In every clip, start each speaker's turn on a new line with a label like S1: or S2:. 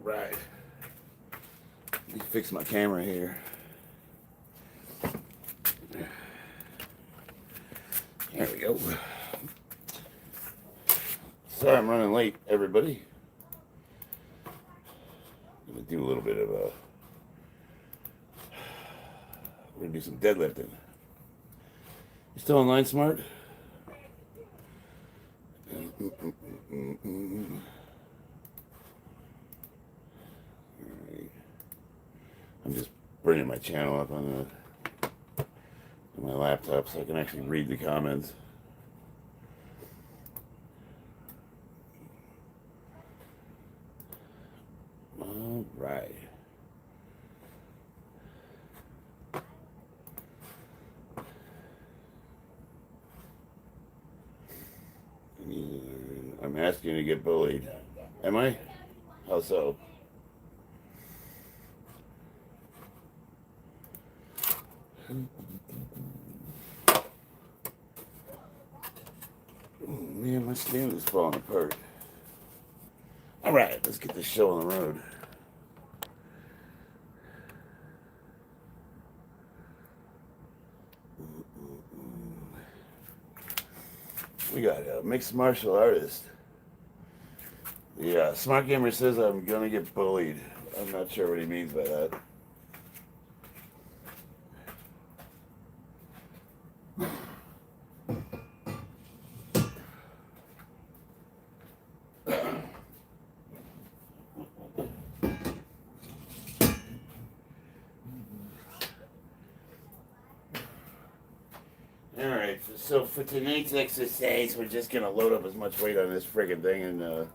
S1: Right. Let me fix my camera here. There we go. Sorry I'm running late, everybody. I'm going to do a little bit of a... We're going to do some deadlifting. You still online, Smart? Alright. I'm just bringing my channel up on my laptop so I can actually read the comments. All right. I'm asking you to get bullied. Am I? How so? Oh, man, my stand is falling apart. All right, let's get this show on the road. We got a mixed martial artist. Yeah, Smart Gamer says I'm gonna get bullied. I'm not sure what he means by that. Alright, so for tonight's exercise, we're just gonna load up as much weight on this friggin' thing and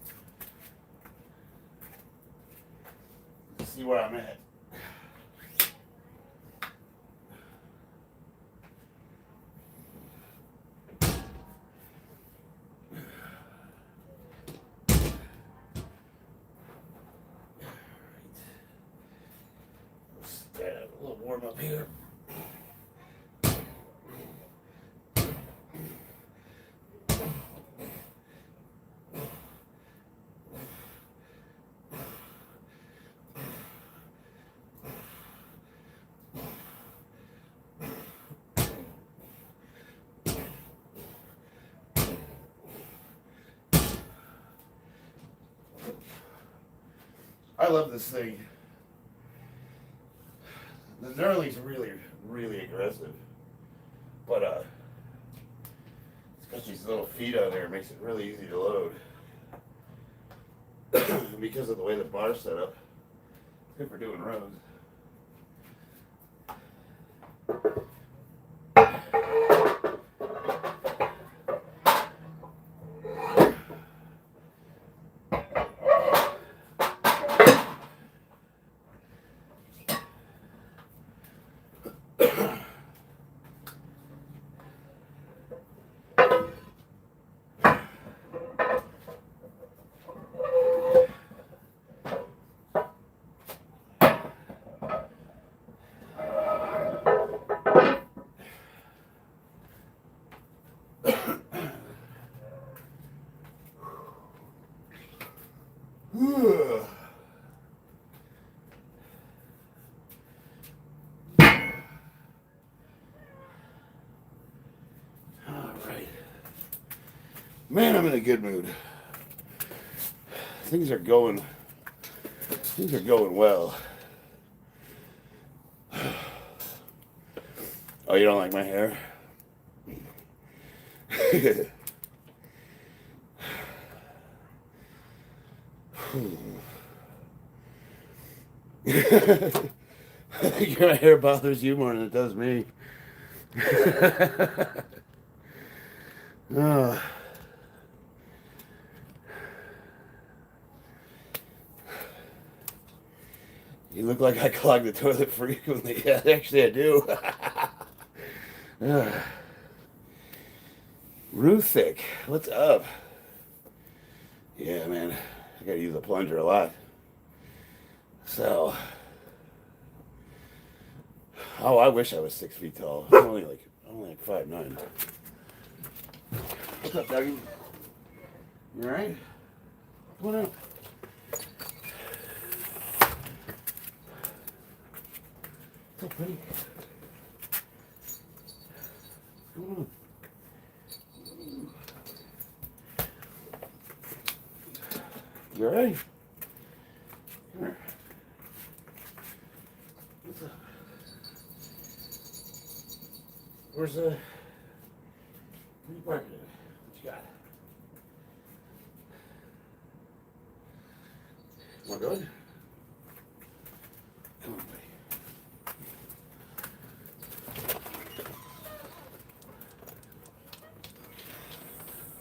S1: see where I'm at. Let's get a little warm up here. I love this thing. The knurling's really, really aggressive. But it's got these little feet on there. It makes it really easy to load. Because of the way the bar's set up, it's good for doing rows. Man, I'm in a good mood. Things are going well. Oh, you don't like my hair? I think my hair bothers you more than it does me. Oh. You look like I clog the toilet frequently. Yeah, actually I do. Ruthick, what's up? Yeah, man, I gotta use a plunger a lot. So, oh, I wish I was 6 feet tall. I'm only like 5'9". What's up, Dougie? You alright? Come on up. What's up, buddy? What's going on? You alright? Come here. What's up? Where's the... Where you parking it? What you got? Am I good? Come on, buddy.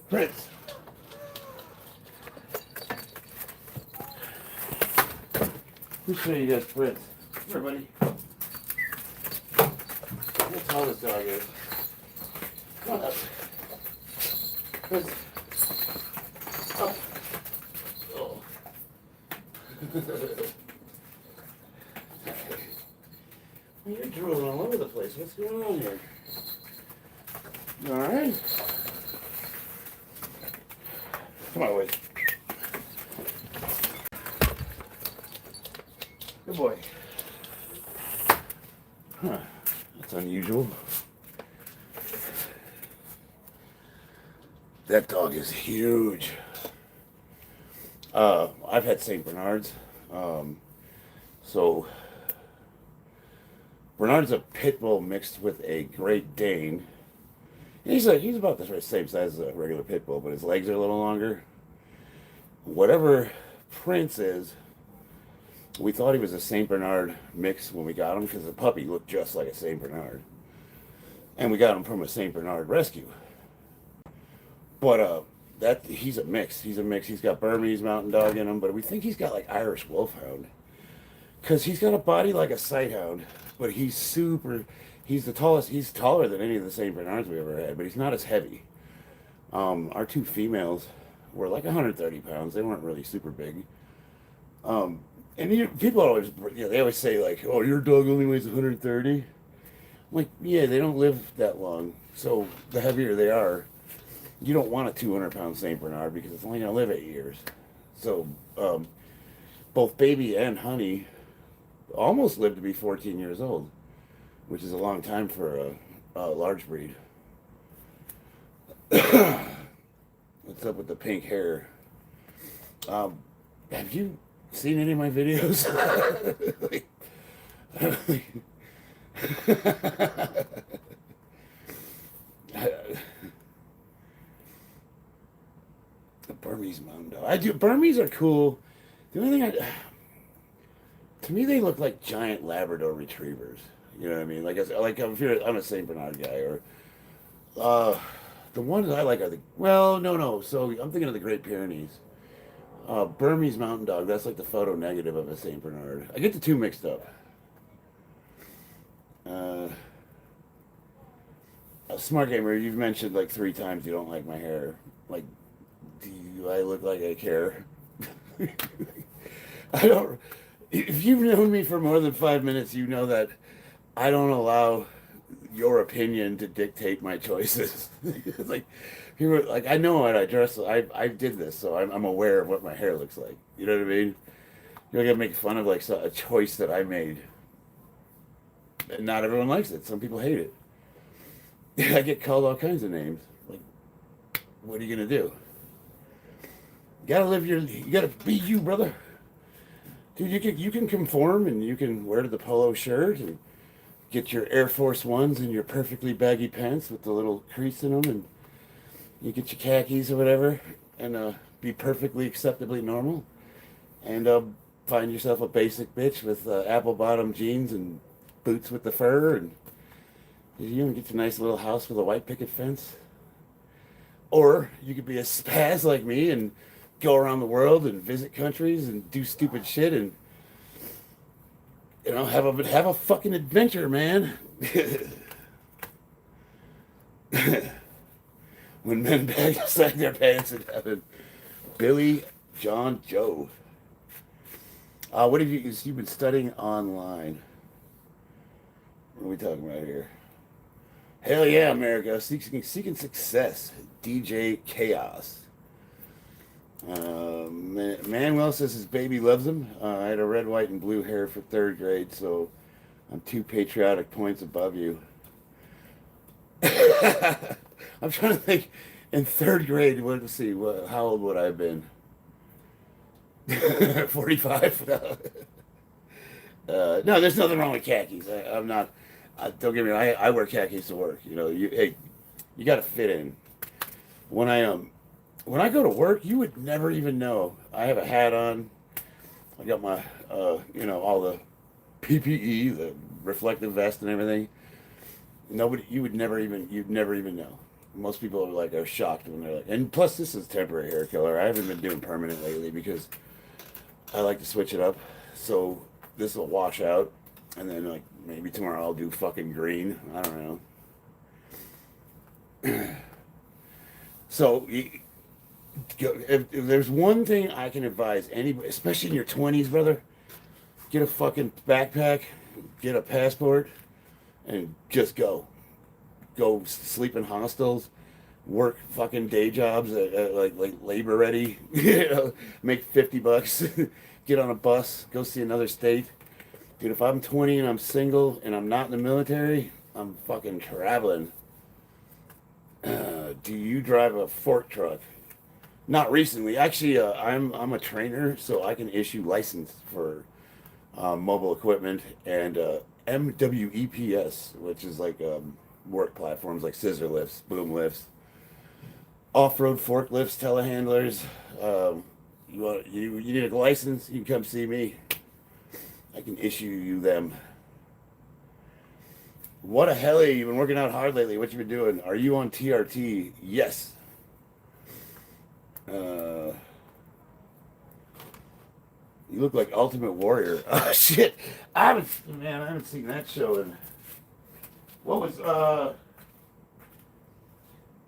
S1: Prince. Let me show you guys Prince. Come here, buddy. Look how tall this dog is. Come on up. Prince. Up. Oh. You're drooling all over the place. What's going on here? You alright? Come on, wait. Good boy. Huh. That's unusual. That dog is huge. I've had St. Bernards. So Bernard's a pit bull mixed with a Great Dane. He's about the same size as a regular pit bull, but his legs are a little longer. Whatever Prince is, we thought he was a St. Bernard mix when we got him because the puppy looked just like a St. Bernard. And we got him from a St. Bernard rescue. But he's a mix. He's a mix. He's got Burmese mountain dog in him, but we think he's got like Irish wolfhound. Because he's got a body like a sighthound, but he's the tallest. He's taller than any of the St. Bernards we ever had, but he's not as heavy. Our two females were like 130 pounds. They weren't really super big. And people always, they always say like, "Oh, your dog only weighs 130." I'm like, yeah, they don't live that long. So the heavier they are, you don't want a 200-pound St. Bernard because it's only going to live 8 years. So both Baby and Honey almost lived to be 14 years old, which is a long time for a large breed. What's up with the pink hair? Have you seen any of my videos? The Burmese mountain dog. Burmese are cool. The only thing to me, they look like giant Labrador retrievers. You know what I mean? Like I'm a Saint Bernard guy, or the ones I like are no. So I'm thinking of the Great Pyrenees. Burmese mountain dog. That's like the photo negative of a Saint Bernard. I get the two mixed up. Smart Gamer, you've mentioned like 3 times you don't like my hair. Like, do I look like I care? I don't. If you've known me for more than 5 minutes, you know that I don't allow your opinion to dictate my choices. It's like, I know what I dress. I did this, so I'm aware of what my hair looks like. You know what I mean? You're gonna make fun of like a choice that I made, and not everyone likes it. Some people hate it. I get called all kinds of names. Like, what are you gonna do? You gotta be you, brother. Dude, you can conform and you can wear the polo shirt and get your Air Force Ones and your perfectly baggy pants with the little crease in them, and you get your khakis or whatever, and be perfectly acceptably normal, and find yourself a basic bitch with apple bottom jeans and boots with the fur, and you get your nice little house with a white picket fence. Or you could be a spaz like me and go around the world and visit countries and do stupid shit and have a fucking adventure, man. When men bag inside their pants in heaven. Billy John Joe. What have you've been studying online? What are we talking about here? Hell yeah, America. Seeking success. DJ Chaos. Manuel says his baby loves him. I had a red, white, and blue hair for 3rd grade, so I'm 2 patriotic points above you. I'm trying to think. In third grade, let's see, how old would I have been? 45? No, there's nothing wrong with khakis. I'm not. Don't get me wrong. I wear khakis to work. Hey, you got to fit in. When I go to work, you would never even know. I have a hat on. I got my, all the PPE, the reflective vest and everything. You'd never even know. Most people are shocked when they're like, and plus this is temporary hair color. I haven't been doing permanent lately because I like to switch it up. So this will wash out, and then maybe tomorrow I'll do fucking green. I don't know. So if there's one thing I can advise anybody, especially in your 20s, brother, get a fucking backpack, get a passport, and just go. Go sleep in hostels, work fucking day jobs like labor ready, make $50, get on a bus, go see another state. Dude, if I'm 20 and I'm single and I'm not in the military, I'm fucking traveling. Do you drive a fork truck? Not recently. Actually, I'm a trainer, so I can issue license for mobile equipment and MWEPS, which is work platforms like scissor lifts, boom lifts, off-road forklifts, telehandlers. You need a license? You can come see me. I can issue you them. What a hell, you've been working out hard lately. What you been doing? Are you on TRT? Yes. You look like Ultimate Warrior. Oh shit! I haven't seen that show in. What was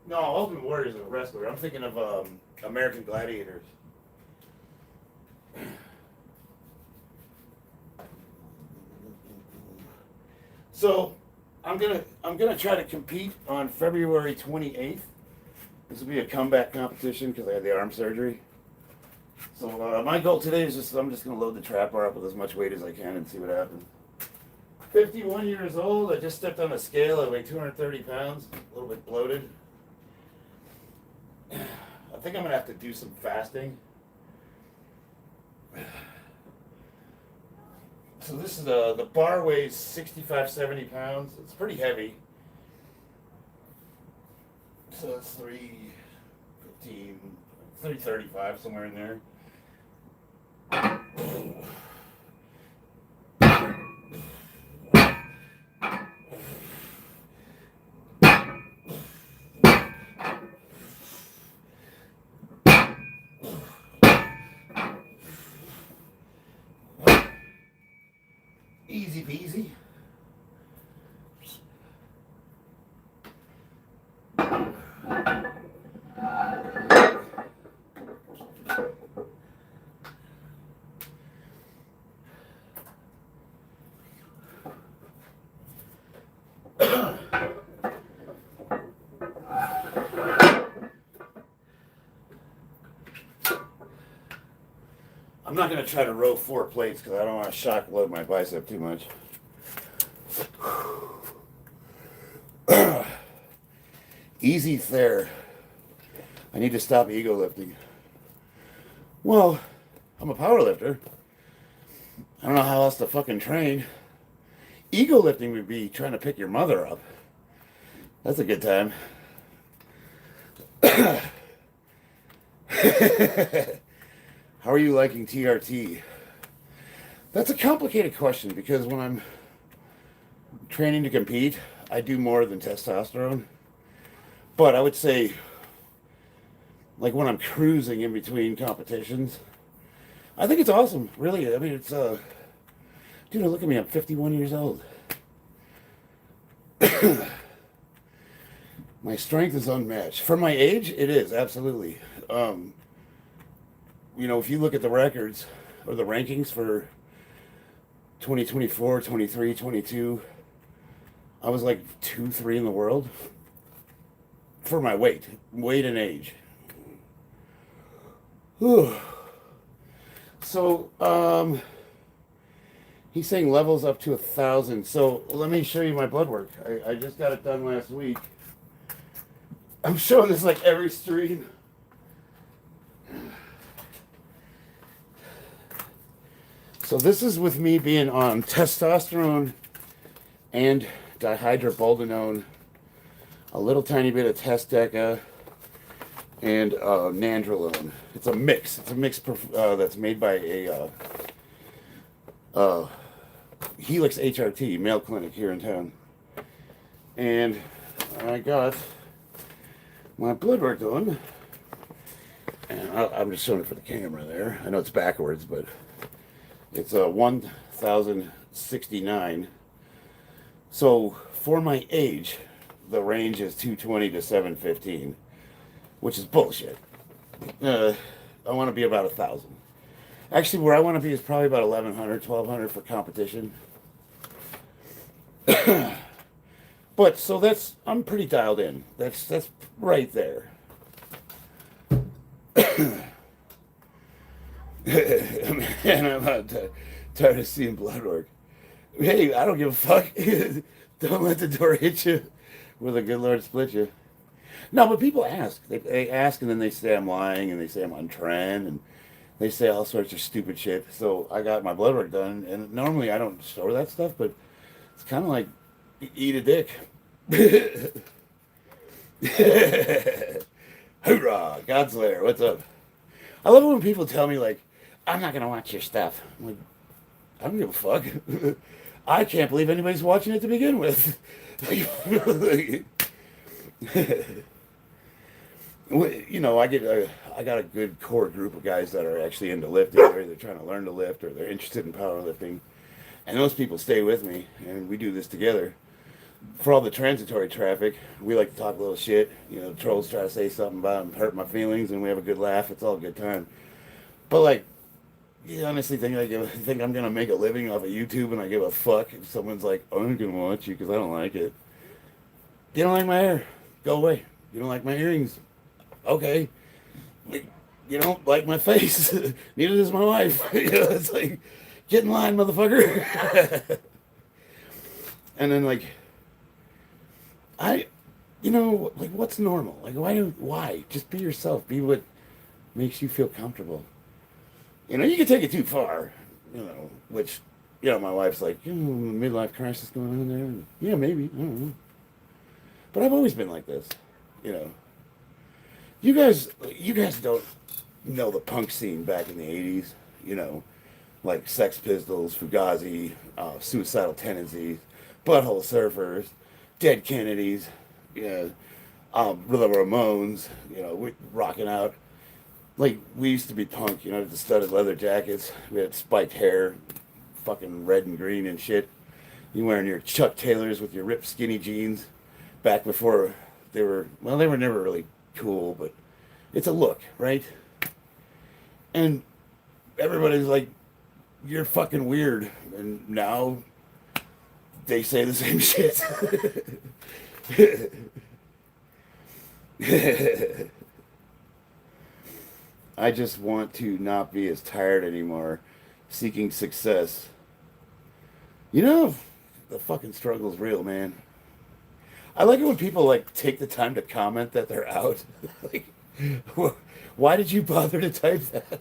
S1: No, Ultimate Warrior is a wrestler. I'm thinking of American Gladiators. So I'm gonna try to compete on February 28th. This will be a comeback competition because I had the arm surgery. So my goal today is I'm just gonna load the trap bar up with as much weight as I can and see what happens. 51 years old. I just stepped on a scale. I weigh 230 pounds. A little bit bloated. I think I'm gonna have to do some fasting. So this is the bar weighs 65, 70 pounds. It's pretty heavy. So it's 315, 335, somewhere in there. Easy peasy. I'm not going to try to row 4 plates because I don't want to shock load my bicep too much. Easy there. I need to stop ego lifting. Well, I'm a power lifter. I don't know how else to fucking train. Ego lifting would be trying to pick your mother up. That's a good time. How are you liking TRT? That's a complicated question because when I'm training to compete, I do more than testosterone. But I would say, when I'm cruising in between competitions, I think it's awesome. Really, I mean, it's dude, look at me. I'm 51 years old. My strength is unmatched. For my age, it is, absolutely. If you look at the records or the rankings for 2024, 23, 22, I was 2, 3 in the world for my weight and age. Whew. So, He's saying levels up to 1,000. So let me show you my blood work. I just got it done last week. I'm showing this like every stream. So this is with me being on testosterone and dihydroboldenone, a little tiny bit of testdeca, and nandrolone. It's a mix. It's a mix that's made by a Helix HRT, male clinic here in town. And I got my blood work done. And I'm just showing it for the camera there. I know it's backwards, but it's 1,069. So for my age, the range is 220 to 715, which is bullshit. I want to be about 1,000. Actually, where I want to be is probably about 1,100, 1,200 for competition. But so I'm pretty dialed in. That's right there. Man, I'm not tired of seeing blood work. Hey, I don't give a fuck. Don't let the door hit you where the good Lord split you. No, but people ask. They ask and then they say I'm lying and they say I'm on trend and they say all sorts of stupid shit. So I got my blood work done, and normally I don't show that stuff, but it's kind of like eat a dick. Hoorah, Godslayer, what's up? I love it when people tell me, like, I'm not going to watch your stuff. I'm like, I don't give a fuck. I can't believe anybody's watching it to begin with. You know, I got a good core group of guys that are actually into lifting, or they're trying to learn to lift, or they're interested in powerlifting, and those people stay with me, and we do this together. For all the transitory traffic, we like to talk a little shit. You know, the trolls try to say something about them, hurt my feelings, and we have a good laugh. It's all a good time. But like, you honestly think I'm gonna make a living off of YouTube, and I give a fuck if someone's like, I'm gonna watch you because I don't like it. You don't like my hair? Go away. You don't like my earrings? Okay. You don't like my face? Neither does my wife. You know, it's like, get in line, motherfucker. And then like, like, what's normal? Like, why? Just be yourself. Be what makes you feel comfortable. You know, you can take it too far, you know, which, you know, my wife's like, midlife crisis going on there. And, yeah, maybe. I don't know. But I've always been like this, you know. You guys don't know the punk scene back in the 80s, you know, like Sex Pistols, Fugazi, Suicidal Tendencies, Butthole Surfers, Dead Kennedys, the Ramones, you know, we rocking out. Like, we used to be punk, you know, the studded leather jackets. We had spiked hair, fucking red and green and shit. You wearing your Chuck Taylors with your ripped skinny jeans back before they were never really cool, but it's a look, right? And everybody's like, you're fucking weird. And now they say the same shit. I just want to not be as tired anymore, seeking success. You know, the fucking struggle's real, man. I like it when people like take the time to comment that they're out. Like, why did you bother to type that?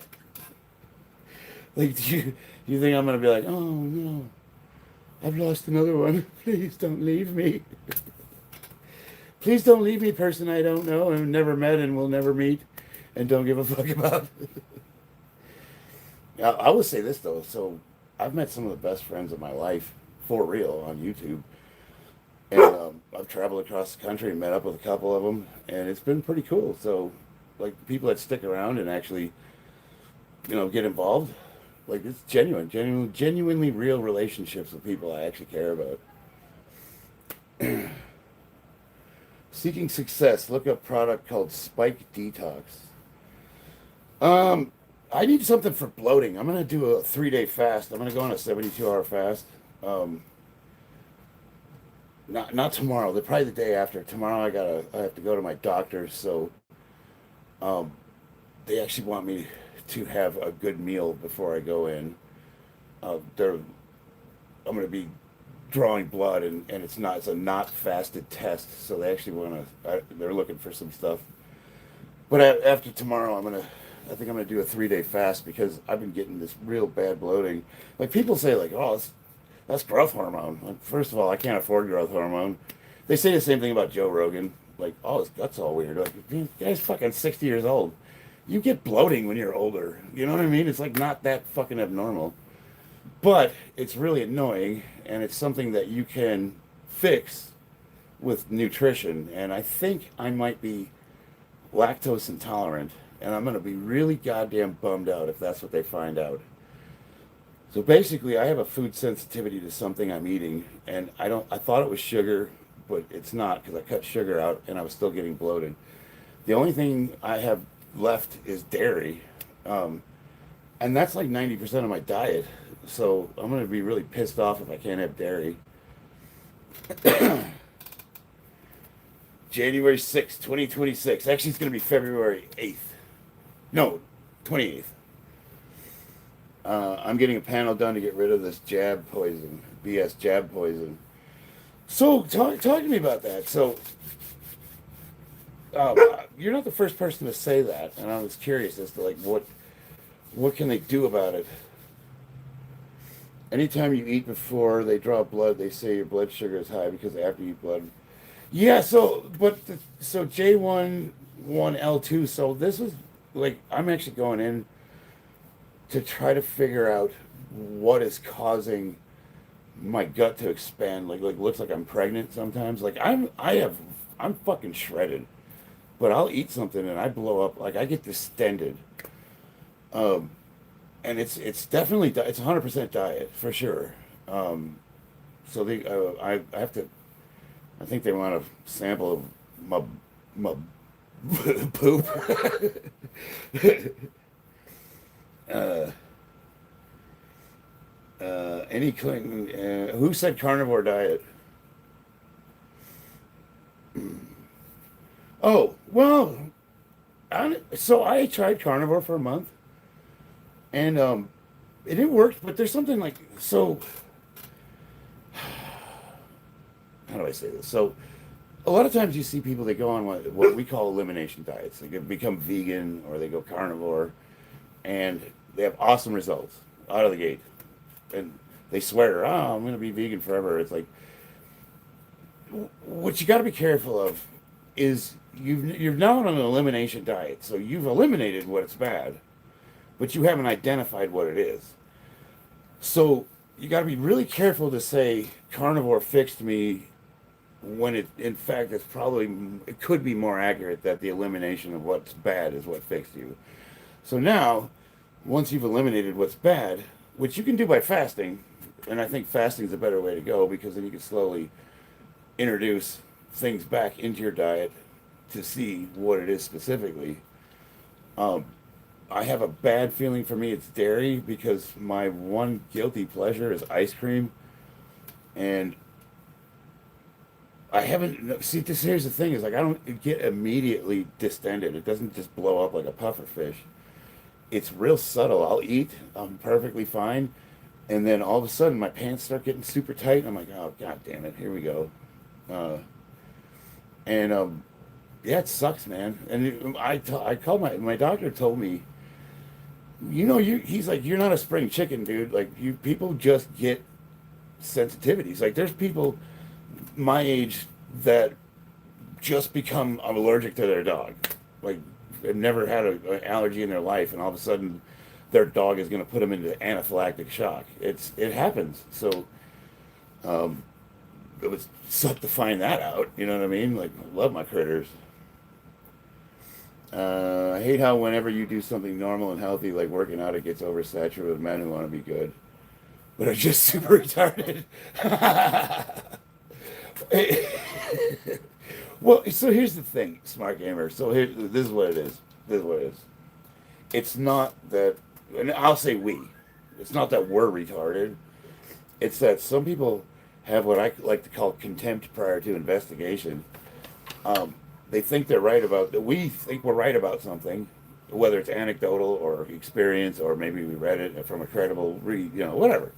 S1: Like, do you think I'm gonna be like, oh no, I've lost another one. Please don't leave me. Please don't leave me, person I don't know and never met and will never meet and don't give a fuck about. I will say this though. So I've met some of the best friends of my life for real on YouTube. And I've traveled across the country and met up with a couple of them, and it's been pretty cool. So, like, people that stick around and actually, you know, get involved, like, it's genuinely real relationships with people I actually care about. Seeking success. Look up product called Spike Detox. I need something for bloating. I'm gonna do a 3-day fast. I'm gonna go on a 72-hour fast. Not tomorrow. Probably the day after. Tomorrow I have to go to my doctor. So, they actually want me to have a good meal before I go in. They're I'm going to be drawing blood, and it's a not fasted test, so they actually they're looking for some stuff. But after tomorrow, I think I'm gonna do a 3 day fast because I've been getting this real bad bloating. Like people say, like, oh, that's growth hormone. Like, first of all, I can't afford growth hormone. They say the same thing about Joe Rogan. Like, oh, his gut's all weird. Like, the guy's fucking 60 years old. You get bloating when you're older. You know what I mean? It's like not that fucking abnormal. But it's really annoying, and it's something that you can fix with nutrition. And I think I might be lactose intolerant, and I'm going to be really goddamn bummed out if that's what they find out. So basically, I have a food sensitivity to something I'm eating, and I thought it was sugar, but it's not because I cut sugar out and I was still getting bloated. The only thing I have left is dairy, and that's like 90% of my diet. So I'm going to be really pissed off if I can't have dairy. January 6th, 2026. Actually, it's going to be February 8th. No, 28th. I'm getting a panel done to get rid of this jab poison, BS jab poison. So, talk to me about that. So, you're not the first person to say that, and I was curious as to, like, what can they do about it? Anytime you eat before they draw blood, they say your blood sugar is high because after you eat blood. Yeah, so J1, 1L2. So this was like I'm actually going in to try to figure out what is causing my gut to expand. Like looks like I'm pregnant sometimes. Like I'm fucking shredded, but I'll eat something and I blow up. Like I get distended. And it's definitely it's 100% diet for sure. So I have to. I think they want a sample of my poop. Any who said carnivore diet? Oh well, so I tried carnivore for a month, and it worked. But there's something like so. How do I say this? So, a lot of times you see people that go on what we call elimination diets. They become vegan or they go carnivore, and they have awesome results out of the gate. And they swear, "Oh, I'm going to be vegan forever." It's like what you got to be careful of is you're now on an elimination diet, so you've eliminated what's bad, but you haven't identified what it is. So you got to be really careful to say carnivore fixed me when in fact it could be more accurate that the elimination of what's bad is what fixed you. So now, once you've eliminated what's bad, which you can do by fasting, and I think fasting is a better way to go because then you can slowly introduce things back into your diet to see what it is specifically. I have a bad feeling for me it's dairy because my one guilty pleasure is ice cream, and I haven't see this here's the thing is like I don't get immediately distended. It doesn't just blow up like a puffer fish. It's real subtle. I'll eat, I'm perfectly fine, and then all of a sudden my pants start getting super tight and I'm like, oh god damn it, here we go. Yeah, it sucks, man. And I called my doctor told me, he's like, you're not a spring chicken, dude. Like people just get sensitivities. Like there's people my age that just become allergic to their dog. Like they've never had an allergy in their life, and all of a sudden their dog is going to put them into anaphylactic shock. It happens. So it was sucked to find that out. You know what I mean? Like I love my critters. I hate how whenever you do something normal and healthy like working out, it gets oversaturated with men who want to be good, but are just super retarded. Well, so here's the thing, smart gamer. So this is what it is. This is what it is. It's not that, and I'll say we. It's not that we're retarded. It's that some people have what I like to call contempt prior to investigation. They think they're right about that. We think we're right about something, whether it's anecdotal or experience, or maybe we read it from a credible read, whatever.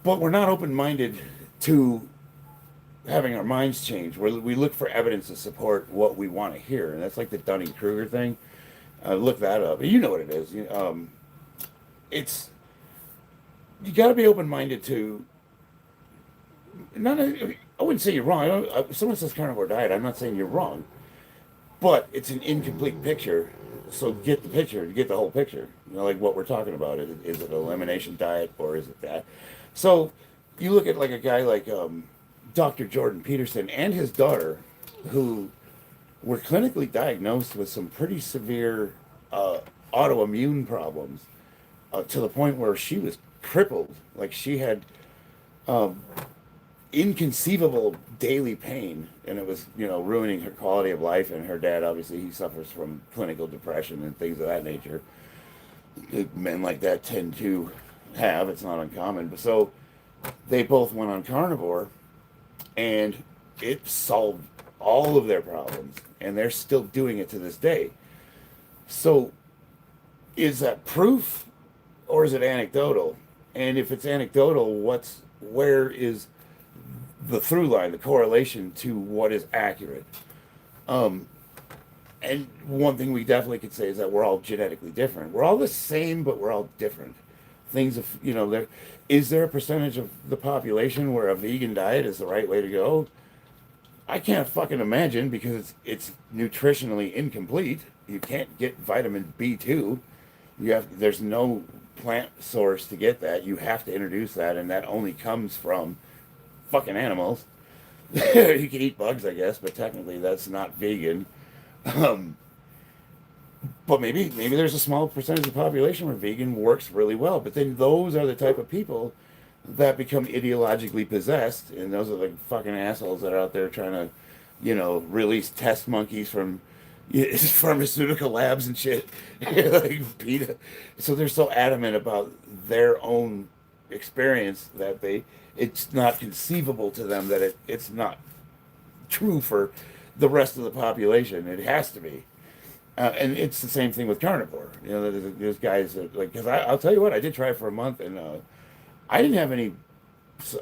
S1: but we're not open-minded to having our minds change. We look for evidence to support what we want to hear, and that's like the Dunning-Kruger thing. Look that up. You know what it is. It's you got to be open-minded to. Not, I wouldn't say you're wrong. If someone says carnivore diet, I'm not saying you're wrong, but it's an incomplete picture. So get the picture, get the whole picture. Like what we're talking about. Is it an elimination diet or is it that? So you look at like a guy like Dr. Jordan Peterson and his daughter, who were clinically diagnosed with some pretty severe autoimmune problems to the point where she was crippled. Like she had inconceivable daily pain, and it was ruining her quality of life. And her dad, obviously, he suffers from clinical depression and things of that nature. Men like that tend to have. It's not uncommon. But so they both went on carnivore, and it solved all of their problems, and they're still doing it to this day. So is that proof or is it anecdotal? And if it's anecdotal, where is the through line, the correlation to what is accurate? And one thing we definitely could say is that we're all genetically different. We're all the same, but we're all different. Things of, is there a percentage of the population where a vegan diet is the right way to go? I can't fucking imagine, because it's nutritionally incomplete. You can't get vitamin B2. There's no plant source to get that. You have to introduce that, and that only comes from fucking animals. You can eat bugs, I guess, but technically that's not vegan. But maybe there's a small percentage of the population where vegan works really well. But then those are the type of people that become ideologically possessed, and those are the fucking assholes that are out there trying to, release test monkeys from pharmaceutical labs and shit. Like PETA. So they're so adamant about their own experience that it's not conceivable to them that it's not true for the rest of the population. It has to be. And it's the same thing with carnivore. There's guys that, like, because I'll tell you what, I did try it for a month, and I didn't have any.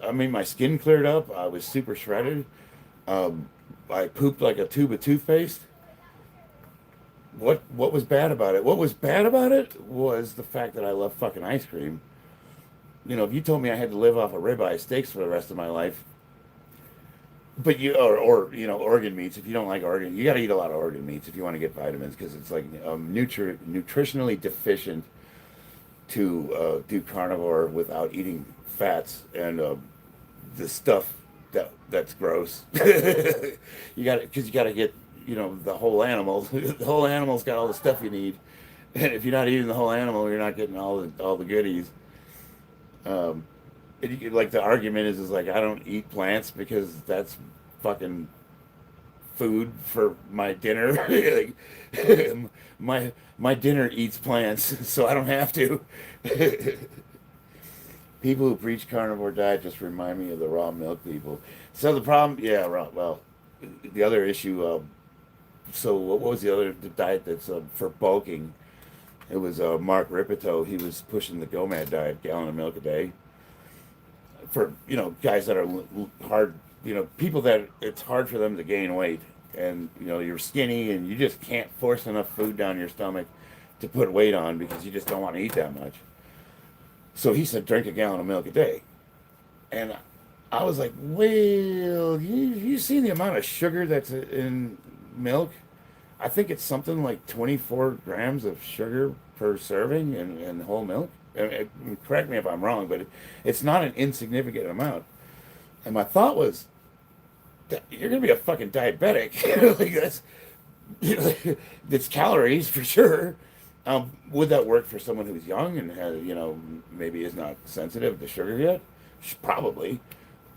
S1: I mean, my skin cleared up. I was super shredded. I pooped like a tube of toothpaste. What was bad about it? What was bad about it was the fact that I love fucking ice cream. If you told me I had to live off of ribeye steaks for the rest of my life, but organ meats. If you don't like organ, you got to eat a lot of organ meats if you want to get vitamins, because it's like nutritionally deficient to do carnivore without eating fats and the stuff that's gross. You got to get the whole animal. The whole animal's got all the stuff you need, and if you're not eating the whole animal, you're not getting all the goodies. Like the argument is like, I don't eat plants because that's fucking food for my dinner. Like, my dinner eats plants, so I don't have to. People who preach carnivore diet just remind me of the raw milk people. So the problem, well, the other issue. So what was the other diet that's for bulking? It was Mark Ripito. He was pushing the GOMAD diet, gallon of milk a day. For guys that are hard, people that it's hard for them to gain weight, and you're skinny and you just can't force enough food down your stomach to put weight on because you just don't want to eat that much. So he said drink a gallon of milk a day, and I was like, well, you see the amount of sugar that's in milk? I think it's something like 24 grams of sugar per serving in whole milk. Correct me if I'm wrong, but it's not an insignificant amount. And my thought was, you're gonna be a fucking diabetic. Like it's calories for sure. Would that work for someone who's young and has, maybe is not sensitive to sugar yet? Probably,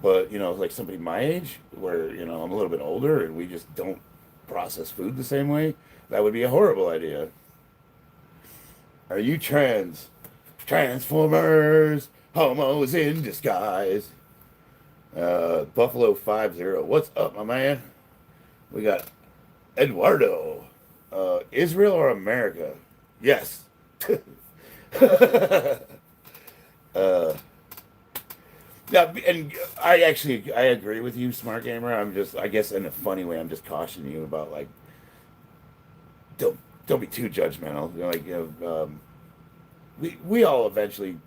S1: but like somebody my age, where I'm a little bit older and we just don't process food the same way, that would be a horrible idea. Are you trans? Transformers, homos in disguise. Buffalo 50. What's up, my man? We got Eduardo. Israel or America? Yes. Yeah, and I agree with you, smart gamer. I'm just, I guess, in a funny way, I'm just cautioning you about like, don't don't be too judgmental. Like, we all eventually,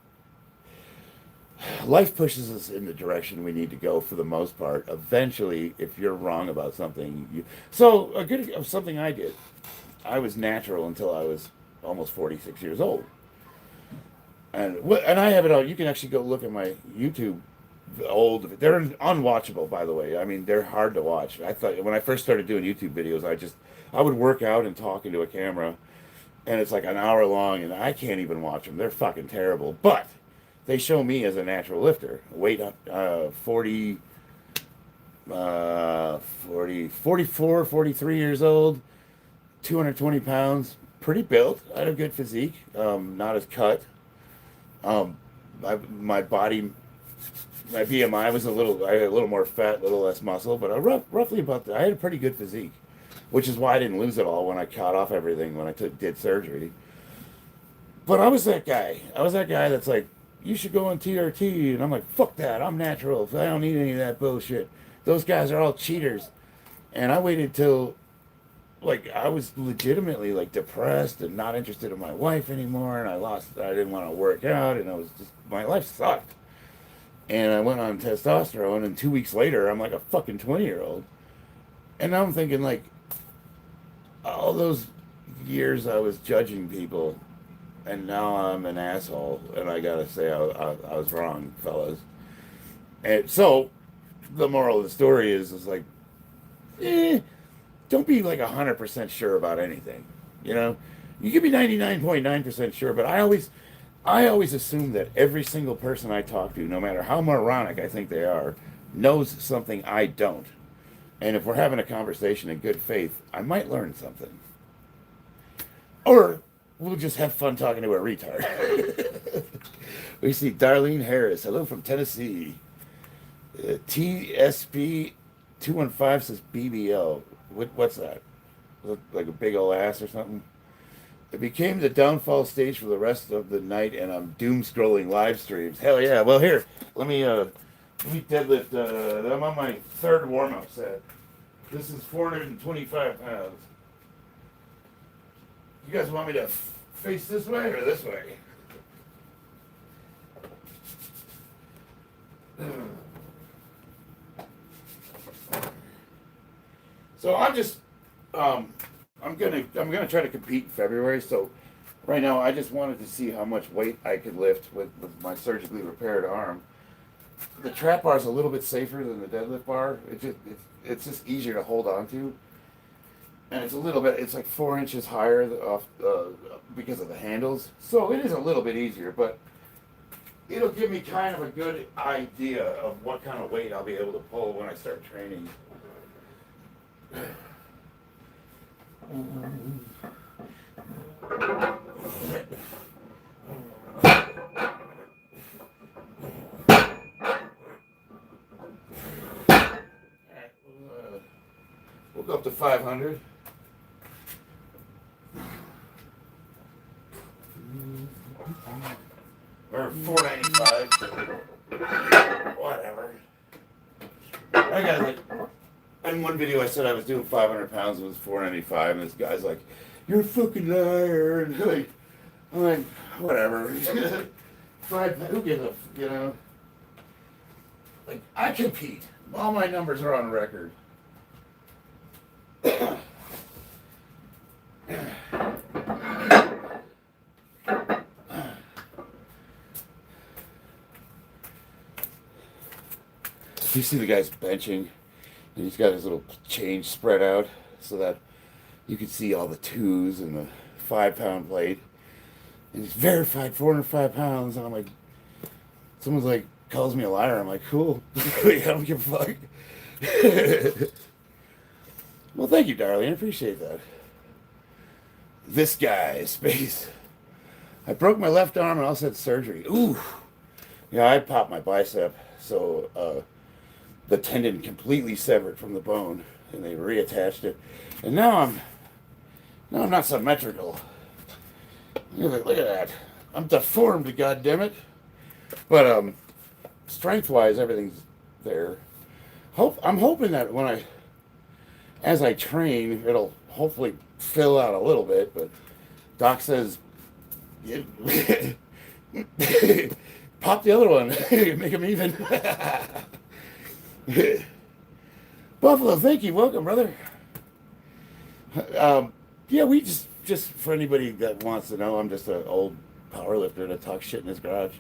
S1: life pushes us in the direction we need to go for the most part. Eventually, if you're wrong about something, so a good of something I did. I was natural until I was almost 46 years old. And I have it on. You can actually go look at my YouTube old. They're unwatchable, by the way. I mean, they're hard to watch. I thought when I first started doing YouTube videos, I would work out and talk into a camera, and it's like an hour long, and I can't even watch them. They're fucking terrible. But they show me as a natural lifter. Weight up 44, 43 years old, 220 pounds, pretty built. I had a good physique, not as cut. Um, my body, my BMI was I had a little more fat, a little less muscle, but roughly about I had a pretty good physique, which is why I didn't lose it all when I cut off everything when I did surgery. But I was that guy. I was that guy that's like, you should go on TRT, and I'm like, fuck that. I'm natural. I don't need any of that bullshit. Those guys are all cheaters. And I waited till like I was legitimately like depressed and not interested in my wife anymore, and I didn't want to work out, and I was just my life sucked. And I went on testosterone, and 2 weeks later I'm like a fucking 20-year-old. And now I'm thinking like all those years I was judging people, and now I'm an asshole, and I gotta say I was wrong, fellas. And so the moral of the story is like, don't be like 100% sure about anything. You know, you can be 99.9% sure, but I always assume that every single person I talk to, no matter how moronic I think they are, knows something I don't. And if we're having a conversation in good faith, I might learn something. Or we'll just have fun talking to a retard. We see Darlene Harris. Hello from Tennessee. TSP 215 says BBL. What's that? Look like a big old ass or something? It became the downfall stage for the rest of the night, and I'm doom scrolling live streams. Hell yeah! Well, here, let me deadlift. I'm on my third warm up set. This is 425 pounds. You guys want me to face this way or this way? So I'm gonna try to compete in February. So right now I just wanted to see how much weight I could lift with my surgically repaired arm. The trap bar is a little bit safer than the deadlift bar. It's just easier to hold on to, and it's like 4 inches higher off because of the handles. So it is a little bit easier, but it'll give me kind of a good idea of what kind of weight I'll be able to pull when I start training. We'll go up to 500. Or 495. Whatever. I got like, in one video I said I was doing 500 pounds and it was 495, and this guy's like, you're a fucking liar. And like, I'm like, whatever. Who gives a, you know? Like, I compete. All my numbers are on record. You see the guy's benching, and he's got his little change spread out so that you can see all the twos and the 5 pound plate. And he's verified 405 pounds, and I'm like, someone's like, calls me a liar. I'm like, cool. I don't give a fuck. Well, thank you, darling. I appreciate that. This guy, space. I broke my left arm and also had surgery. Ooh. Yeah, I popped my bicep, so the tendon completely severed from the bone, and they reattached it. And now I'm not symmetrical. Look at that. I'm deformed, goddammit. But strength-wise, everything's there. I'm hoping that as I train, it'll hopefully fill out a little bit. But Doc says, "Yeah, pop the other one, make them even." Buffalo, thank you. Welcome, brother. Yeah, we just for anybody that wants to know, I'm just an old power lifter that talks shit in his garage.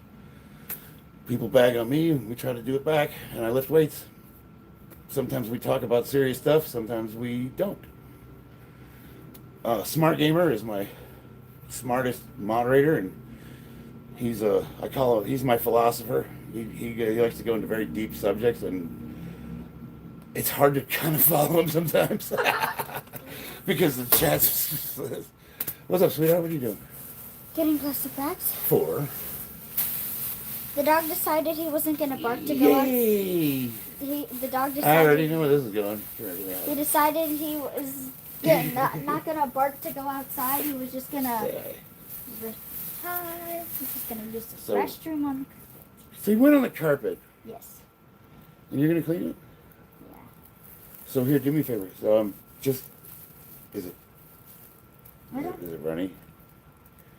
S1: People bag on me, and we try to do it back, and I lift weights. Sometimes we talk about serious stuff, sometimes we don't. Smart Gamer is my smartest moderator, and he's he's my philosopher. He likes to go into very deep subjects, and it's hard to kind of follow him sometimes because the chat's. What's up, sweetheart? What are you doing?
S2: Getting plastic bags.
S1: 4.
S2: The dog decided he wasn't going to bark to go out.
S1: Yay!
S2: The dog decided.
S1: I already know where this is going.
S2: He decided he was not going to bark to go outside. He was just going to. Hi. He's just going to use the restroom on.
S1: So he went on the carpet.
S2: Yes.
S1: And you're going to clean it?
S2: Yeah.
S1: So here, do me a favor. Is it runny?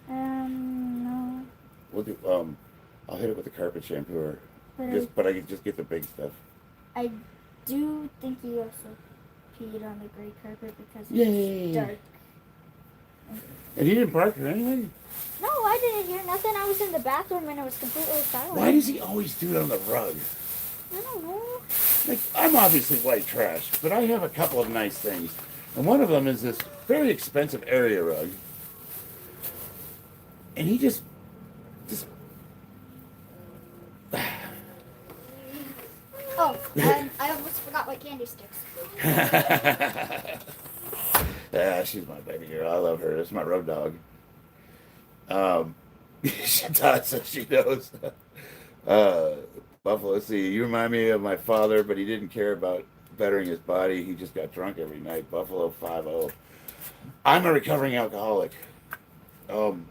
S2: No.
S1: We'll do. I'll hit it with the carpet shampoo, but I can just get the big stuff.
S2: I do think he also peed on the gray carpet because it's dark.
S1: And he didn't bark or anything?
S2: No, I didn't hear nothing. I was in the bathroom and it was completely silent.
S1: Why does he always do it on the rug?
S2: I don't know.
S1: Like, I'm obviously white trash, but I have a couple of nice things. And one of them is this very expensive area rug. And he just
S2: Oh, and I almost forgot my candy sticks.
S1: Yeah, she's my baby girl. I love her. It's my road dog. She does, so she knows. Buffalo, see, you remind me of my father, but he didn't care about bettering his body. He just got drunk every night. Buffalo 5-0. I'm a recovering alcoholic. I don't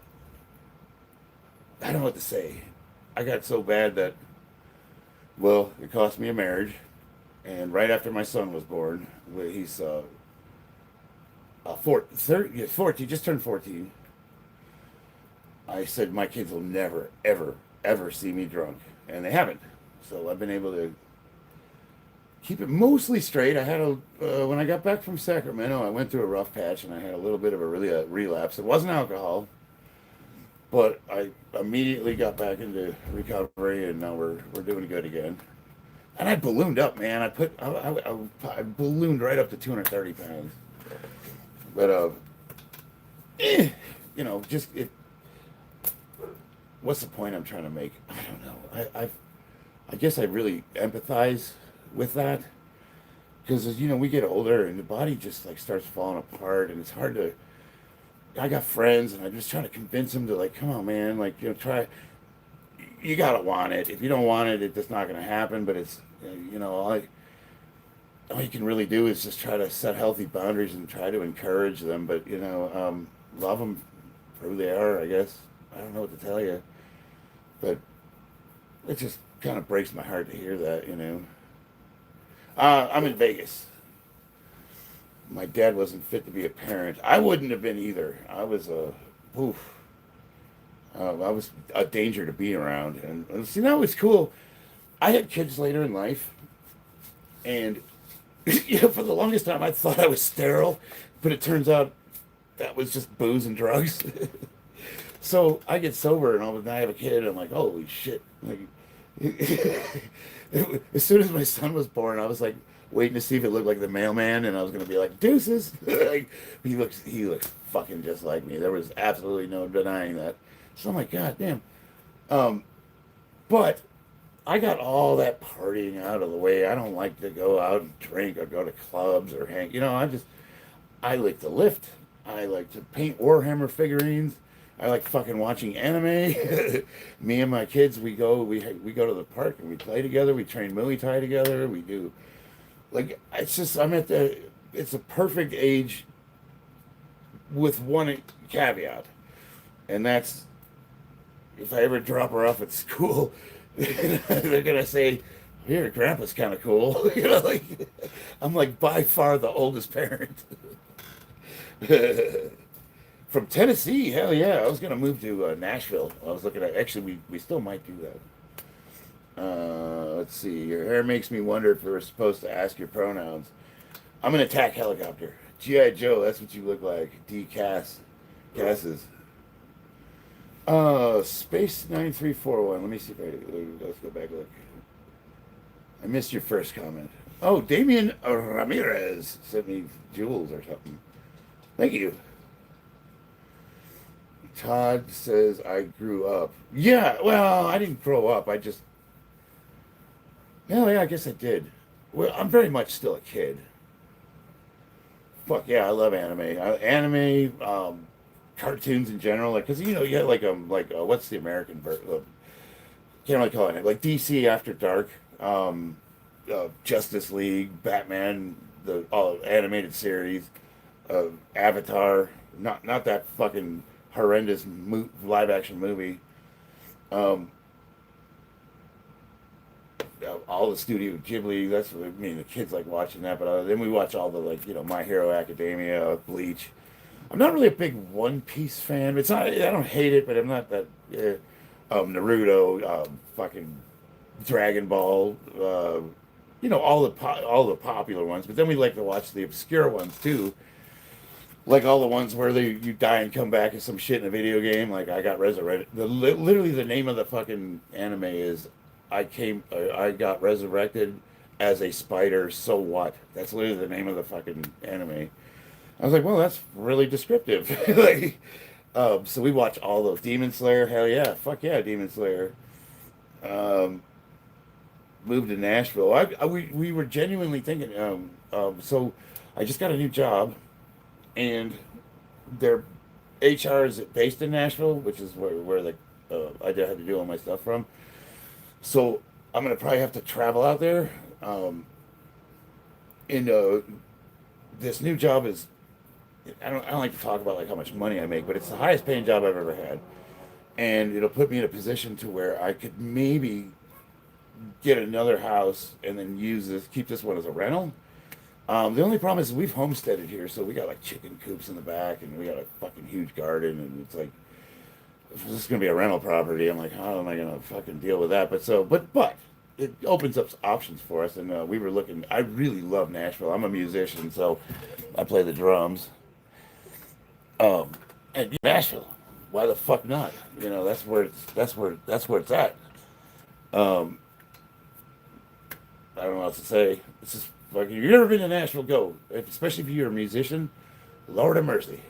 S1: know what to say. I got so bad that, well, it cost me a marriage. And right after my son was born, he's 14, just turned 14. I said my kids will never, ever, ever see me drunk. And they haven't. So I've been able to keep it mostly straight. I had when I got back from Sacramento, I went through a rough patch and I had a little bit of a relapse. It wasn't alcohol, but I immediately got back into recovery, and now we're doing good again. And I ballooned up, man. I ballooned right up to 230 pounds. But what's the point I'm trying to make? I don't know. I guess I really empathize with that, because we get older and the body just like starts falling apart, and it's hard to. I got friends, and I'm just trying to convince them to, like, come on, man, like, try. You gotta want it. If you don't want it, it's just not gonna happen. But it's, all you can really do is just try to set healthy boundaries and try to encourage them. But love them for who they are, I guess. I don't know what to tell you, but it just kind of breaks my heart to hear that. I'm in Vegas. My dad wasn't fit to be a parent. I wouldn't have been either. I was I was a danger to be around. And see, that was cool. I had kids later in life, and for the longest time I thought I was sterile, but it turns out that was just booze and drugs. So I get sober, and all of a sudden I have a kid, and I'm like, holy shit! Like, as soon as my son was born, I was like waiting to see if it looked like the mailman, and I was gonna be like, deuces. Like, he looks fucking just like me. There was absolutely no denying that. So I'm like, God damn. But I got all that partying out of the way. I don't like to go out and drink or go to clubs or hang. I like to lift. I like to paint Warhammer figurines. I like fucking watching anime. Me and my kids, we go to the park and we play together. We train Muay Thai together. We do, like, it's just, it's a perfect age with one caveat. And that's, if I ever drop her off at school, They're gonna say, "Here, Grandpa's kind of cool." You know, like I'm like by far the oldest parent. From Tennessee, hell yeah! I was gonna move to Nashville. I was looking at actually, we still might do that. Let's see. Your hair makes me wonder if we're supposed to ask your pronouns. I'm an attack helicopter. GI Joe. That's what you look like. D Cass. Casses. Space 9341. Let me see if I let's go back look. I missed your first comment. Oh, Damian Ramirez sent me jewels or something. Thank you. Todd says I grew up. Yeah, well, I didn't grow up. I just. Well, yeah, I guess I did. Well, I'm very much still a kid. Fuck yeah, I love anime. Cartoons in general, like, cause you get what's the American version? Can't really call it like DC After Dark, Justice League, Batman, the all animated series, Avatar. Not that fucking horrendous live action movie. Um, all the Studio Ghibli. That's what I mean. The kids like watching that, but then we watch all the My Hero Academia, Bleach. I'm not really a big One Piece fan. It's not. I don't hate it, but I'm not that. Naruto, fucking Dragon Ball. All the popular ones. But then we like to watch the obscure ones too. Like all the ones where you die and come back as some shit in a video game. Like I got resurrected. Literally the name of the fucking anime is I got resurrected as a spider. So what? That's literally the name of the fucking anime. I was like, well, that's really descriptive. Like, so we watch all those. Demon Slayer, hell yeah, fuck yeah, Demon Slayer. Um, Moved to Nashville. We were genuinely thinking. So I just got a new job, and their HR is based in Nashville, which is where I had to do all my stuff from. So I'm gonna probably have to travel out there. And this new job is I don't like to talk about like how much money I make, but it's the highest paying job I've ever had, and it'll put me in a position to where I could maybe get another house and then keep this one as a rental. The only problem is we've homesteaded here, so we got like chicken coops in the back, and we got a fucking huge garden, and it's like if this is gonna be a rental property. I'm like, how am I gonna fucking deal with that? But it opens up options for us, and we were looking. I really love Nashville. I'm a musician, so I play the drums. And Nashville, why the fuck not? That's where it's at. Um, I don't know what else to say. It's just like if you've never been to Nashville, go. Especially if you're a musician. Lord of mercy.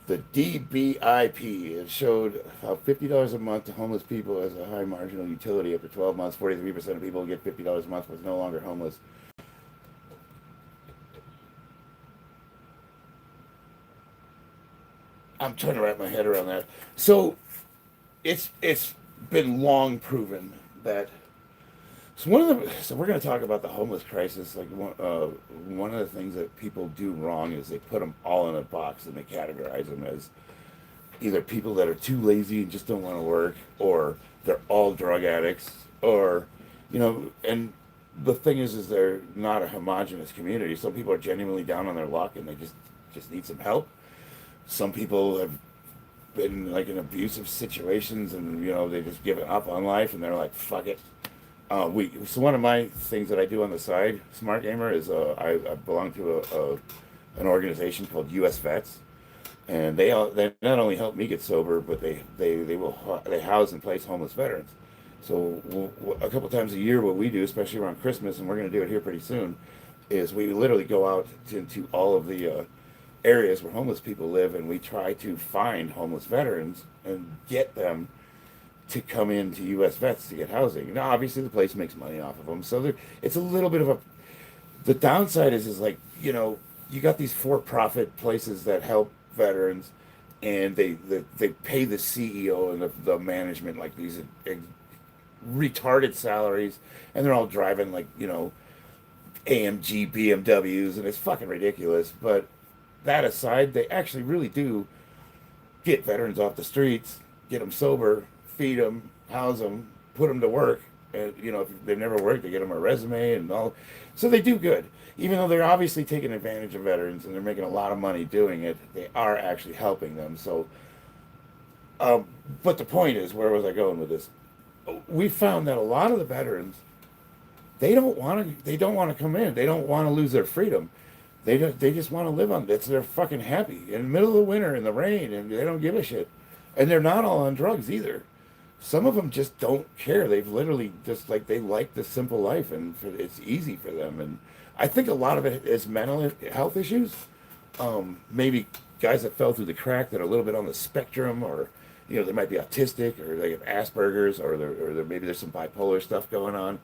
S1: The DBIP it showed how $50 a month to homeless people as a high marginal utility. After 12 months, 43% of people who get $50 a month was no longer homeless. I'm trying to wrap my head around that. So it's been long proven that so we're going to talk about the homeless crisis. Like one of the things that people do wrong is they put them all in a box and they categorize them as either people that are too lazy and just don't want to work, or they're all drug addicts, or and the thing is they're not a homogenous community. Some people are genuinely down on their luck and they just need some help. Some people have been like in abusive situations and they just given up on life and they're like fuck it. So one of my things that I do on the side, Smart Gamer, is I belong to an organization called US Vets, and they not only help me get sober, but they house and place homeless veterans. So a couple times a year, what we do, especially around Christmas, and we're going to do it here pretty soon, is we literally go out into all of the areas where homeless people live, and we try to find homeless veterans and get them to come into U.S. Vets to get housing. Now, obviously, the place makes money off of them, so it's a little bit of a. The downside is like you got these for-profit places that help veterans, and they pay the CEO and the management like these retarded salaries, and they're all driving like AMG BMWs, and it's fucking ridiculous. But that aside, they actually really do get veterans off the streets, get them sober, feed them, house them, put them to work. And, you know, if they've never worked, they get them a resume and all. So they do good. Even though they're obviously taking advantage of veterans and they're making a lot of money doing it, they are actually helping them. So, but the point is, where was I going with this? We found that a lot of the veterans, they don't want to. They don't want to come in. They don't want to lose their freedom. They just want to live on it. They're fucking happy in the middle of the winter in the rain, and they don't give a shit. And they're not all on drugs either. Some of them just don't care. They've literally just like they like the simple life, and it's easy for them. And I think a lot of it is mental health issues. Maybe guys that fell through the crack that are a little bit on the spectrum, or you know, they might be autistic, or they have Asperger's, or maybe there's some bipolar stuff going on,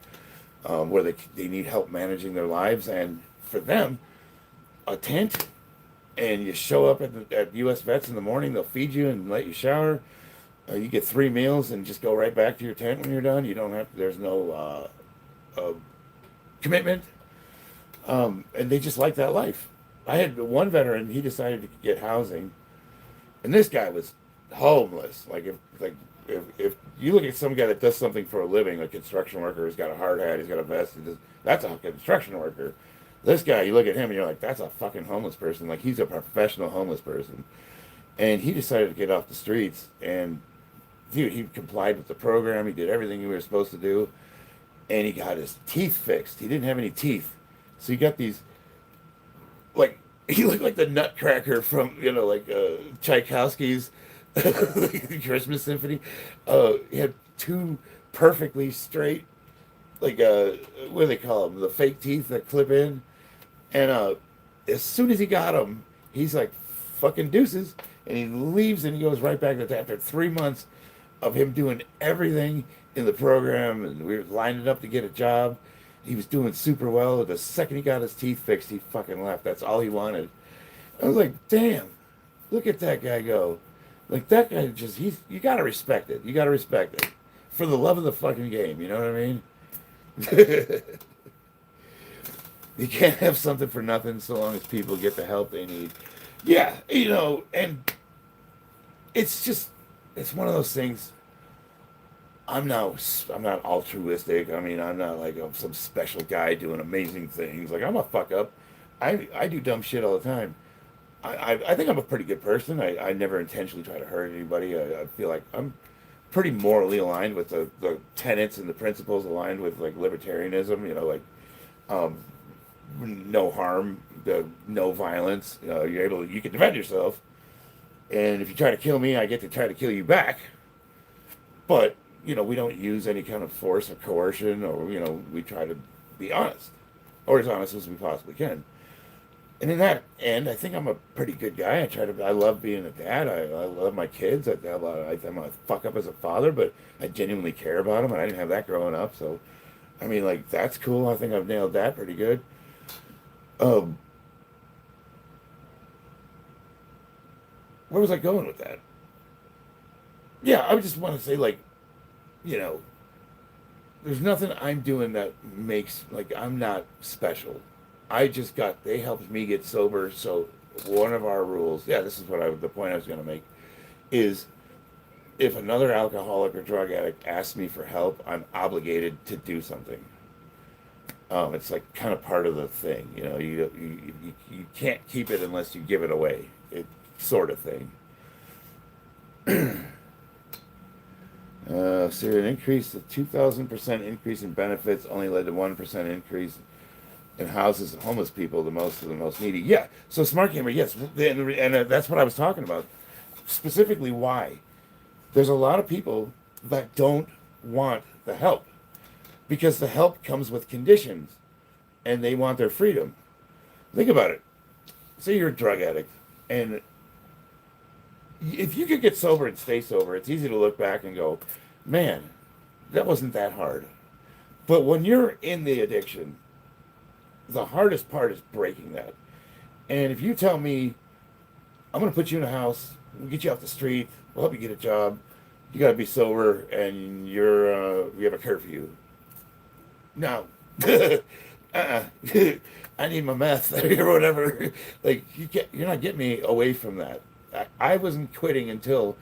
S1: where they need help managing their lives. And for them, a tent, and you show up at U.S. Vets in the morning, they'll feed you and let you shower. You get 3 meals and just go right back to your tent when you're done. You don't have, there's no commitment. And they just like that life. I had one veteran, he decided to get housing, and this guy was homeless. If you look at some guy that does something for a living, a construction worker, he's got a hard hat, he's got a vest, that's a construction worker. This guy, you look at him and you're like, that's a fucking homeless person. Like, he's a professional homeless person. And he decided to get off the streets, and dude, he complied with the program. He did everything he was supposed to do, and he got his teeth fixed. He didn't have any teeth, so he got these, like, he looked like the Nutcracker from, you know, like Tchaikovsky's Christmas Symphony. He had 2 perfectly straight, like what do they call them? The fake teeth that clip in, and as soon as he got them, he's like, fucking deuces, and he leaves and he goes right back to that after 3 months of him doing everything in the program, and we were lining up to get a job. He was doing super well. The second he got his teeth fixed, he fucking left. That's all he wanted. I was like, damn, look at that guy go. Like, that guy just, you gotta respect it. You gotta respect it. For the love of the fucking game, you know what I mean? You can't have something for nothing so long as people get the help they need. Yeah, you know, and it's just, it's one of those things. I'm not altruistic. I mean, I'm not like some special guy doing amazing things. Like, I'm a fuck up. I do dumb shit all the time. I think I'm a pretty good person. I never intentionally try to hurt anybody. I feel like I'm pretty morally aligned with the tenets and the principles aligned with like libertarianism. You know, like no harm, no violence. You can defend yourself, and if you try to kill me, I get to try to kill you back. But you know, we don't use any kind of force or coercion, or you know, we try to be honest, or as honest as we possibly can. And in that end, I think I'm a pretty good guy. I love being a dad. I love my kids. I'm a fuck up as a father, but I genuinely care about them, and I didn't have that growing up. So, I mean, like, that's cool. I think I've nailed that pretty good. Where was I going with that? Yeah, I just want to say, like, you know, there's nothing I'm doing that makes, like, I'm not special. They helped me get sober. So one of our rules, this is the point I was going to make, is if another alcoholic or drug addict asks me for help, I'm obligated to do something. It's like kind of part of the thing, you know, you can't keep it unless you give it away, sort of thing. So an increase, a 2,000% increase in benefits only led to 1% increase in houses of homeless people, the most needy. Yeah, so Smart Gamer, yes, and that's what I was talking about. Specifically, why? There's a lot of people that don't want the help because the help comes with conditions, and they want their freedom. Think about it. Say you're a drug addict, and if you could get sober and stay sober, it's easy to look back and go, man, that wasn't that hard. But when you're in the addiction, the hardest part is breaking that. And if you tell me, I'm going to put you in a house, we'll get you off the street, we'll help you get a job, you got to be sober, and you have a curfew. No. I need my meth or whatever. Like, you're not getting me away from that. I wasn't quitting until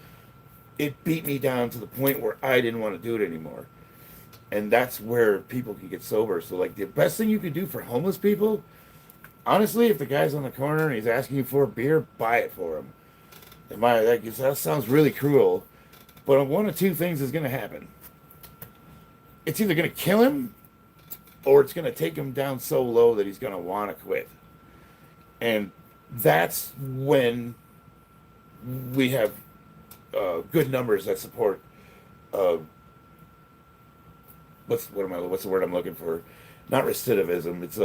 S3: it beat me down to the point where I didn't want to do it anymore. And that's where people can get sober. So like the best thing you can do for homeless people, honestly, if the guy's on the corner and he's asking you for a beer, buy it for him. That sounds really cruel, but one of two things is going to happen. It's either going to kill him, or it's going to take him down so low that he's going to want to quit. And that's when we have good numbers that support. What's the word I'm looking for? Not recidivism. It's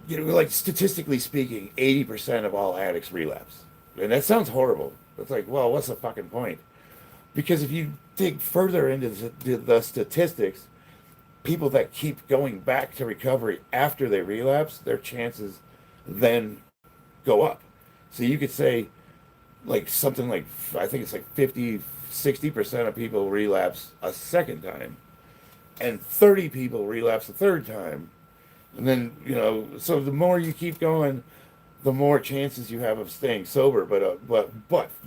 S3: like statistically speaking, 80% of all addicts relapse, and that sounds horrible. It's like, well, what's the fucking point? Because if you dig further into the statistics, people that keep going back to recovery after they relapse, their chances then go up. So you could say, like something like, I think it's like 50-60% of people relapse a second time, and 30 people relapse a third time. And then, so the more you keep going, the more chances you have of staying sober. But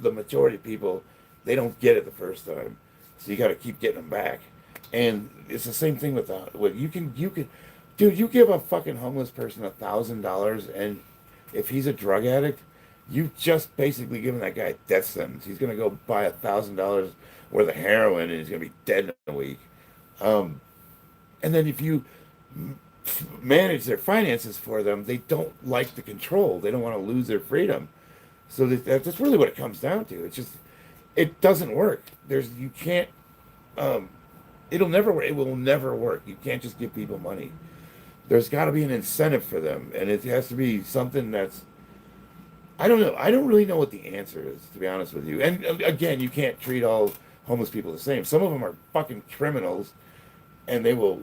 S3: the majority of people, they don't get it the first time. So you got to keep getting them back. And it's the same thing with you can, dude, you give a fucking homeless person $1,000, and if he's a drug addict, you just basically given that guy a death sentence. He's gonna go buy $1,000 worth of heroin, and he's gonna be dead in a week. And then if you manage their finances for them, they don't like the control. They don't want to lose their freedom. So that's really what it comes down to. It's just, it doesn't work. You can't. It'll never work. It will never work. You can't just give people money. There's got to be an incentive for them, and it has to be something that's. I don't know. I don't really know what the answer is, to be honest with you. And again, you can't treat all homeless people the same. Some of them are fucking criminals, and they will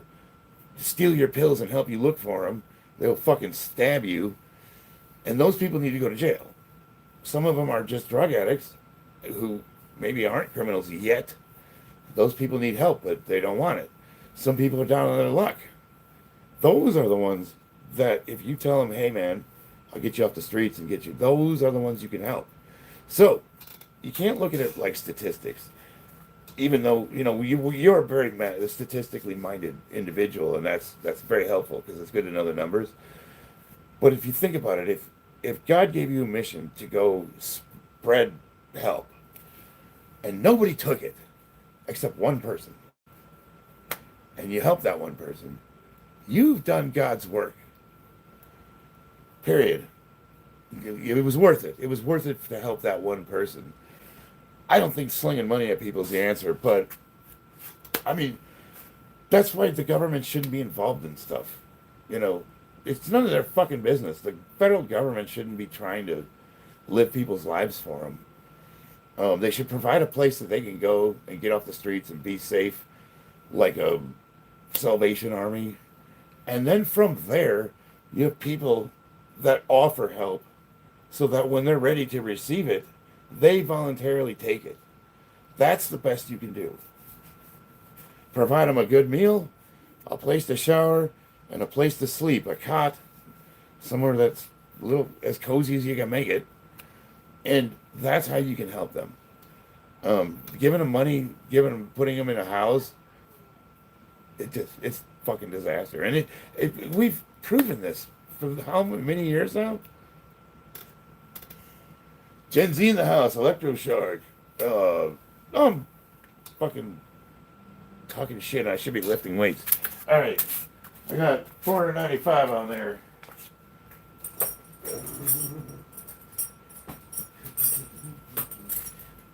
S3: steal your pills and help you look for them. They'll fucking stab you, and those people need to go to jail. Some of them are just drug addicts who maybe aren't criminals yet. Those people need help, but they don't want it. Some people are down on their luck. Those are the ones that if you tell them, hey man, I'll get you off the streets and get you, those are the ones you can help. So you can't look at it like statistics, even though, you're a very statistically minded individual, and that's very helpful because it's good to know the numbers. But if you think about it, if God gave you a mission to go spread help, and nobody took it except one person, and you help that one person, you've done God's work. Period. It was worth it. It was worth it to help that one person. I don't think slinging money at people is the answer, but I mean, that's why the government shouldn't be involved in stuff. It's none of their fucking business. The federal government shouldn't be trying to live people's lives for them. They should provide a place that they can go and get off the streets and be safe, like a Salvation Army. And then from there, you have people that offer help so that when they're ready to receive it, they voluntarily take it. That's the best you can do. Provide them a good meal, a place to shower, and a place to sleep, a cot, somewhere that's a little as cozy as you can make it. And that's how you can help them. Giving them money, putting them in a house, it's fucking disaster. And we've proven this for how many years now? Gen Z in the house, electroshock. I'm fucking talking shit. I should be lifting weights. All right, I got 495 on there.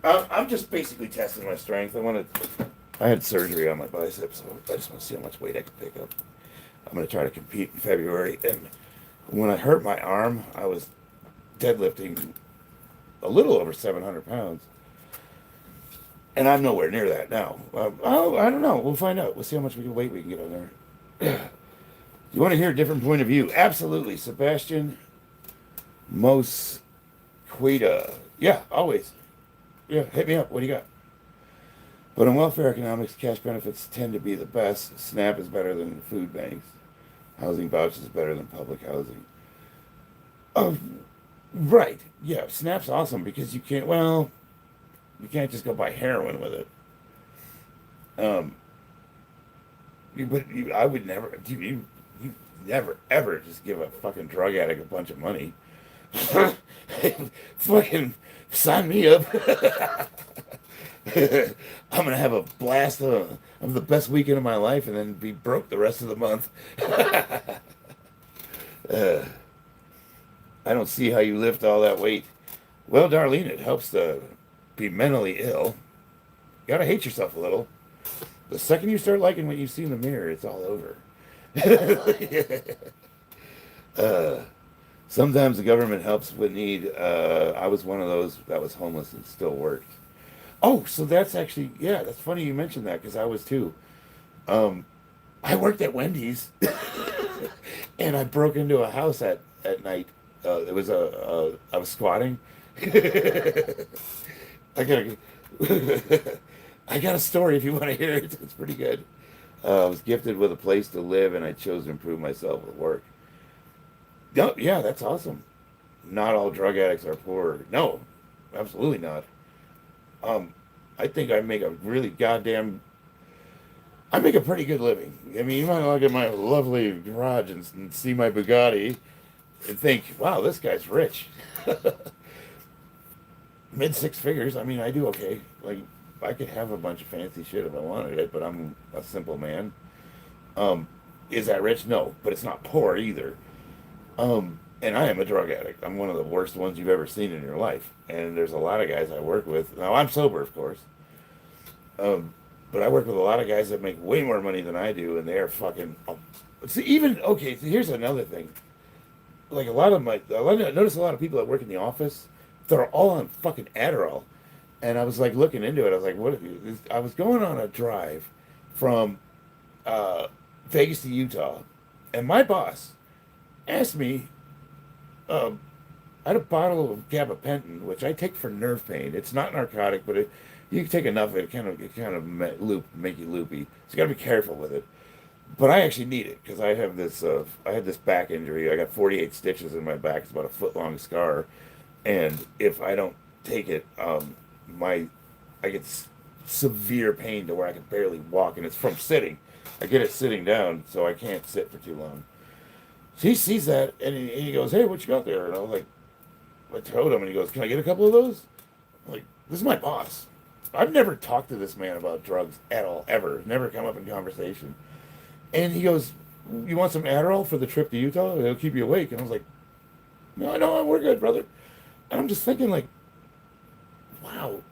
S3: I'm just basically testing my strength. I had surgery on my biceps, so I just want to see how much weight I can pick up. I'm going to try to compete in February. And when I hurt my arm, I was deadlifting a little over 700 pounds. And I'm nowhere near that now. I don't know. We'll find out. We'll see how much weight we can get on there. You want to hear a different point of view? Absolutely. Sebastian Mosqueda. Yeah, always. Yeah, hit me up. What do you got? But in welfare economics, cash benefits tend to be the best. SNAP is better than food banks. Housing vouchers is better than public housing. Oh, right. Yeah, SNAP's awesome because you can't, well, You can't just go buy heroin with it. Um, I would never, you never ever just give a fucking drug addict a bunch of money. Fucking sign me up. I'm gonna have a blast of the best weekend of my life, and then be broke the rest of the month. uh, I don't see how you lift all that weight. Well, Darlene, it helps to be mentally ill. You gotta hate yourself a little. The second you start liking what you see in the mirror, it's all over. Sometimes the government helps with need. I was one of those that was homeless and still worked. Oh, so that's actually, yeah, that's funny you mentioned that because I was too. I worked at Wendy's and I broke into a house at night. It was I was squatting. I got I got a story if you want to hear it. It's pretty good. I was gifted with a place to live and I chose to improve myself with work. No, yeah, that's awesome. Not all drug addicts are poor. No, absolutely not. I think I make a really I make a pretty good living. I mean, you might look at my lovely garage and see my Bugatti and think, wow, this guy's rich. Mid six figures. I mean, I do okay. Like, I could have a bunch of fancy shit if I wanted it, but I'm a simple man. Is that rich? No, but it's not poor either. And I am a drug addict. I'm one of the worst ones you've ever seen in your life. And there's a lot of guys I work with. Now, I'm sober, of course. But I work with a lot of guys that make way more money than I do, and they are fucking... See, even... Okay, so here's another thing. Like, I notice a lot of people that work in the office, they're all on fucking Adderall. And I was, like, looking into it. I was like, what... I was going on a drive from Vegas to Utah, and my boss asked me... I had a bottle of gabapentin, which I take for nerve pain. It's not narcotic, but you can take enough of it, make you loopy. So you got to be careful with it. But I actually need it because I have this. I had this back injury. I got 48 stitches in my back. It's about a foot long scar, and if I don't take it, I get severe pain to where I can barely walk, and it's from sitting. I get it sitting down, so I can't sit for too long. So he sees that, and he goes, "Hey, what you got there?" And I was like, I told him, and he goes, "Can I get a couple of those?" I'm like, this is my boss. I've never talked to this man about drugs at all, ever. Never come up in conversation. And he goes, "You want some Adderall for the trip to Utah? It'll keep you awake." And I was like, "No, we're good, brother." And I'm just thinking, like, wow.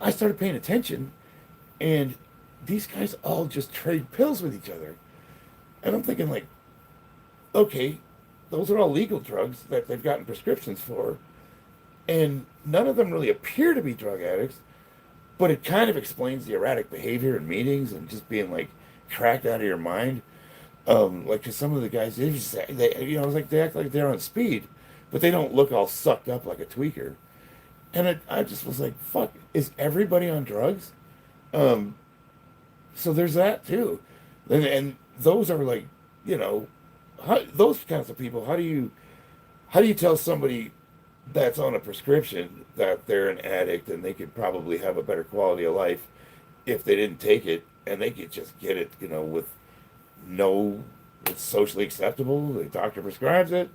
S3: I started paying attention, and these guys all just trade pills with each other. And I'm thinking, like, okay, those are all legal drugs that they've gotten prescriptions for, and none of them really appear to be drug addicts, but it kind of explains the erratic behavior in meetings and just being, like, cracked out of your mind. Like, cause some of the guys, they act like they're on speed, but they don't look all sucked up like a tweaker. And I just was like, fuck, is everybody on drugs? So there's that too. And those are like, those kinds of people, how do you tell somebody that's on a prescription that they're an addict and they could probably have a better quality of life if they didn't take it and they could just get it, it's socially acceptable, the doctor prescribes it.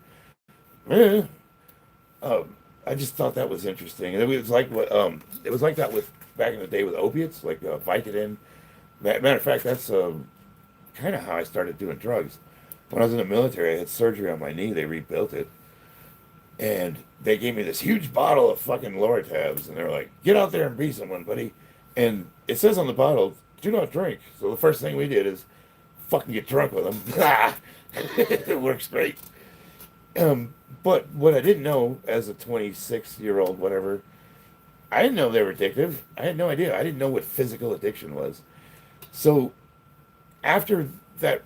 S3: Eh. I just thought that was interesting. And it was like that with back in the day with opiates, like Vicodin. Matter of fact, that's kind of how I started doing drugs. When I was in the military, I had surgery on my knee. They rebuilt it. And they gave me this huge bottle of fucking Lortabs. And they were like, "Get out there and be someone, buddy." And it says on the bottle, "Do not drink." So the first thing we did is fucking get drunk with them. It works great. But what I didn't know as a 26-year-old, whatever, I didn't know they were addictive. I had no idea. I didn't know what physical addiction was. So after that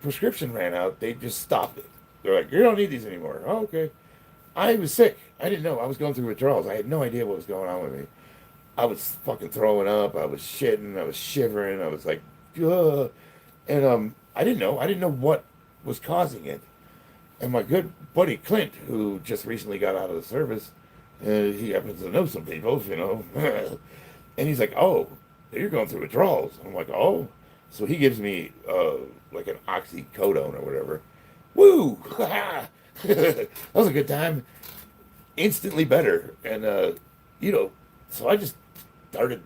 S3: prescription ran out, they just stopped it. They're like, "You don't need these anymore." Oh, okay. I was sick. I didn't know. I was going through withdrawals. I had no idea what was going on with me. I was fucking throwing up. I was shitting. I was shivering. I was like, ugh. And I didn't know. I didn't know what was causing it. And my good buddy Clint, who just recently got out of the service, And he happens to know some people, And he's like, oh, you're going through withdrawals. I'm like, oh. So he gives me like an oxycodone or whatever. Woo! That was a good time. Instantly better. And, so I just started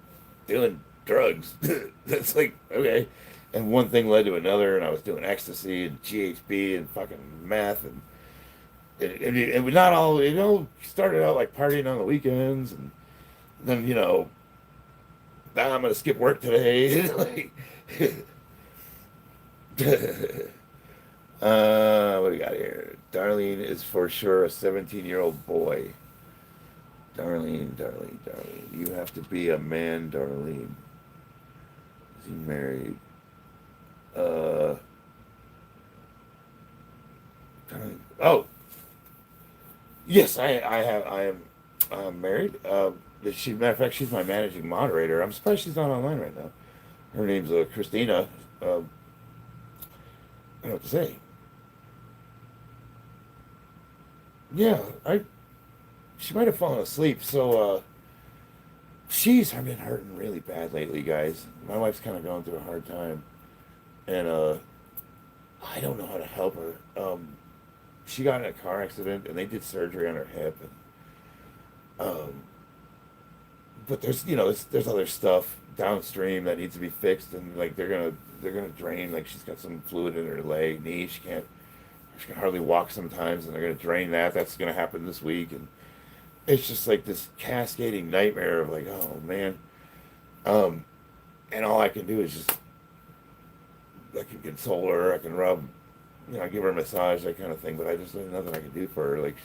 S3: doing drugs. That's like, okay. And one thing led to another, and I was doing ecstasy and GHB and fucking meth. And it was not all, started out like partying on the weekends. And then, now I'm going to skip work today. What do we got here? Darlene is for sure a 17-year-old boy. Darlene, you have to be a man, Darlene. Is he married? Darlene. Oh, yes, I'm married. Matter of fact, she's my managing moderator. I'm surprised she's not online right now. Her name's Christina. I don't know what to say. Yeah, she might have fallen asleep. So she's been hurting really bad lately, guys. My wife's kind of going through a hard time, and I don't know how to help her. She got in a car accident, and they did surgery on her hip, and but there's other stuff downstream that needs to be fixed, and like they're gonna drain, like she's got some fluid in her knee. She can hardly walk sometimes, and they're gonna drain that. That's gonna happen this week, and it's just like this cascading nightmare of like, oh man. And all I can do is just, I can console her, I can rub, give her a massage, that kind of thing, but there's nothing I can do for her. Like,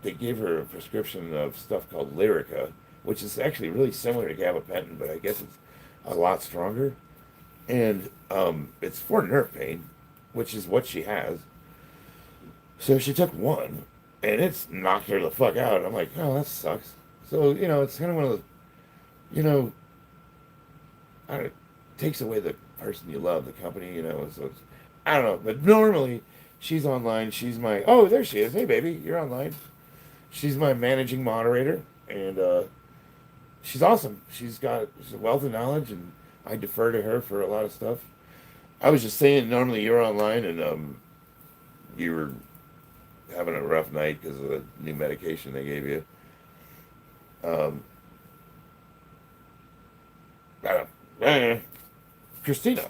S3: they gave her a prescription of stuff called Lyrica, which is actually really similar to gabapentin, but I guess it's a lot stronger. And it's for nerve pain, which is what she has. So she took one, and it's knocked her the fuck out. I'm like, oh, that sucks. So, it's kind of one of the, it takes away the person you love, the company, so it's, I don't know. But normally, she's online. She's oh, there she is. Hey, baby, you're online. She's my managing moderator, and she's awesome. She's a wealth of knowledge, and I defer to her for a lot of stuff. I was just saying, normally you're online, and you were having a rough night because of the new medication they gave you. Christina.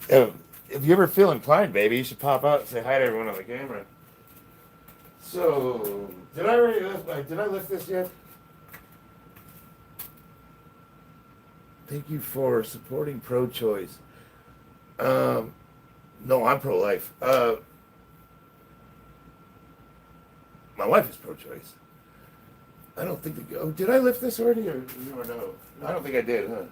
S3: If you ever feel inclined, baby, you should pop out and say hi to everyone on the camera. So, did I lift this yet? Thank you for supporting pro-choice. No, I'm pro-life. My wife is pro-choice. I don't think did I lift this already or no? I don't think I did, huh?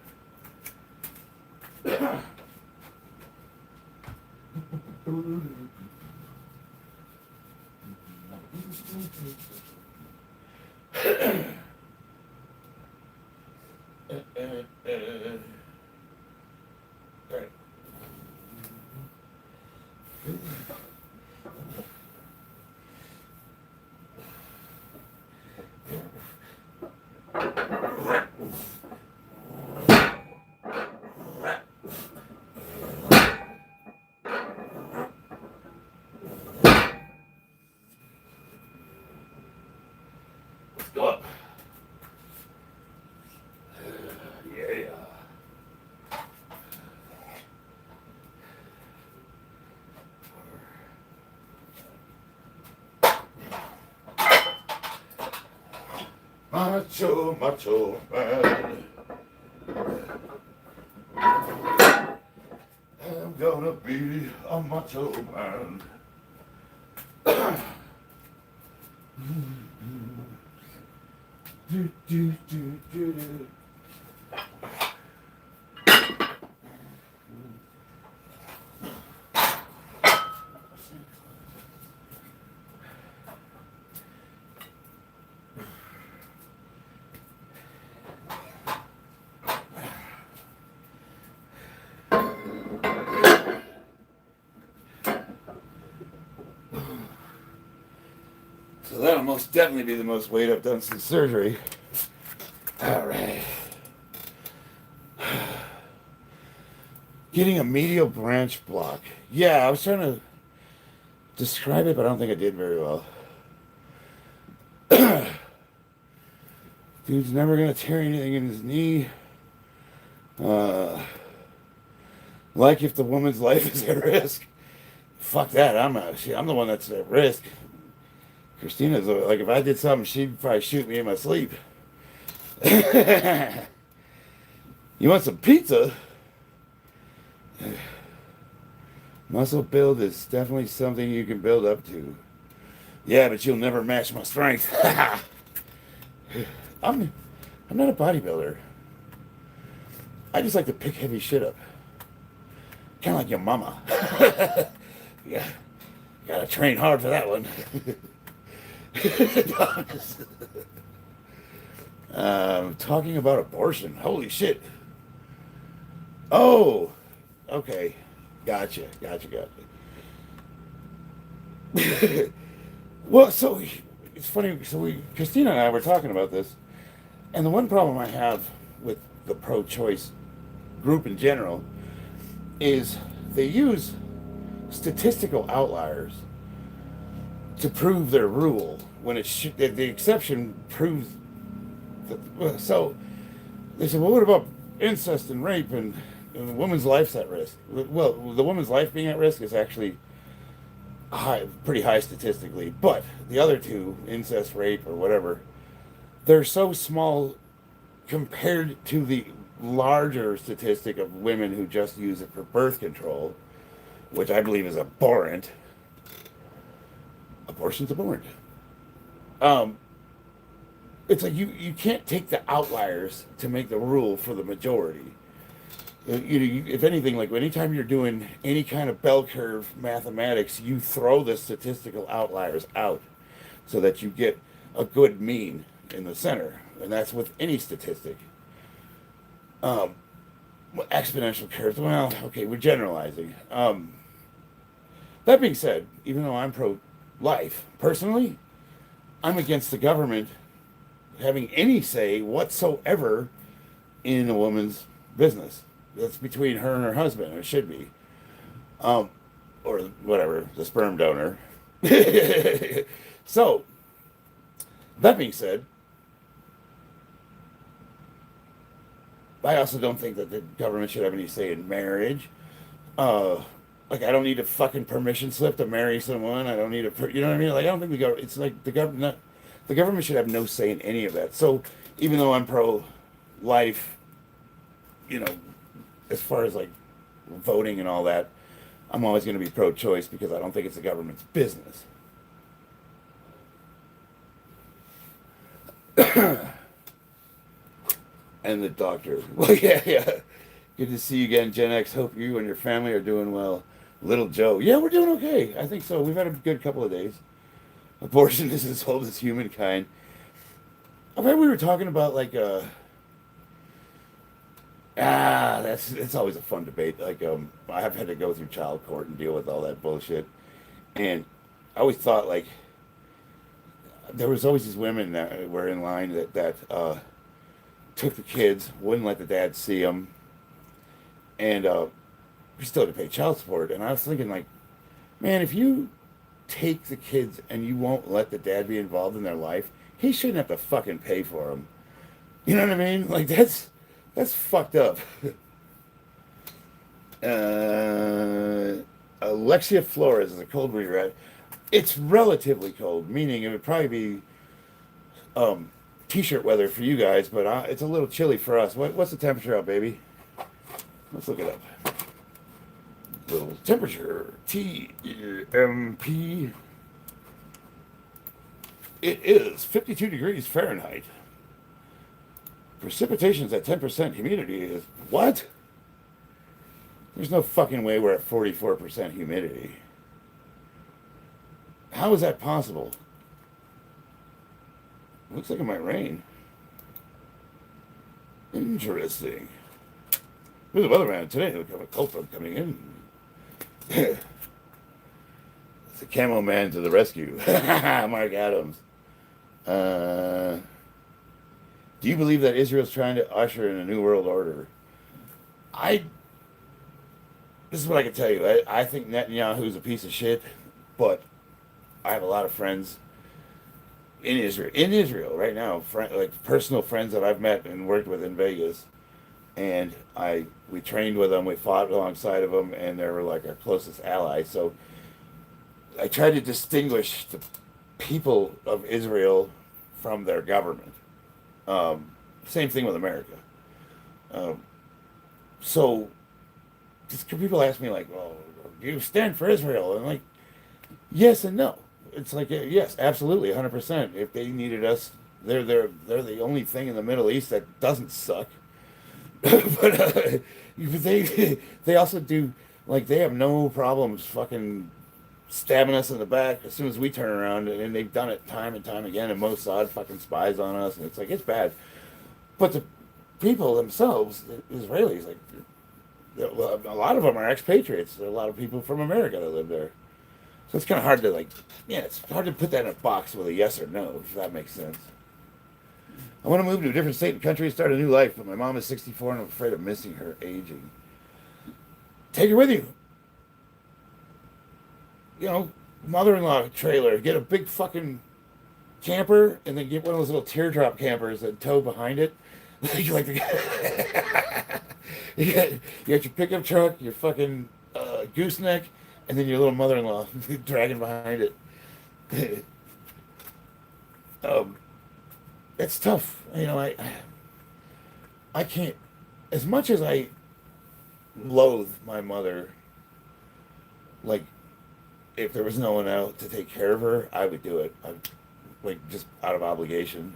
S3: Right. Let's go up. Yeah. Macho man. I'm gonna be a macho man. Do. So that'll most definitely be the most weight I've done since surgery. All right. Getting a medial branch block. Yeah, I was trying to describe it, but I don't think I did very well. Dude's never gonna tear anything in his knee. Like if the woman's life is at risk. Fuck that. I'm the one that's at risk. Christina's like, if I did something, she'd probably shoot me in my sleep. You want some pizza? Muscle build is definitely something you can build up to. Yeah, but you'll never match my strength. I'm not a bodybuilder. I just like to pick heavy shit up. Kind of like your mama. Yeah, gotta train hard for that one. Talking about abortion. Holy shit. Oh, okay. Gotcha. Well, so it's funny. So Christina and I were talking about this, and the one problem I have with the pro-choice group in general is they use statistical outliers to prove their rule when it should, the exception proves. So they said, well, what about incest and rape and the woman's life's at risk? Well, the woman's life being at risk is actually pretty high statistically, but the other two, incest, rape, or whatever, they're so small compared to the larger statistic of women who just use it for birth control, which I believe is abhorrent. Abortion's abhorrent. It's like you can't take the outliers to make the rule for the majority. If anything, like anytime you're doing any kind of bell curve mathematics, you throw the statistical outliers out so that you get a good mean in the center, and that's with any statistic. Exponential curves. Well, okay, we're generalizing. That being said, even though I'm pro-life, personally, I'm against the government having any say whatsoever in a woman's business. That's between her and her husband, or it should be. Or whatever, the sperm donor. So, that being said, I also don't think that the government should have any say in marriage. Like, I don't need a fucking permission slip to marry someone. I don't need you know what I mean? Like, I don't think the government, it's like the government should have no say in any of that. So, even though I'm pro-life, as far as like voting and all that, I'm always going to be pro-choice because I don't think it's the government's business. And the doctor. Well, yeah. Good to see you again, Gen X. Hope you and your family are doing well. Little Joe. Yeah, we're doing okay. I think so. We've had a good couple of days. Abortion is as old as humankind. I bet we were talking about like it's always a fun debate. Like I have had to go through child court and deal with all that bullshit, and I always thought like there was always these women that were in line that took the kids, wouldn't let the dad see them, and we still had to pay child support. And I was thinking like, man, if you take the kids and you won't let the dad be involved in their life, he shouldn't have to fucking pay for them. You know what I mean? Like that's fucked up. Alexia Flores is a cold where you're at. It's relatively cold, meaning it would probably be t-shirt weather for you guys, but it's a little chilly for us. What's the temperature out, baby? Let's look it up. Little temperature, TMP. It is 52 degrees Fahrenheit. Precipitation's at 10%. Humidity is what? There's no fucking way we're at 44% humidity. How is that possible? Looks like it might rain. Interesting. Who's the weatherman today? Look at a cold front coming in. It's a camo man to the rescue. Mark Adams. Uh, do you believe that Israel's trying to usher in a new world order? I. This is what I can tell you. I think Netanyahu's a piece of shit, but I have a lot of friends in Israel. In Israel right now, like personal friends that I've met and worked with in Vegas, and we trained with them, we fought alongside of them, and they were like our closest allies. So I try to distinguish the people of Israel from their government. Same thing with America. Um, so just people ask me like, "Well, do you stand for Israel?" And I'm like, yes and no. It's like yes, absolutely, 100%. If they needed us, they're the only thing in the Middle East that doesn't suck. But they also do, like, they have no problems fucking stabbing us in the back as soon as we turn around, and they've done it time and time again. And Mossad fucking spies on us, and it's like it's bad. But the people themselves, the Israelis, like a lot of them are expatriates. There are a lot of people from America that live there. So it's kind of hard to like, yeah, it's hard to put that in a box with a yes or no, if that makes sense. I want to move to a different state and country and start a new life, but my mom is 64 and I'm afraid of missing her aging. Take her with you. You know, mother-in-law trailer. Get a big fucking camper and then get one of those little teardrop campers and tow behind it. Like you got your pickup truck, your fucking gooseneck, and then your little mother-in-law dragging behind it. It's tough. You know, I can't. As much as I loathe my mother, like, if there was no one out to take care of her, I would do it. Like, just out of obligation,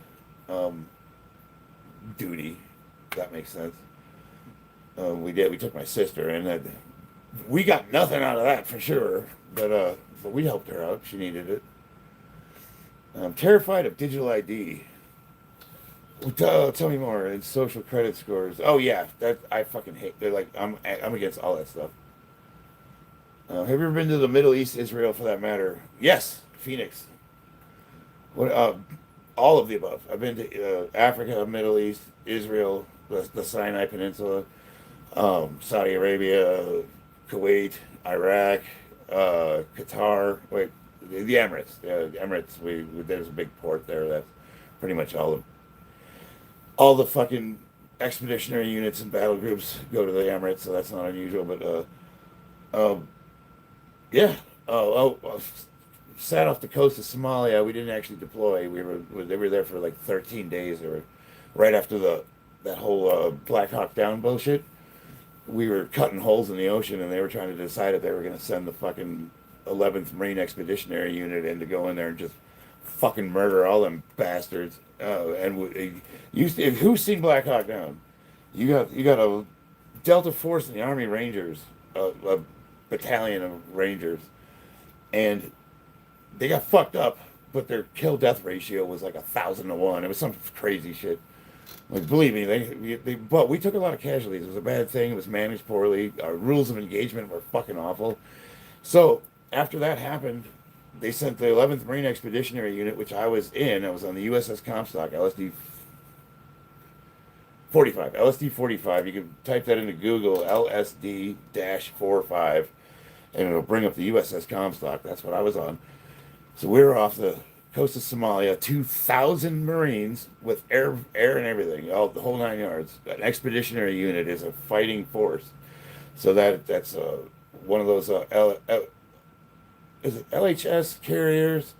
S3: duty. If that makes sense. We did. We took my sister, and we got nothing out of that for sure. But we helped her out. She needed it. I'm terrified of digital ID. Tell me more. And social credit scores. Oh yeah, that I fucking hate. They're like I'm against all that stuff. Have you ever been to the Middle East, Israel, for that matter? Yes, Phoenix. What? All of the above. I've been to Africa, Middle East, Israel, the Sinai Peninsula, Saudi Arabia, Kuwait, Iraq, Qatar. Wait, the Emirates. Emirates. There's a big port there. That's pretty much all the fucking expeditionary units and battle groups go to the Emirates, so that's not unusual. But yeah. Sat off the coast of Somalia. We didn't actually deploy. They were there for like 13 days. They were right after that whole Black Hawk Down bullshit. We were cutting holes in the ocean, and they were trying to decide if they were going to send the fucking 11th Marine Expeditionary Unit in to go in there and just fucking murder all them bastards. Who's seen Black Hawk Down? You got a Delta Force and the Army Rangers, a battalion of Rangers, and they got fucked up, but their kill-death ratio was like 1,000 to 1. It was some crazy shit. Like, believe me, but we took a lot of casualties. It was a bad thing. It was managed poorly. Our rules of engagement were fucking awful. So after that happened, they sent the 11th Marine Expeditionary Unit, which I was in. I was on the USS Comstock, LSD 45. LSD 45. You can type that into Google, LSD-45, and it'll bring up the USS Comstock. That's what I was on. So we were off the coast of Somalia, 2,000 Marines with air and everything, the whole 9 yards. An expeditionary unit is a fighting force. So that's one of those is it LHS carriers?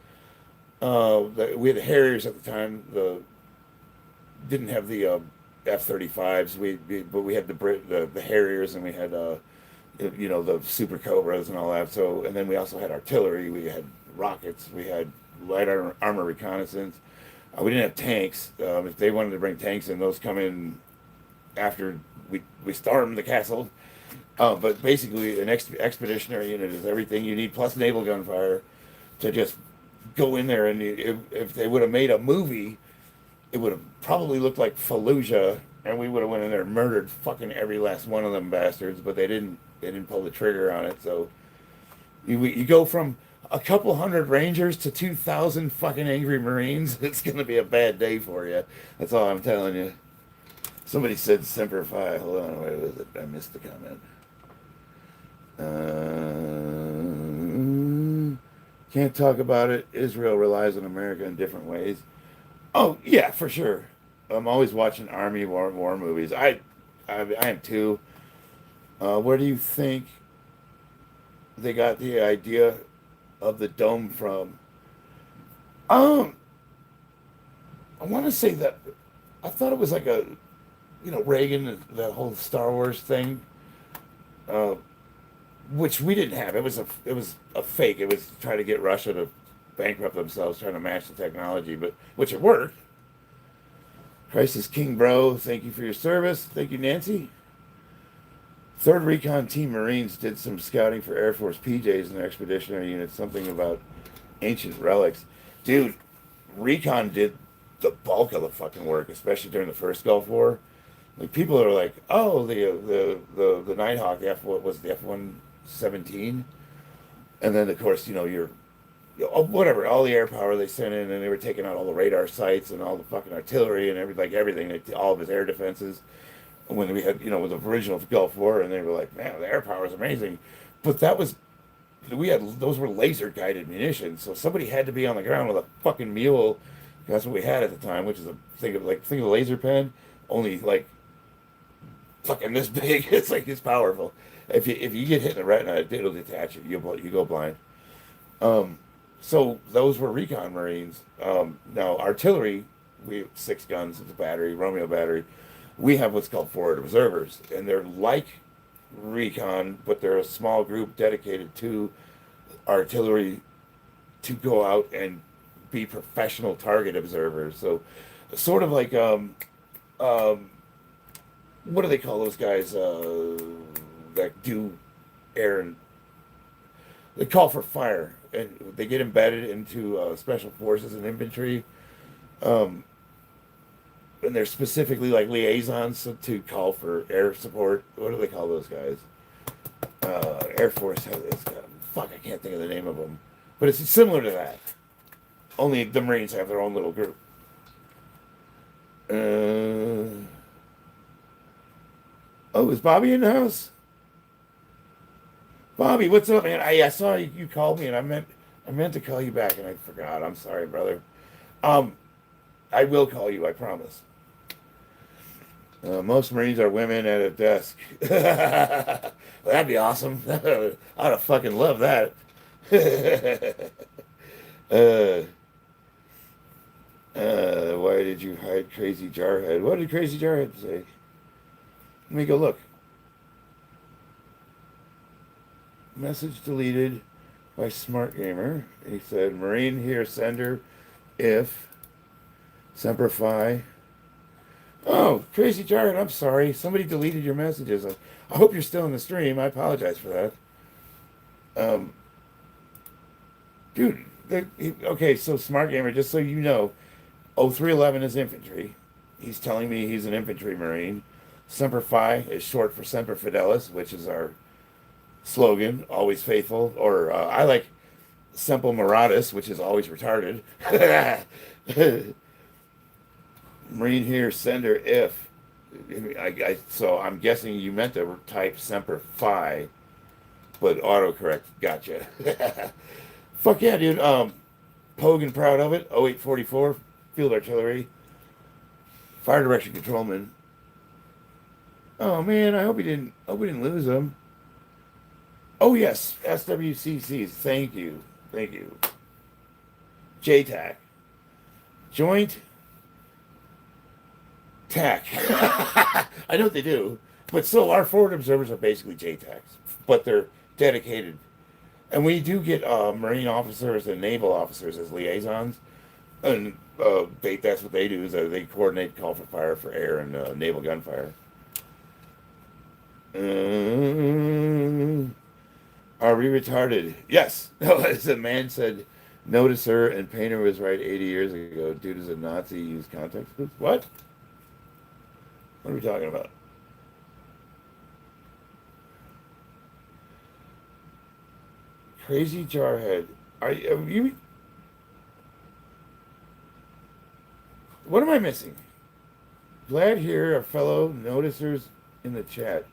S3: We had the Harriers at the time. Didn't have the F-35s. But we had the Harriers, and we had the Super Cobras and all that. So, and then we also had artillery. We had rockets. We had light armor reconnaissance. We didn't have tanks. If they wanted to bring tanks in, those come in after we stormed the castle. But basically, an expeditionary unit is everything you need, plus naval gunfire, to just go in there. And if they would have made a movie, it would have probably looked like Fallujah, and we would have went in there and murdered fucking every last one of them bastards. But they didn't pull the trigger on it. So you go from a couple hundred Rangers to 2,000 fucking angry Marines, it's gonna be a bad day for you. That's all I'm telling you. Somebody said Semper Fi. Hold on, wait, was it? I missed the comment. Can't talk about it. Israel relies on America in different ways. Oh yeah, for sure. I'm always watching Army war movies. I am too. Where do you think they got the idea of the dome from? I want to say that I thought it was like a, Reagan, the whole Star Wars thing, uh, which we didn't have. It was a fake. It was trying to get Russia to bankrupt themselves, trying to match the technology, but which it worked. Christ is King, bro. Thank you for your service. Thank you, Nancy. 3rd Recon Team Marines did some scouting for Air Force PJs in their expeditionary unit. Something about ancient relics. Dude, Recon did the bulk of the fucking work, especially during the first Gulf War. Like, people are like, oh, the Nighthawk, what was the F-117? And then, of course, whatever, all the air power they sent in, and they were taking out all the radar sites and all the fucking artillery and everything, all of his air defenses. When we had, with the original Gulf War, and they were like, man, the air power is amazing. But those were laser guided munitions, so somebody had to be on the ground with a fucking mule. That's what we had at the time, which is think of a laser pen, only like fucking this big. It's powerful. If you get hit in the retina, it'll detach it. You go blind. So those were Recon Marines. Now artillery, we have 6 guns. It's a battery, Romeo battery. We have what's called forward observers, and they're like Recon, but they're a small group dedicated to artillery to go out and be professional target observers. So sort of like what do they call those guys that do air and they call for fire, and they get embedded into special forces and infantry, and they're specifically like liaisons to call for air support. What do they call those guys? Air Force has fuck, I can't think of the name of them, but it's similar to that. Only the Marines have their own little group. Oh, is Bobby in the house? Bobby, what's up, man? I saw you called me, and I meant to call you back, and I forgot. I'm sorry, brother. I will call you, I promise. Most Marines are women at a desk. Well, that'd be awesome. I'd fucking love that. Why did you hide Crazy Jarhead? What did Crazy Jarhead say? Let me go look. Message deleted by Smart Gamer. He said, Marine here, sender, if Semper Fi. Oh, Crazy Jarhead, I'm sorry. Somebody deleted your messages. I hope you're still in the stream. I apologize for that. Dude, okay, so Smart Gamer, just so you know, 0311 is infantry. He's telling me he's an infantry Marine. Semper Fi is short for Semper Fidelis, which is our slogan, always faithful. Or I like Semper Miratus, which is always retarded. Marine here, sender if. So I'm guessing you meant to type Semper Fi, but autocorrect. Gotcha. Fuck yeah, dude. Pogan proud of it. 0844, field artillery. Fire direction controlman. Oh man, I hope we didn't lose them. Oh yes, SWCCs. Thank you. JTAC. Joint TAC. I know what they do, but still, our forward observers are basically JTACs, but they're dedicated. And we do get Marine officers and naval officers as liaisons, and that's what they do, is they coordinate call for fire for air and naval gunfire. Are we retarded? Yes. No, as a man said, no to sir, and Painter was right 80 years ago. Dude is a Nazi, use context clues. What? What are we talking about? Crazy Jarhead. Are you? What am I missing? Glad here, our fellow noticers in the chat.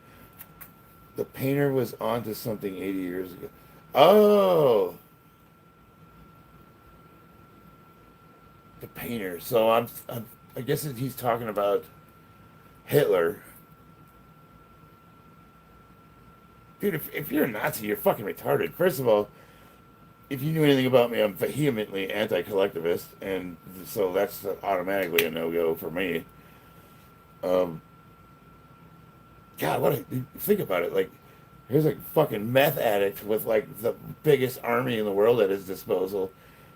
S3: The painter was onto something 80 years ago. Oh, the painter. So I guess he's talking about Hitler. Dude, if you're a Nazi, you're fucking retarded. First of all, if you knew anything about me, I'm vehemently anti-collectivist, and so that's automatically a no-go for me. Um, God, think about it. Like, here's a fucking meth addict with like the biggest army in the world at his disposal,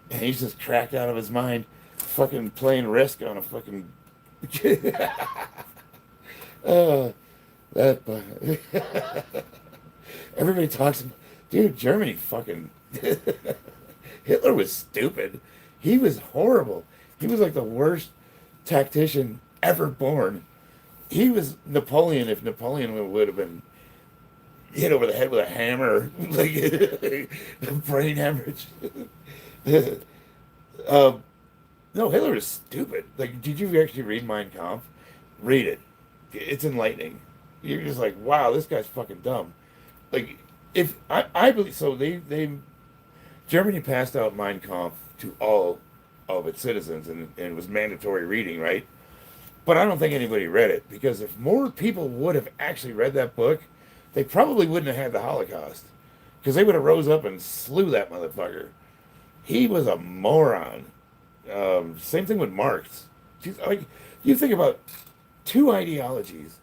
S3: and he's just cracked out of his mind, fucking playing Risk on a fucking. uh, that. Everybody talks. Dude, Germany fucking. Hitler was stupid. He was horrible. He was like the worst tactician ever born. He was Napoleon if Napoleon would have been hit over the head with a hammer, like a brain hemorrhage. No, Hitler is stupid. Like, did you actually read Mein Kampf? Read it. It's enlightening. You're just like, wow, this guy's fucking dumb. Like, if I believe so, Germany passed out Mein Kampf to all of its citizens, and it was mandatory reading, right? But I don't think anybody read it, because if more people would have actually read that book, they probably wouldn't have had the Holocaust, because they would have rose up and slew that motherfucker. He was a moron. Same thing with Marx. Like, you think about two ideologies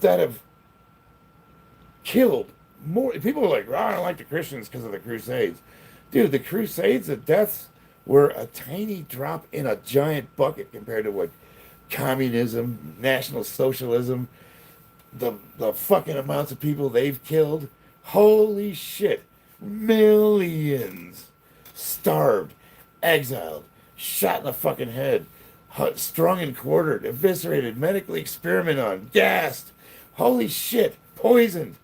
S3: that have killed more people. Are like, oh, I don't like the Christians because of the Crusades. Dude, the Crusades, the deaths were a tiny drop in a giant bucket compared to what communism, National Socialism, the fucking amounts of people they've killed. Holy shit. Millions starved, exiled, shot in the fucking head, strung and quartered, eviscerated, medically experimented on, gassed. Holy shit. Poisoned.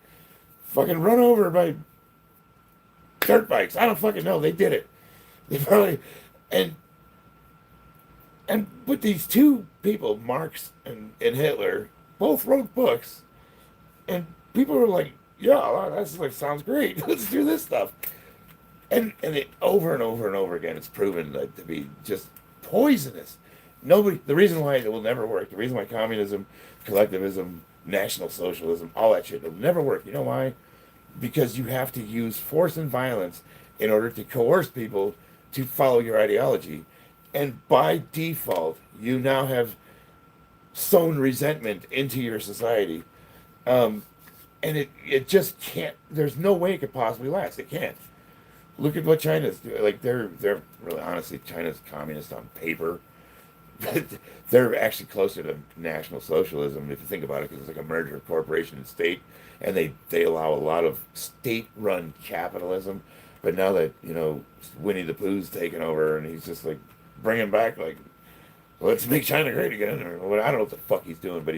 S3: Fucking run over by dirt bikes. I don't fucking know. They did it. They probably and with these two people, Marx and Hitler, both wrote books, and people were like, "Yeah, that's like sounds great. Let's do this stuff." And it over and over and over again, it's proven to be just poisonous. Nobody. The reason why it will never work. The reason why communism, collectivism, National Socialism, all that shit, it'll never work. You know why? Because you have to use force and violence in order to coerce people to follow your ideology. And by default, you now have sown resentment into your society. And it just can't, there's no way it could possibly last. It can't. Look at what China's doing. Like, they're really, honestly, China's communist on paper. They're actually closer to National Socialism, if you think about it, because it's like a merger of corporation and state, and they allow a lot of state-run capitalism. But now that, Winnie the Pooh's taken over, and he's just like bringing back, like, let's make China great again. Or I don't know what the fuck he's doing, but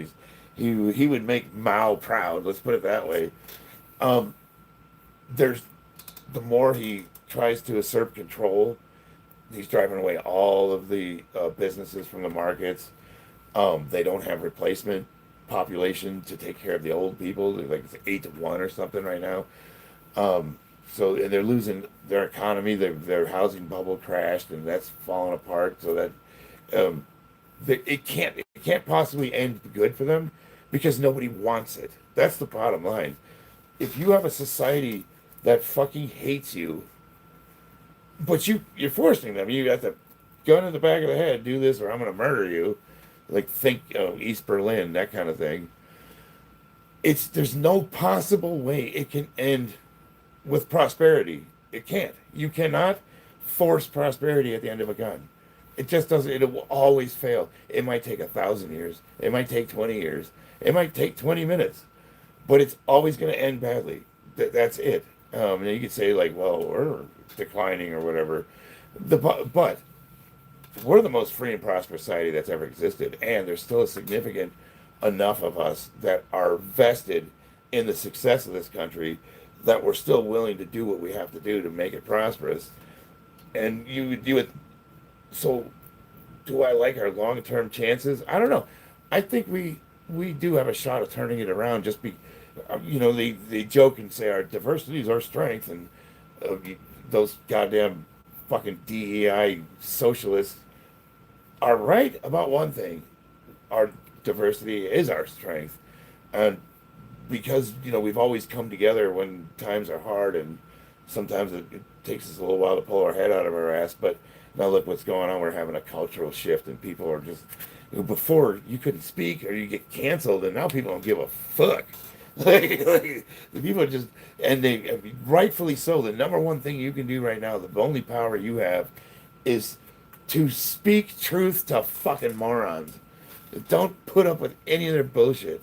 S3: he would make Mao proud. Let's put it that way. There's the more he tries to assert control, he's driving away all of the businesses from the markets. They don't have replacement population to take care of the old people. They're like it's 8-1 or something right now. So and they're losing their economy. Their housing bubble crashed, and that's falling apart. So that it can't possibly end good for them because nobody wants it. That's the bottom line. If you have a society that fucking hates you, but you're forcing them. You got the gun in the back of the head, do this or I'm going to murder you. Like, think East Berlin, that kind of thing. There's no possible way it can end with prosperity. It can't. You cannot force prosperity at the end of a gun. It just doesn't. It will always fail. It might take 1,000 years. It might take 20 years. It might take 20 minutes. But it's always going to end badly. That's it. And you could say, like, well, we're declining or whatever. But we're the most free and prosperous society that's ever existed, and there's still a significant enough of us that are vested in the success of this country that we're still willing to do what we have to do to make it prosperous. And you do it. So, do I like our long-term chances? I don't know. I think we do have a shot of turning it around. Just they joke and say our diversity is our strength, and those goddamn fucking DEI socialists are right about one thing: our diversity is our strength, and because we've always come together when times are hard, and sometimes it takes us a little while to pull our head out of our ass. But now look what's going on. We're having a cultural shift, and people are just before you couldn't speak or you get canceled, and now people don't give a fuck. like the people are just, and they rightfully so. The number one thing you can do right now, the only power you have, is to speak truth to fucking morons. Don't put up with any of their bullshit.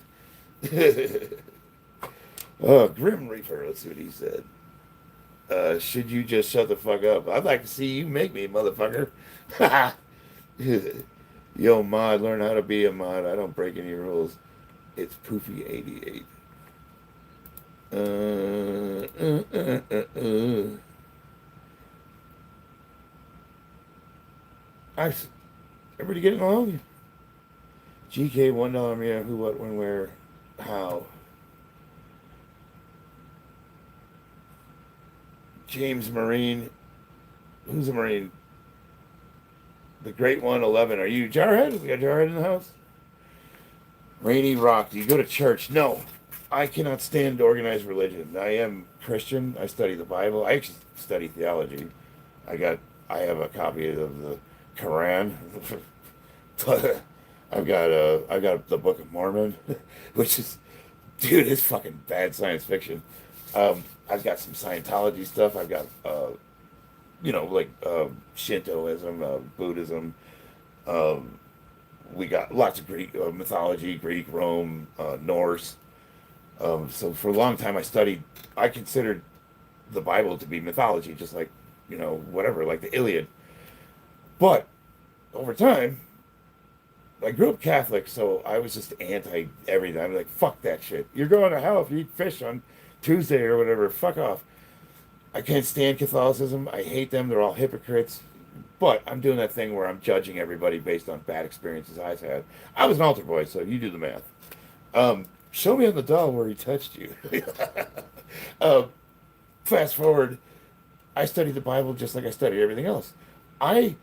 S3: Oh, Grim Reaper, let's see what he said. Should you just shut the fuck up? I'd like to see you make me, motherfucker. Yo, mod, learn how to be a mod. I don't break any rules. It's Poofy88. Everybody getting along? GK, $1 mirror, who, what, when, where, how. James Marine. Who's a Marine? The Great One, 11. Are you Jarhead? We got Jarhead in the house? Rainy Rock. Do you go to church? No. I cannot stand organized religion. I am Christian. I study the Bible. I actually study theology. I have a copy of the Quran. I've got the Book of Mormon, which is, dude, it's fucking bad science fiction. I've got some Scientology stuff. I've got, Shintoism, Buddhism. We got lots of Greek mythology, Greek, Rome, Norse. So for a long time I considered the Bible to be mythology, just like, whatever, like the Iliad. But over time, I grew up Catholic, so I was just anti everything. I'm like, fuck that shit. You're going to hell if you eat fish on Tuesday or whatever. Fuck off. I can't stand Catholicism. I hate them. They're all hypocrites. But I'm doing that thing where I'm judging everybody based on bad experiences I've had. I was an altar boy, so you do the math. Show me on the doll where he touched you. Fast forward, I studied the Bible just like I studied everything else. I,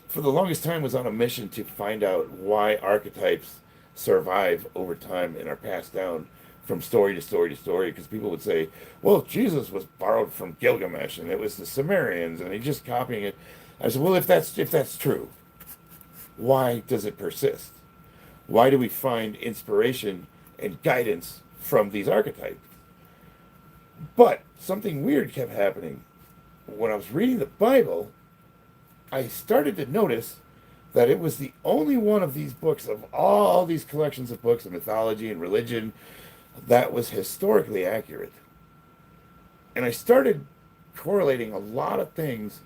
S3: for the longest time, was on a mission to find out why archetypes survive over time and are passed down from story to story to story, because people would say, well, Jesus was borrowed from Gilgamesh, and it was the Sumerians, and he's just copying it. I said, well, if that's true, why does it persist? Why do we find inspiration and guidance from these archetypes? But something weird kept happening. When I was reading the Bible, I started to notice that it was the only one of these books, of all these collections of books of mythology and religion, that was historically accurate. And I started correlating a lot of things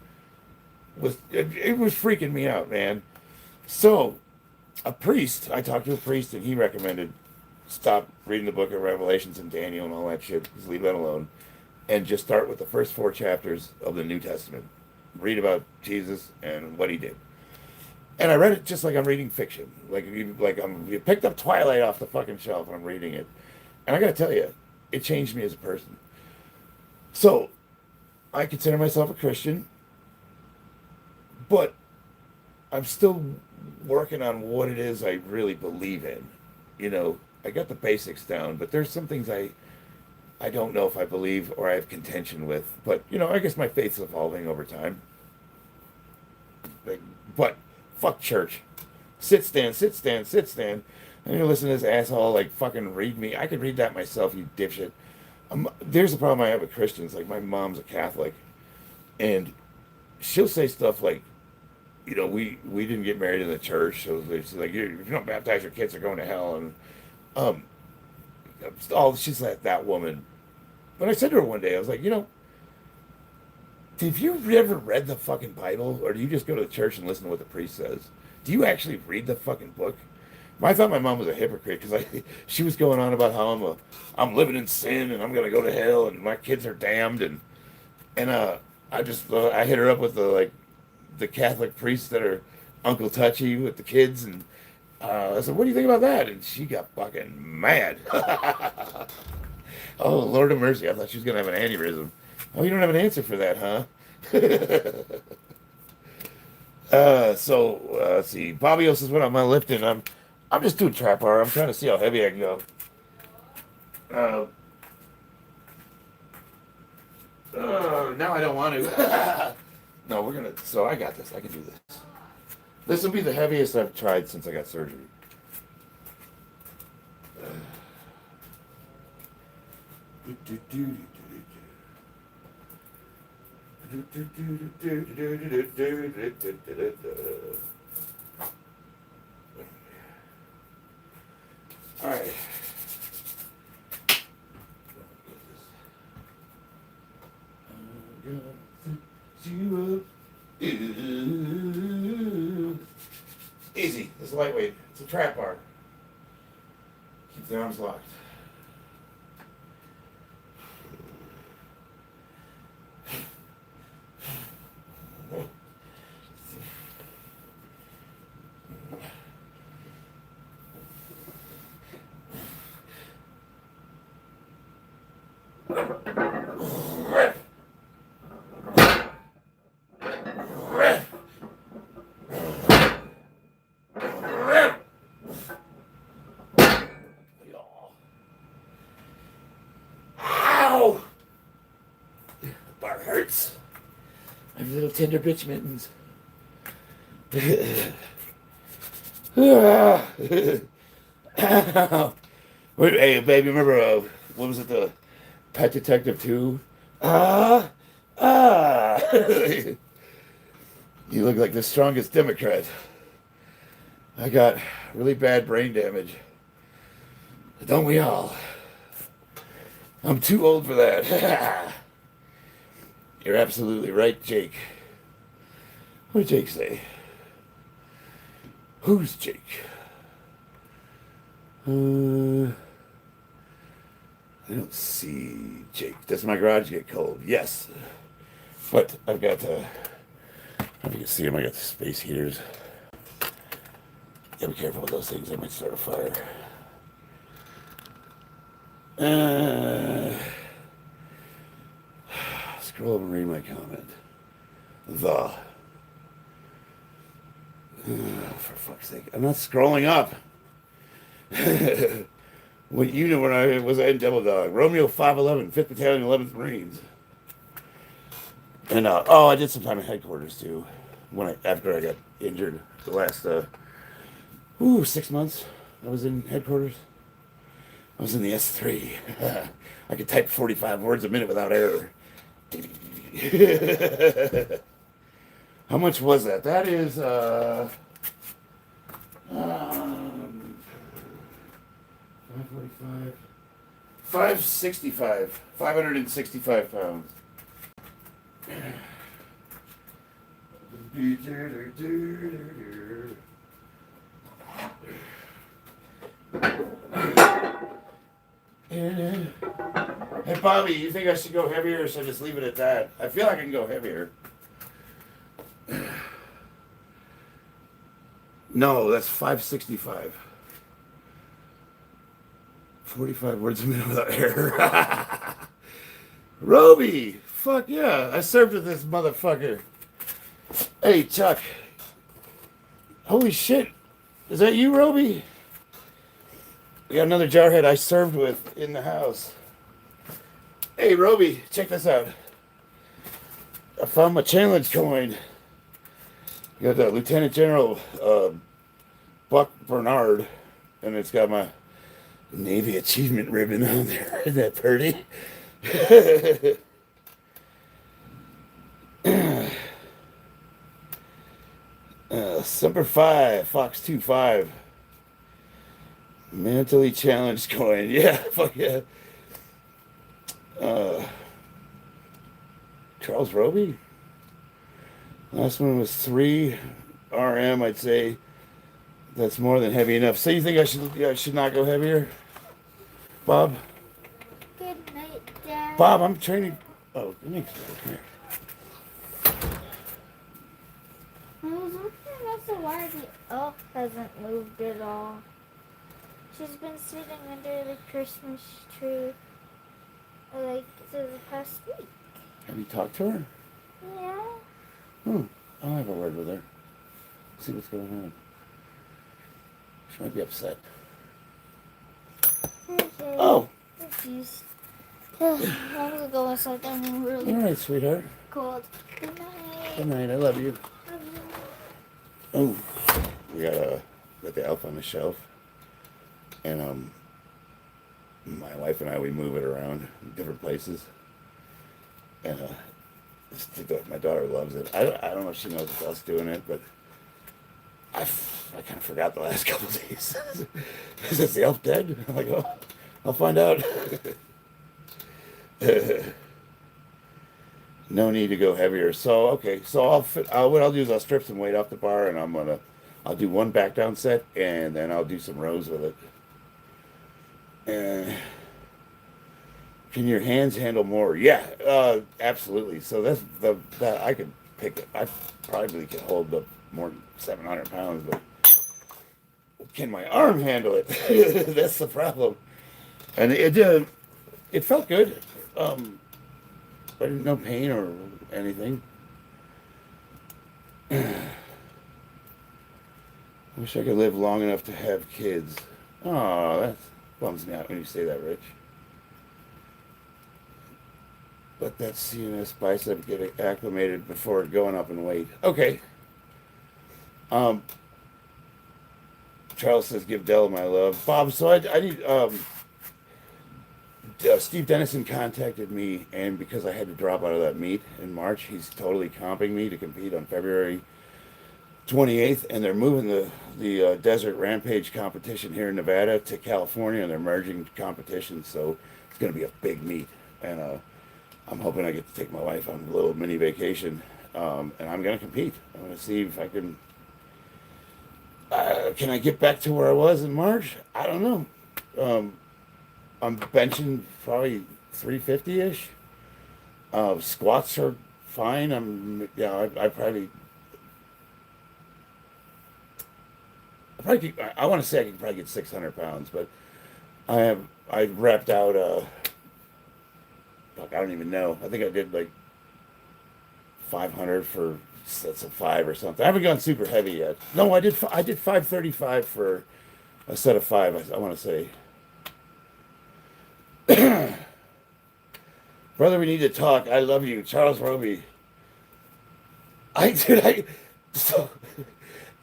S3: with it was freaking me out, man. So I talked to a priest, and he recommended stop reading the book of Revelations and Daniel and all that shit, just leave that alone, and just start with the first 4 chapters of the New Testament. Read about Jesus and what he did. And I read it just like I'm reading fiction. You picked up Twilight off the fucking shelf and I'm reading it. And I gotta tell you, it changed me as a person. So, I consider myself a Christian, but I'm still working on what it is I really believe in. I got the basics down, but there's some things I don't know if I believe or I have contention with. But, I guess my faith's evolving over time. But, fuck church. Sit stand. And you're listening to this asshole, fucking read me. I could read that myself, you dipshit. There's the problem I have with Christians. My mom's a Catholic. And she'll say stuff like, we didn't get married in the church. So she's like, if you don't baptize your kids, they're going to hell. And, she's like that woman. But I said to her one day, I was like, have you ever read the fucking Bible? Or do you just go to the church and listen to what the priest says? Do you actually read the fucking book? I thought my mom was a hypocrite because she was going on about how I'm living in sin and I'm gonna go to hell and my kids are damned and I hit her up with the Catholic priests that are Uncle Touchy with the kids and I said, what do you think about that? And she got fucking mad. Oh, Lord of mercy. I thought she was going to have an aneurysm. Oh, you don't have an answer for that, huh? Let's see. Bobby says, what am I lifting? I'm just doing trap bar. I'm trying to see how heavy I can go. Now I don't want to. No, so I got this. I can do this. This will be the heaviest I've tried since I got surgery. All right. Easy. It's lightweight. It's a trap bar. Keep the arms locked. Ow! The bar hurts. I have little tender bitch mittens. Wait, hey, baby, remember, what was it, the Pet Detective 2? You look like the strongest Democrat. I got really bad brain damage. Don't we all? I'm too old for that. You're absolutely right, Jake. What did Jake say? Who's Jake? I don't see Jake. Does my garage get cold? Yes. But I've got I don't know if you can see them. I got the space heaters. Gotta be careful with those things. They might start a fire. Scroll up and read my comment. For fuck's sake. I'm not scrolling up. What unit when I was in Devil Dog? Romeo 511, 5th Battalion, 11th Marines. And I did some time in headquarters too. After I got injured, the last 6 months I was in headquarters. I was in the S3. I could type 45 words a minute without error. How much was that? That is 545, 565 pounds. Hey Bobby, you think I should go heavier or should I just leave it at that? I feel like I can go heavier. No, that's 565. 45 words a minute without error. Roby! Fuck yeah, I served with this motherfucker. Hey, Chuck. Holy shit. Is that you, Roby? We got another jarhead I served with in the house. Hey, Roby, check this out. I found my challenge coin. Got the Lieutenant General Buck Bernard, and it's got my Navy Achievement ribbon on there. Isn't that pretty? Semper 5, Fox 2-5. Mentally challenged coin. Yeah, fuck yeah. Charles Roby. Last one was 3 RM, I'd say. That's more than heavy enough. So you think I should not go heavier, Bob?
S2: Good night, Dad.
S3: Bob, I'm training. Oh, thanks. Here.
S2: I was wondering also why the elf hasn't moved at all. She's been sitting under the Christmas tree like for the past week.
S3: Have you talked to her?
S2: Yeah.
S3: I'll have a word with her. See what's going on. She might be upset.
S2: Okay.
S3: Oh.
S2: Jeez. I'm gonna go inside. I'm really
S3: All right, sweetheart.
S2: cold. Good night.
S3: Good night. I love you.
S2: Love you.
S3: Oh, we got the elf on the shelf, and my wife and I, we move it around in different places, and my daughter loves it. I don't know if she knows it's us doing it, but I kind of forgot the last couple of days. Is the elf dead? I'm like, oh, I'll find out. No need to go heavier. So okay, so what I'll do is I'll strip some weight off the bar, and I'll do one back down set, and then I'll do some rows with it. And can your hands handle more? Yeah, absolutely. So that I could pick it. I probably can hold up more than 700 pounds, but can my arm handle it? That's the problem. And it felt good. I didn't know pain or anything. Wish I could live long enough to have kids. Oh, that bums me out when you say that, Rich. Let that CNS bicep get acclimated before going up in weight. Okay. Charles says, give Della my love. Bob, so I need... Steve Dennison contacted me, and because I had to drop out of that meet in March, he's totally comping me to compete on February 28th, and they're moving the Desert Rampage competition here in Nevada to California, and they're merging competitions, so it's going to be a big meet, and I'm hoping I get to take my wife on a little mini vacation, and I'm going to compete. I'm going to see if I can I get back to where I was in March? I don't know. I'm benching probably 350-ish. Squats are fine. I want to say I can probably get 600 pounds, but I repped out, fuck, I don't even know. I think I did like 500 for sets of 5 or something. I haven't gone super heavy yet. No, I did 535 for a set of 5, I want to say. Brother, we need to talk. I love you. Charles Roby. I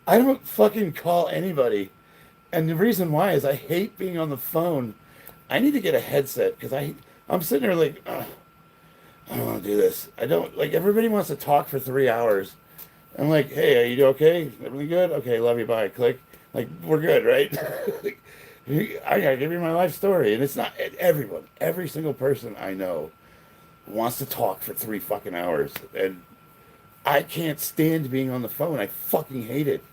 S3: don't fucking call anybody. And the reason why is I hate being on the phone. I need to get a headset because I'm sitting there like, I don't want to do this. I don't, like, everybody wants to talk for 3 hours. I'm like, hey, are you okay? Everything good? Okay, love you, bye. Click. Like, we're good, right? I gotta give you my life story. And it's not everyone. Every single person I know wants to talk for 3 fucking hours. And I can't stand being on the phone. I fucking hate it.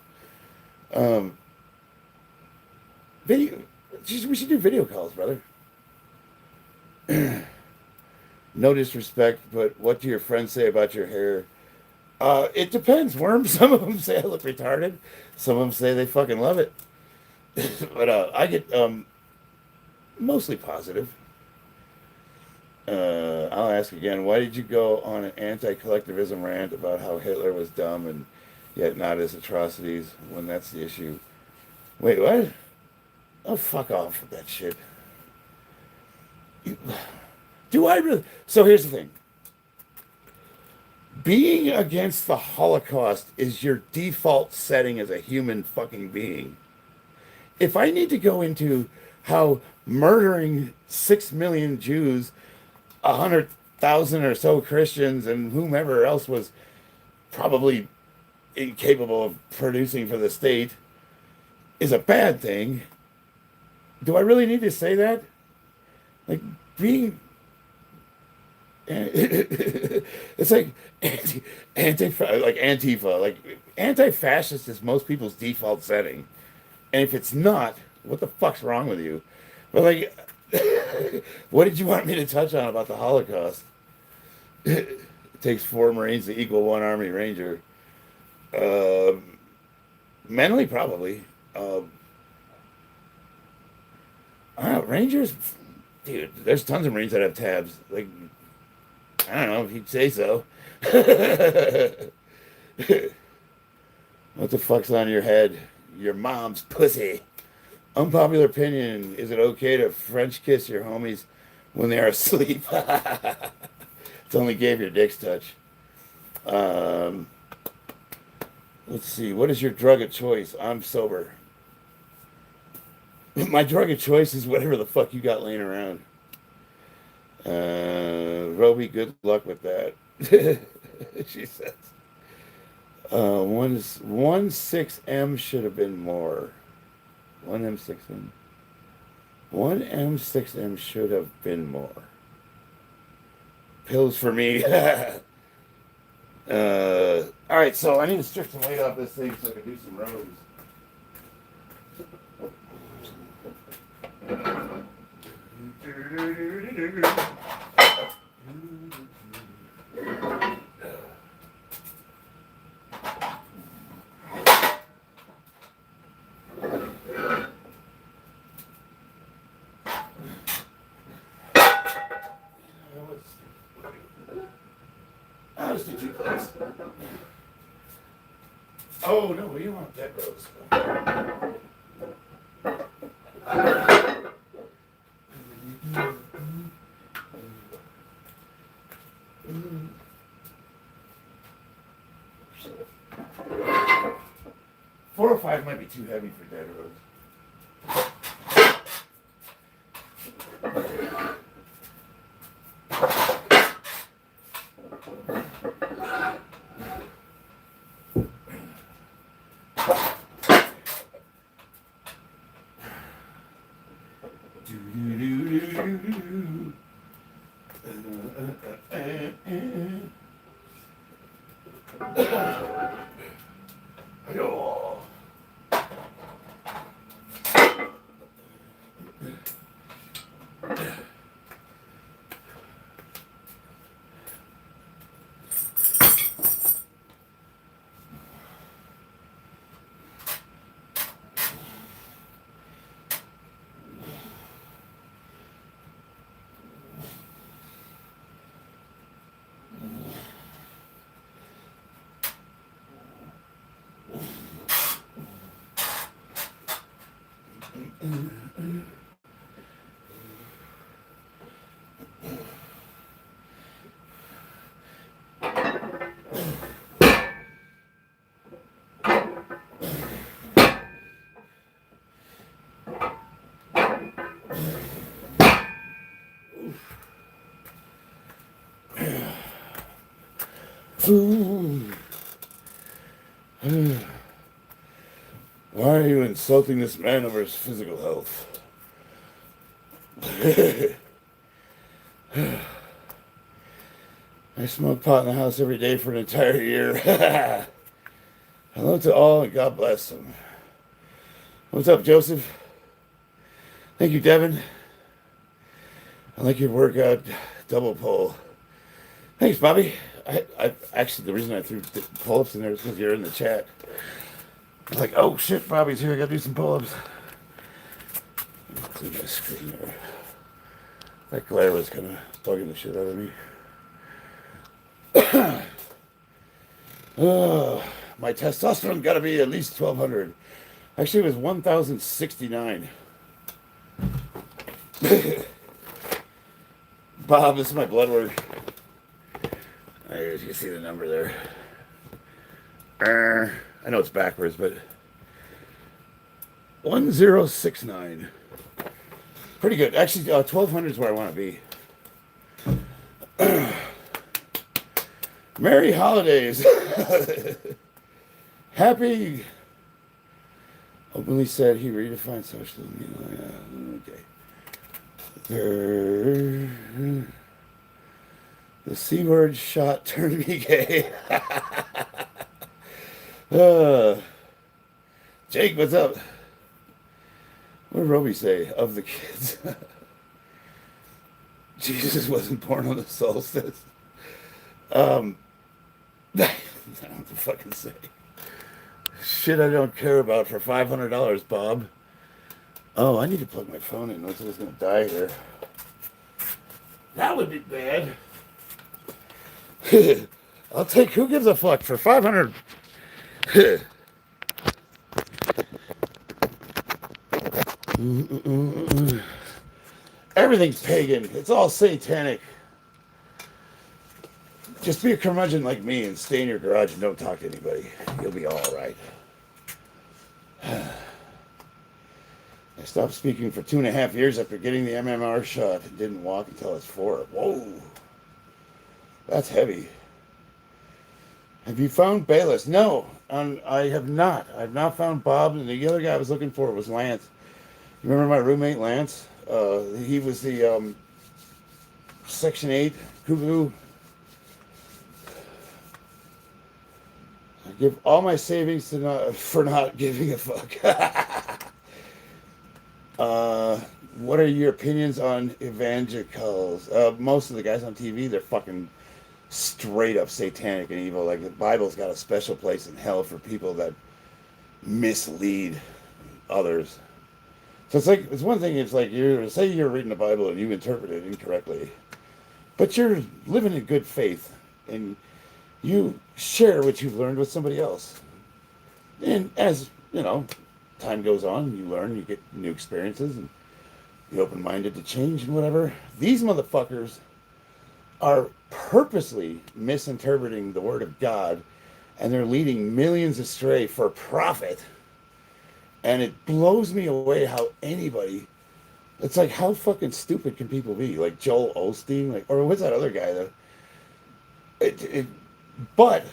S3: We should do video calls, brother. No disrespect, but what do your friends say about your hair? It depends, Worm. Some of them say I look retarded. Some of them say they fucking love it. But I get mostly positive. I'll ask again, why did you go on an anti-collectivism rant about how Hitler was dumb and yet not his atrocities when that's the issue? Wait, what? Oh, fuck off with that shit. Do I really? So here's the thing. Being against the Holocaust is your default setting as a human fucking being. If I need to go into how murdering 6 million Jews, 100,000 or so Christians, and whomever else was probably incapable of producing for the state is a bad thing, do I really need to say that? Like, being... It's like Antifa, like Antifa, like anti-fascist is most people's default setting. And if it's not, what the fuck's wrong with you? But like, what did you want me to touch on about the Holocaust? It takes 4 Marines to equal 1 Army Ranger. Mentally, probably. I don't know, Rangers, dude, there's tons of Marines that have tabs. Like, I don't know if you'd say so. What the fuck's on your head? Your mom's pussy. Unpopular opinion, is it okay to French kiss your homies when they are asleep? It's only gay if your dick's touch. Let's see, what is your drug of choice? I'm sober. My drug of choice is whatever the fuck you got laying around. Roby, good luck with that. She says. 1.6M should have been more. 1M6M. 1M6M should have been more. Pills for me. Alright, so I need to strip some weight off this thing so I can do some rows. Let's do 2 plates. Oh no, we don't want dead rows. 4 or 5 might be too heavy for dead rows. Why are you insulting this man over his physical health? I smoke pot in the house every day for an entire year. Hello to all and God bless them. What's up, Joseph? Thank you, Devin. I like your workout double pull. Thanks, Bobby. I actually, the reason I threw pull-ups in there is because you're in the chat. I was like, oh shit, Bobby's here. I gotta do some pull-ups. Clean my screen there. That glare was kind of bugging the shit out of me. My testosterone gotta be at least 1,200. Actually, it was 1,069. Bob, this is my blood work. You can see the number there. I know it's backwards, but 1069. Pretty good. Actually, 1,200 is where I want to be. Merry holidays. Happy. Openly said he redefined social media. Okay. The C word shot turned me gay. Jake, what's up? What did Roby say of the kids? Jesus wasn't born on the solstice. I don't know what to fucking say. Shit I don't care about for $500, Bob. Oh, I need to plug my phone in. Looks like it's gonna die here. That would be bad. I'll take who gives a fuck for 500. Everything's pagan. It's all satanic. Just be a curmudgeon like me and stay in your garage and don't talk to anybody. You'll be all right. I stopped speaking for 2.5 years after getting the MMR shot and didn't walk until I was 4. Whoa. That's heavy. Have you found Bayless? No, I have not. I've not found Bob, and the other guy I was looking for was Lance. You remember my roommate, Lance? He was the Section 8 Kubu. I give all my savings to for not giving a fuck. What are your opinions on evangelicals? Most of the guys on TV, they're fucking straight up satanic and evil. Like the Bible's got a special place in hell for people that mislead others. So it's like, it's one thing, it's like say you're reading the Bible and you interpret it incorrectly, but you're living in good faith and you share what you've learned with somebody else. And as, you know, time goes on, you learn, you get new experiences, and you're open-minded to change and whatever. These motherfuckers are purposely misinterpreting the word of God, and they're leading millions astray for profit. And it blows me away how anybody, it's like, how fucking stupid can people be? Like Joel Osteen, like, or what's that other guy though? But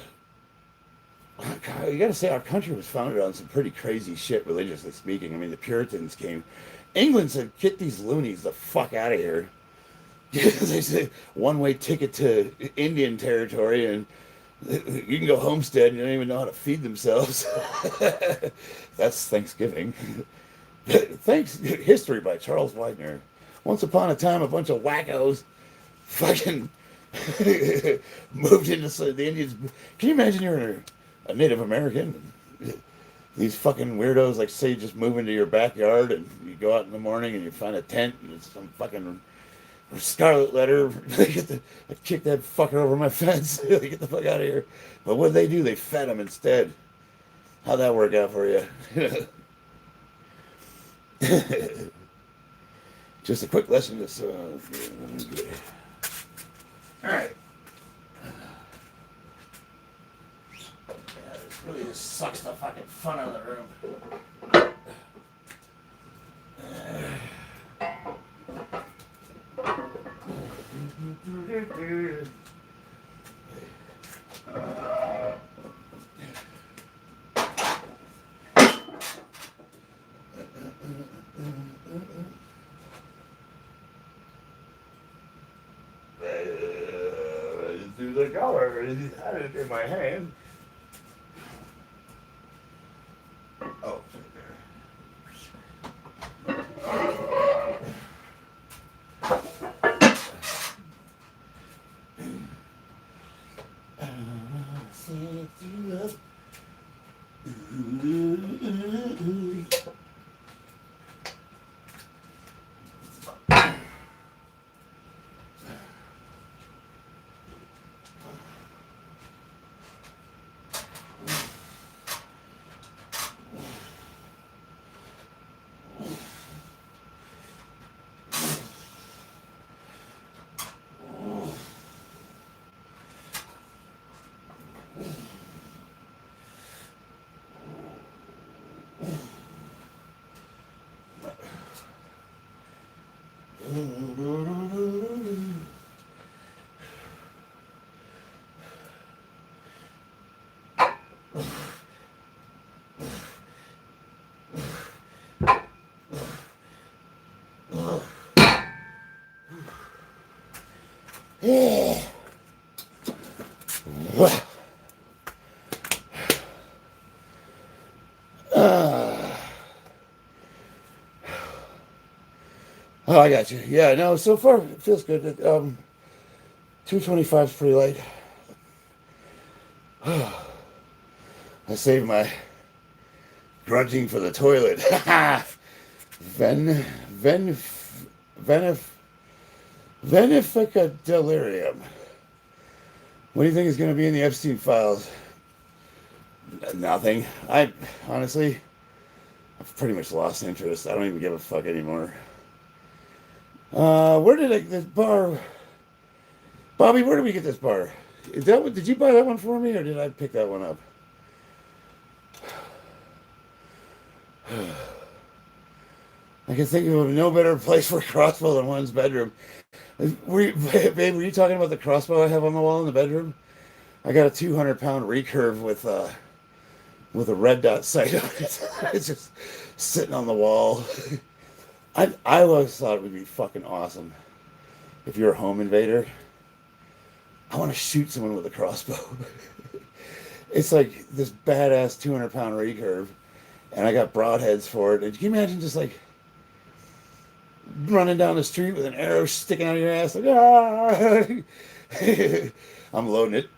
S3: you gotta say, our country was founded on some pretty crazy shit, religiously speaking. I mean, the Puritans came. England said, get these loonies the fuck out of here. They said, one-way ticket to Indian territory, and you can go homestead and you don't even know how to feed themselves. That's Thanksgiving. Thanks, History by Charles Widener. Once upon a time, a bunch of wackos fucking moved into the Indians. Can you imagine you're a Native American? These fucking weirdos, like, say, just move into your backyard and you go out in the morning and you find a tent and it's some fucking scarlet letter. I kicked that fucker over my fence. Get the fuck out of here. But what did they do? They fed him instead. How'd that work out for you? Just a quick lesson. All right. This really just sucks the fucking fun out of the room. Through the collar, I had it in my hand. Oh, yeah. Oh, I got you. Yeah, no, so far it feels good. 225 is pretty light. I saved my grunting for the toilet. Ven, ven, venif, Venifica delirium. What do you think is going to be in the Epstein files? Nothing. Honestly, I've pretty much lost interest. I don't even give a fuck anymore. Where did this bar? Bobby, where did we get this bar? Did you buy that one for me, or did I pick that one up? I can think of no better place for a crossbow than one's bedroom. Babe, were you talking about the crossbow I have on the wall in the bedroom? I got a 200-pound recurve with a red dot sight on it. It's just sitting on the wall. I always thought it would be fucking awesome if you're a home invader. I want to shoot someone with a crossbow. It's like this badass 200-pound recurve, and I got broadheads for it. And can you imagine just like running down the street with an arrow sticking out of your ass? Like, ah! I'm loading it.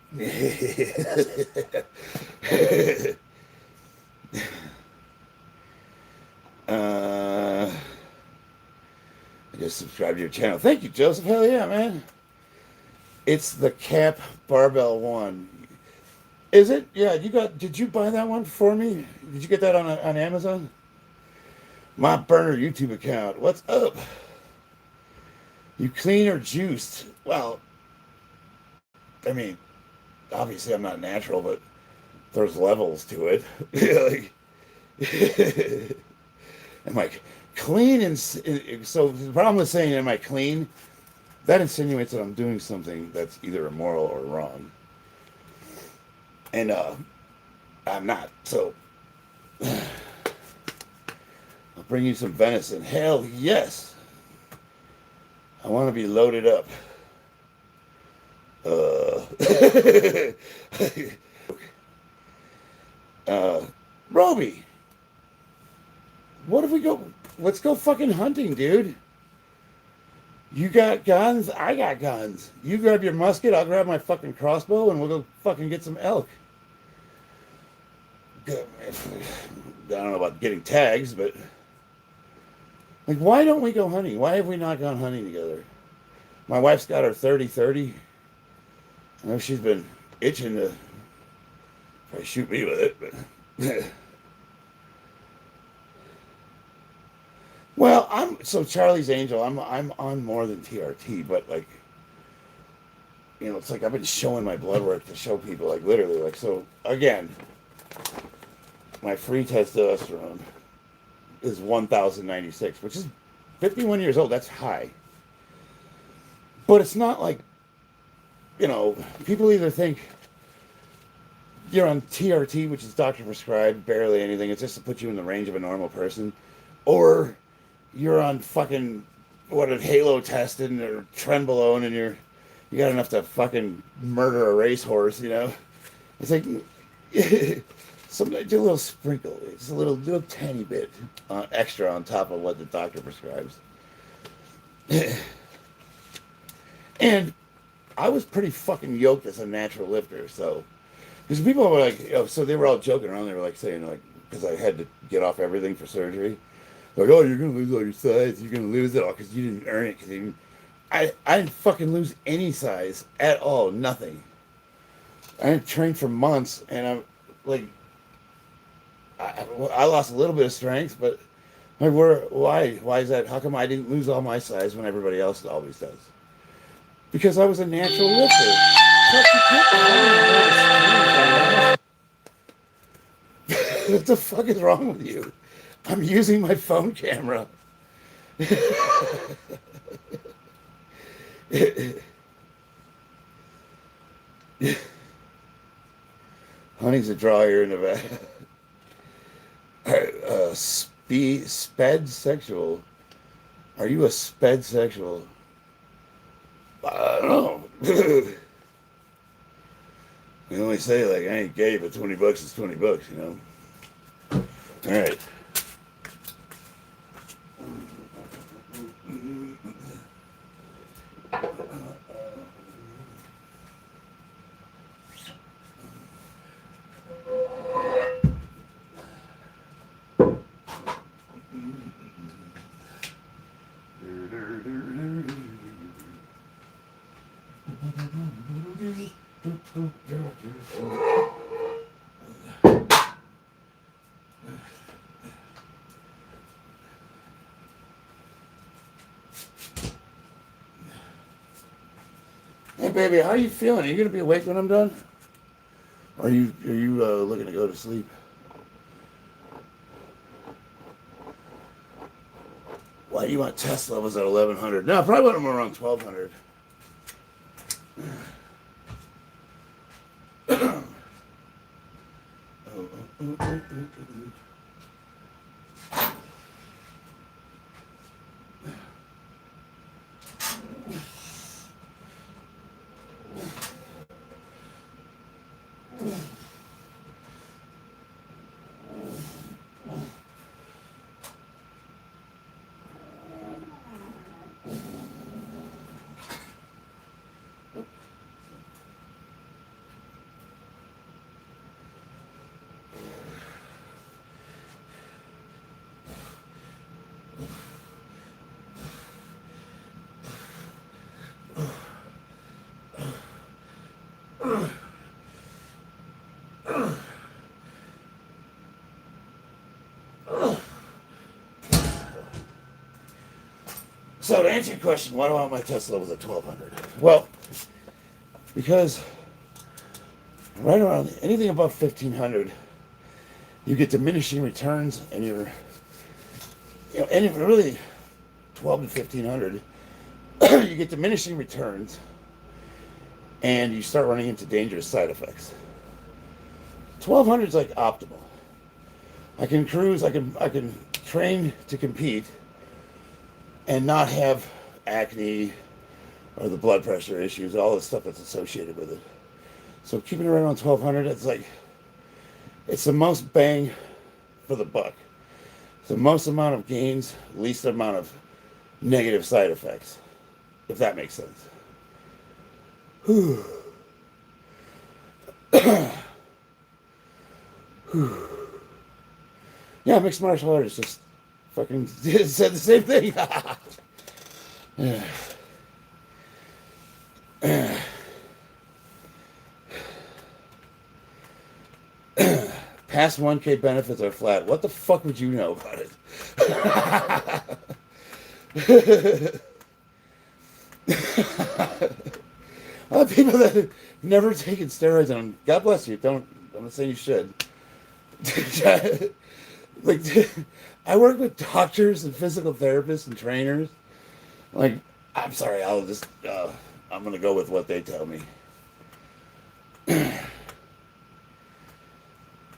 S3: I just subscribed to your channel. Thank you, Joseph. Hell yeah, man. It's the Cap Barbell one. Is it? Yeah, did you buy that one for me? Did you get that on Amazon? My burner YouTube account. What's up? You clean or juiced? Well, I mean, obviously I'm not natural, but there's levels to it. Like, am I clean? And so the problem with saying am I clean? That insinuates that I'm doing something that's either immoral or wrong. And I'm not. So I'll bring you some venison. Hell yes. I want to be loaded up. Roby, what if we go? Let's go fucking hunting, dude. You got guns? I got guns. You grab your musket, I'll grab my fucking crossbow, and we'll go fucking get some elk. I don't know about getting tags, but like, why don't we go hunting? Why have we not gone hunting together? My wife's got her 30-30. I know she's been itching to probably shoot me with it, but well, so Charlie's Angel. I'm on more than TRT, but like, you know, it's like I've been showing my blood work to show people, like literally, like, so again, my free testosterone is 1,096, which is 51 years old. That's high, but it's not like, you know, people either think you're on TRT, which is doctor prescribed, barely anything. It's just to put you in the range of a normal person, or you're on fucking Halo tested or Trenbolone, and you got enough to fucking murder a racehorse, you know? It's like sometimes do a little sprinkle, it's a little tiny bit extra on top of what the doctor prescribes. And I was pretty fucking yoked as a natural lifter, so because people were like, so they were all joking around. They were like saying, like, because I had to get off everything for surgery. Like, oh, you're gonna lose all your size. You're gonna lose it all because you didn't earn it. Because I didn't fucking lose any size at all. Nothing. I didn't train for months, and I'm like, I lost a little bit of strength, but like, why? Why is that? How come I didn't lose all my size when everybody else always does? Because I was a natural lifter. What the fuck is wrong with you? I'm using my phone camera. Honey's a draw here in Nevada. Sped sexual. Are you a sped sexual? I don't know. We only say, like, I ain't gay, but $20 is $20, you know? All right. Hey, baby, how are you feeling? Are you gonna be awake when I'm done? Or are you looking to go to sleep? Why do you want test levels at 1100? No, I probably want them around 1200. So to answer your question, why do I want my test levels at 1200? Well, because right around anything above 1500, you get diminishing returns, and and really 12 to 1500, you get diminishing returns, and you start running into dangerous side effects. 1200 is like optimal. I can cruise, I can train to compete and not have acne or the blood pressure issues, all the stuff that's associated with it. So keeping it right around 1200, it's the most bang for the buck. It's the most amount of gains, least amount of negative side effects, if that makes sense. Whew. Yeah, mixed martial arts just fucking said the same thing. Past 1K benefits are flat. What the fuck would you know about it? People that have never taken steroids on, God bless you. I'm not saying you should. Like, I work with doctors and physical therapists and trainers. Like, I'm sorry, I'm gonna go with what they tell me.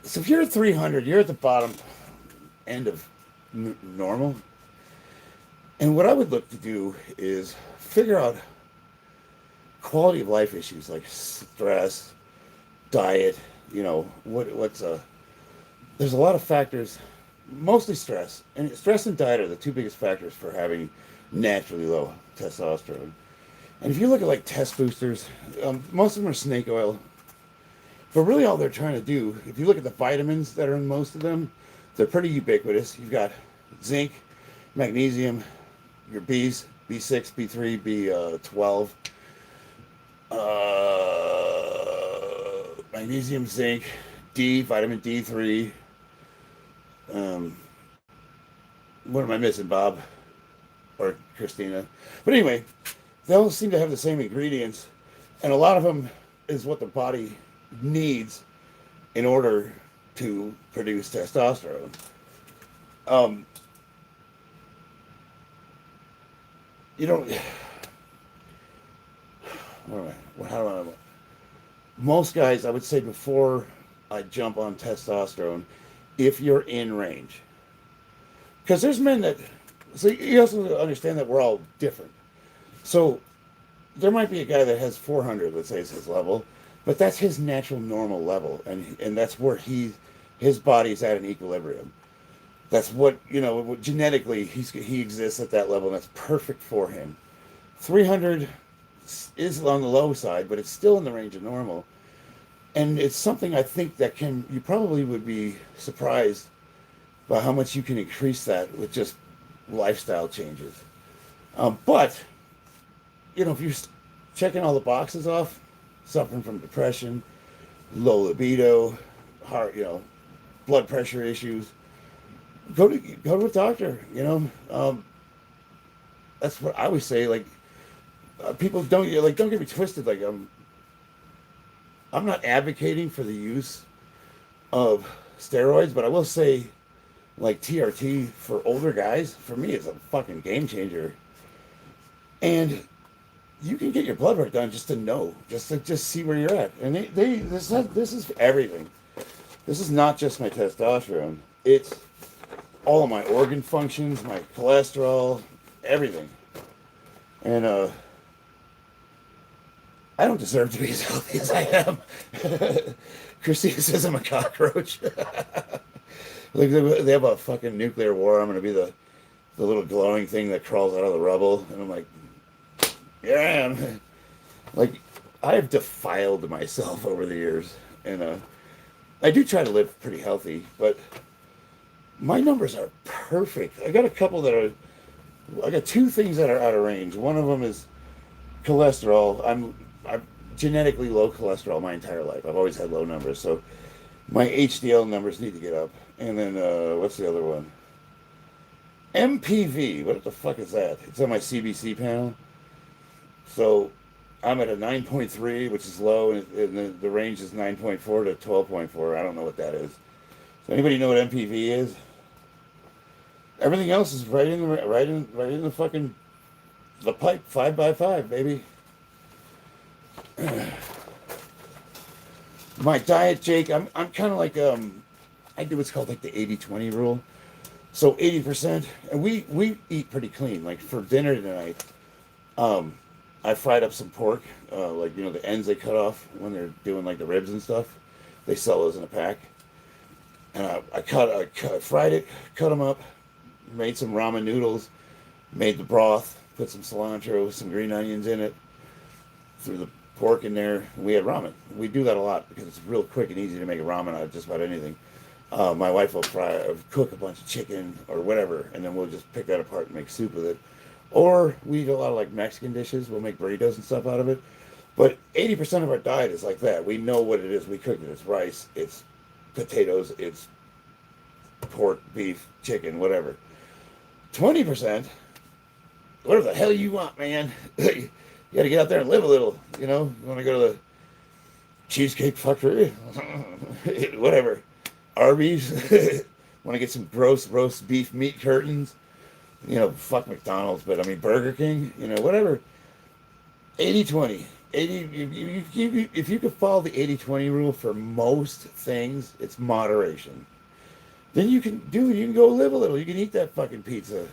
S3: So if you're at 300, you're at the bottom end of normal. And what I would look to do is figure out quality of life issues like stress, diet, there's a lot of factors, mostly stress. And stress and diet are the two biggest factors for having naturally low testosterone. And if you look at like test boosters, most of them are snake oil. But really all they're trying to do, if you look at the vitamins that are in most of them, they're pretty ubiquitous. You've got zinc, magnesium, your Bs, B6, B3, B12, magnesium, zinc, D, vitamin D3. What am I missing, Bob? Or Christina? But anyway, they all seem to have the same ingredients, and a lot of them is what the body needs in order to produce testosterone. You don't. Most guys, I would say, before I jump on testosterone, if you're in range, because there's men that. So you also understand that we're all different. So there might be a guy that has 400, let's say, is his level, but that's his natural normal level, and that's where his body's at an equilibrium. That's what genetically he exists at that level, and that's perfect for him. 300 is on the low side, but it's still in the range of normal, and it's something I think that you probably would be surprised by how much you can increase that with just lifestyle changes. But if you're checking all the boxes off, suffering from depression, low libido, heart, blood pressure issues, go to a doctor. That's what I always say. Like, people don't get me twisted. Like, I'm not advocating for the use of steroids, but I will say, like, TRT for older guys, for me, is a fucking game changer. And you can get your blood work done just to know, just see where you're at. And this is everything. This is not just my testosterone. It's all of my organ functions, my cholesterol, everything. And I don't deserve to be as healthy as I am. Christina says I'm a cockroach. Like, they have a fucking nuclear war. I'm gonna be the little glowing thing that crawls out of the rubble, and I'm like, here I am. Like, I have defiled myself over the years, and I do try to live pretty healthy, but my numbers are perfect. I got two things that are out of range. One of them is cholesterol. I'm genetically low cholesterol my entire life. I've always had low numbers, so my HDL numbers need to get up. And then what's the other one? MPV. What the fuck is that? It's on my CBC panel. So I'm at a 9.3, which is low, and the range is 9.4 to 12.4. I don't know what that is. So anybody know what MPV is? Everything else is right in the fucking the pipe, 5x5, baby. My diet, Jake, I'm kind of like I do what's called like the 80-20 rule. So 80%, and we eat pretty clean. Like, for dinner tonight, I fried up some pork, like, the ends they cut off when they're doing like the ribs and stuff. They sell those in a pack. And I fried it, cut them up, made some ramen noodles, made the broth, put some cilantro, some green onions in it, threw the pork in there. We had ramen. We do that a lot because it's real quick and easy to make a ramen out of just about anything. My wife will cook a bunch of chicken or whatever, and then we'll just pick that apart and make soup with it. Or we eat a lot of like Mexican dishes. We'll make burritos and stuff out of it. But 80% of our diet is like that. We know what it is. We cook it. It's rice. It's potatoes. It's pork, beef, chicken, whatever. 20%, whatever the hell you want, man. You got to get out there and live a little. You want to go to the Cheesecake Factory, whatever. Arby's. Want to get some gross roast beef meat curtains. Fuck McDonald's, but I mean Burger King, whatever. 80-20. If you could follow the 80-20 rule for most things, it's moderation. Then you can go live a little. You can eat that fucking pizza,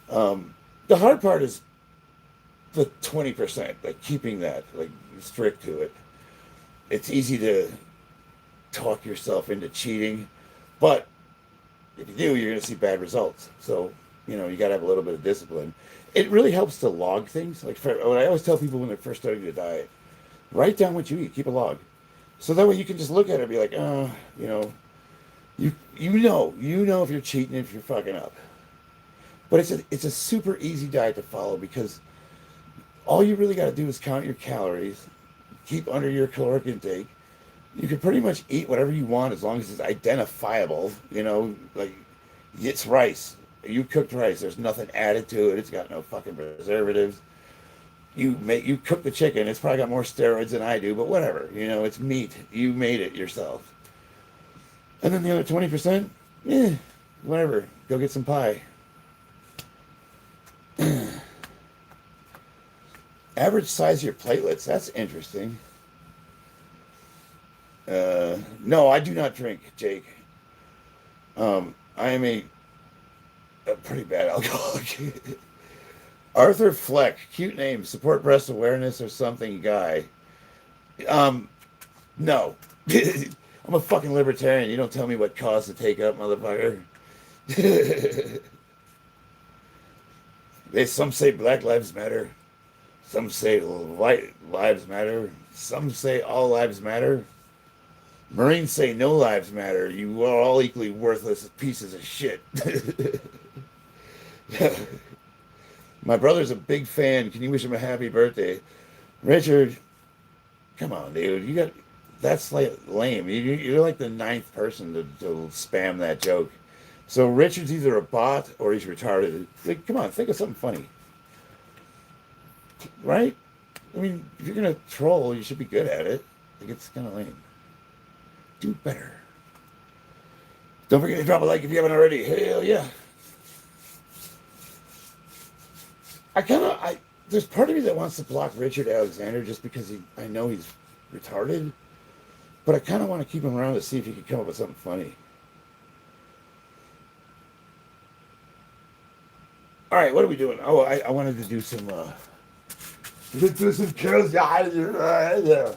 S3: The hard part is the 20%, like keeping that, like, strict to it. It's easy to talk yourself into cheating, but if you do, you're going to see bad results. So, you got to have a little bit of discipline. It really helps to log things. Like, what I always tell people when they're first starting to diet, write down what you eat. Keep a log. So that way you can just look at it and be like, you know if you're cheating, if you're fucking up. But it's a super easy diet to follow because all you really got to do is count your calories, keep under your caloric intake. You can pretty much eat whatever you want as long as it's identifiable. Like, it's rice. You cooked rice. There's nothing added to it. It's got no fucking preservatives. You cook the chicken. It's probably got more steroids than I do, but whatever. It's meat. You made it yourself. And then the other 20%, whatever. Go get some pie. Average size of your platelets. That's interesting. No, I do not drink, Jake. I am a pretty bad alcoholic. Arthur Fleck, cute name, support breast awareness or something guy. No. I'm a fucking libertarian. You don't tell me what cause to take up, motherfucker. Some say Black Lives Matter. Some say White Lives Matter. Some say all lives matter. Marines say no lives matter. You are all equally worthless pieces of shit. My brother's a big fan. Can you wish him a happy birthday? Richard, come on, dude. You got that's like lame. You're like the ninth person to spam that joke. So Richard's either a bot or he's retarded. Like, come on, think of something funny, right? I mean, if you're gonna troll, you should be good at it. Like, it's kind of lame. Do better. Don't forget to drop a like if you haven't already. Hell yeah. There's part of me that wants to block Richard Alexander just because I know he's retarded, but I kind of want to keep him around to see if he can come up with something funny. All right, what are we doing? Oh, I wanted to do some, let's do some kills. Yeah.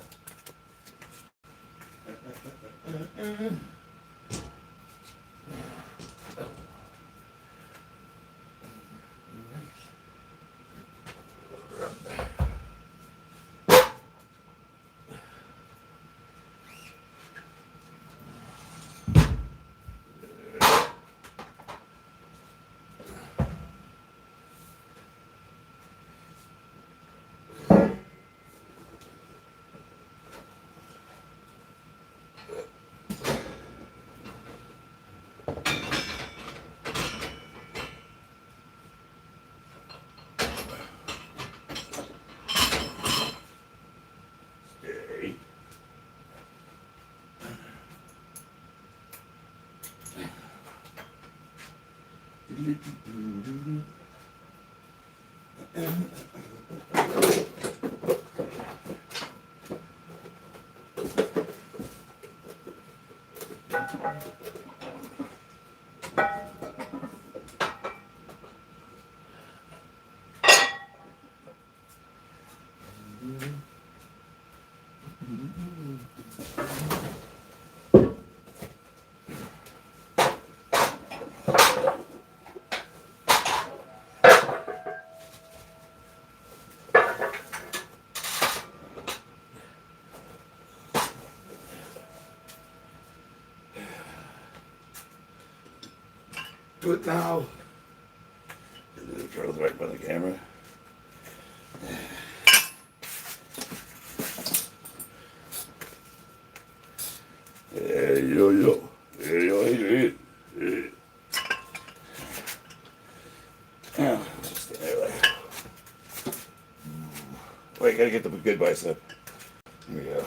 S3: Do it now. The girl's right by the camera. Hey, yo. Hey. Oh, just stay there. Wait, gotta get the good bicep. Here we go.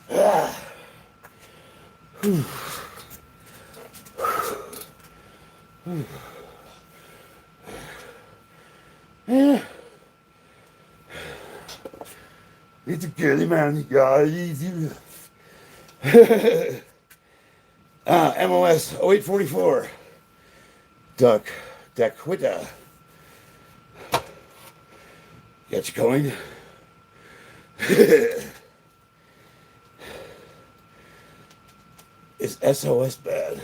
S1: Yeah. It's a girly man, guys. MOS 0844. Daquita. Got you going? Is SOS bad?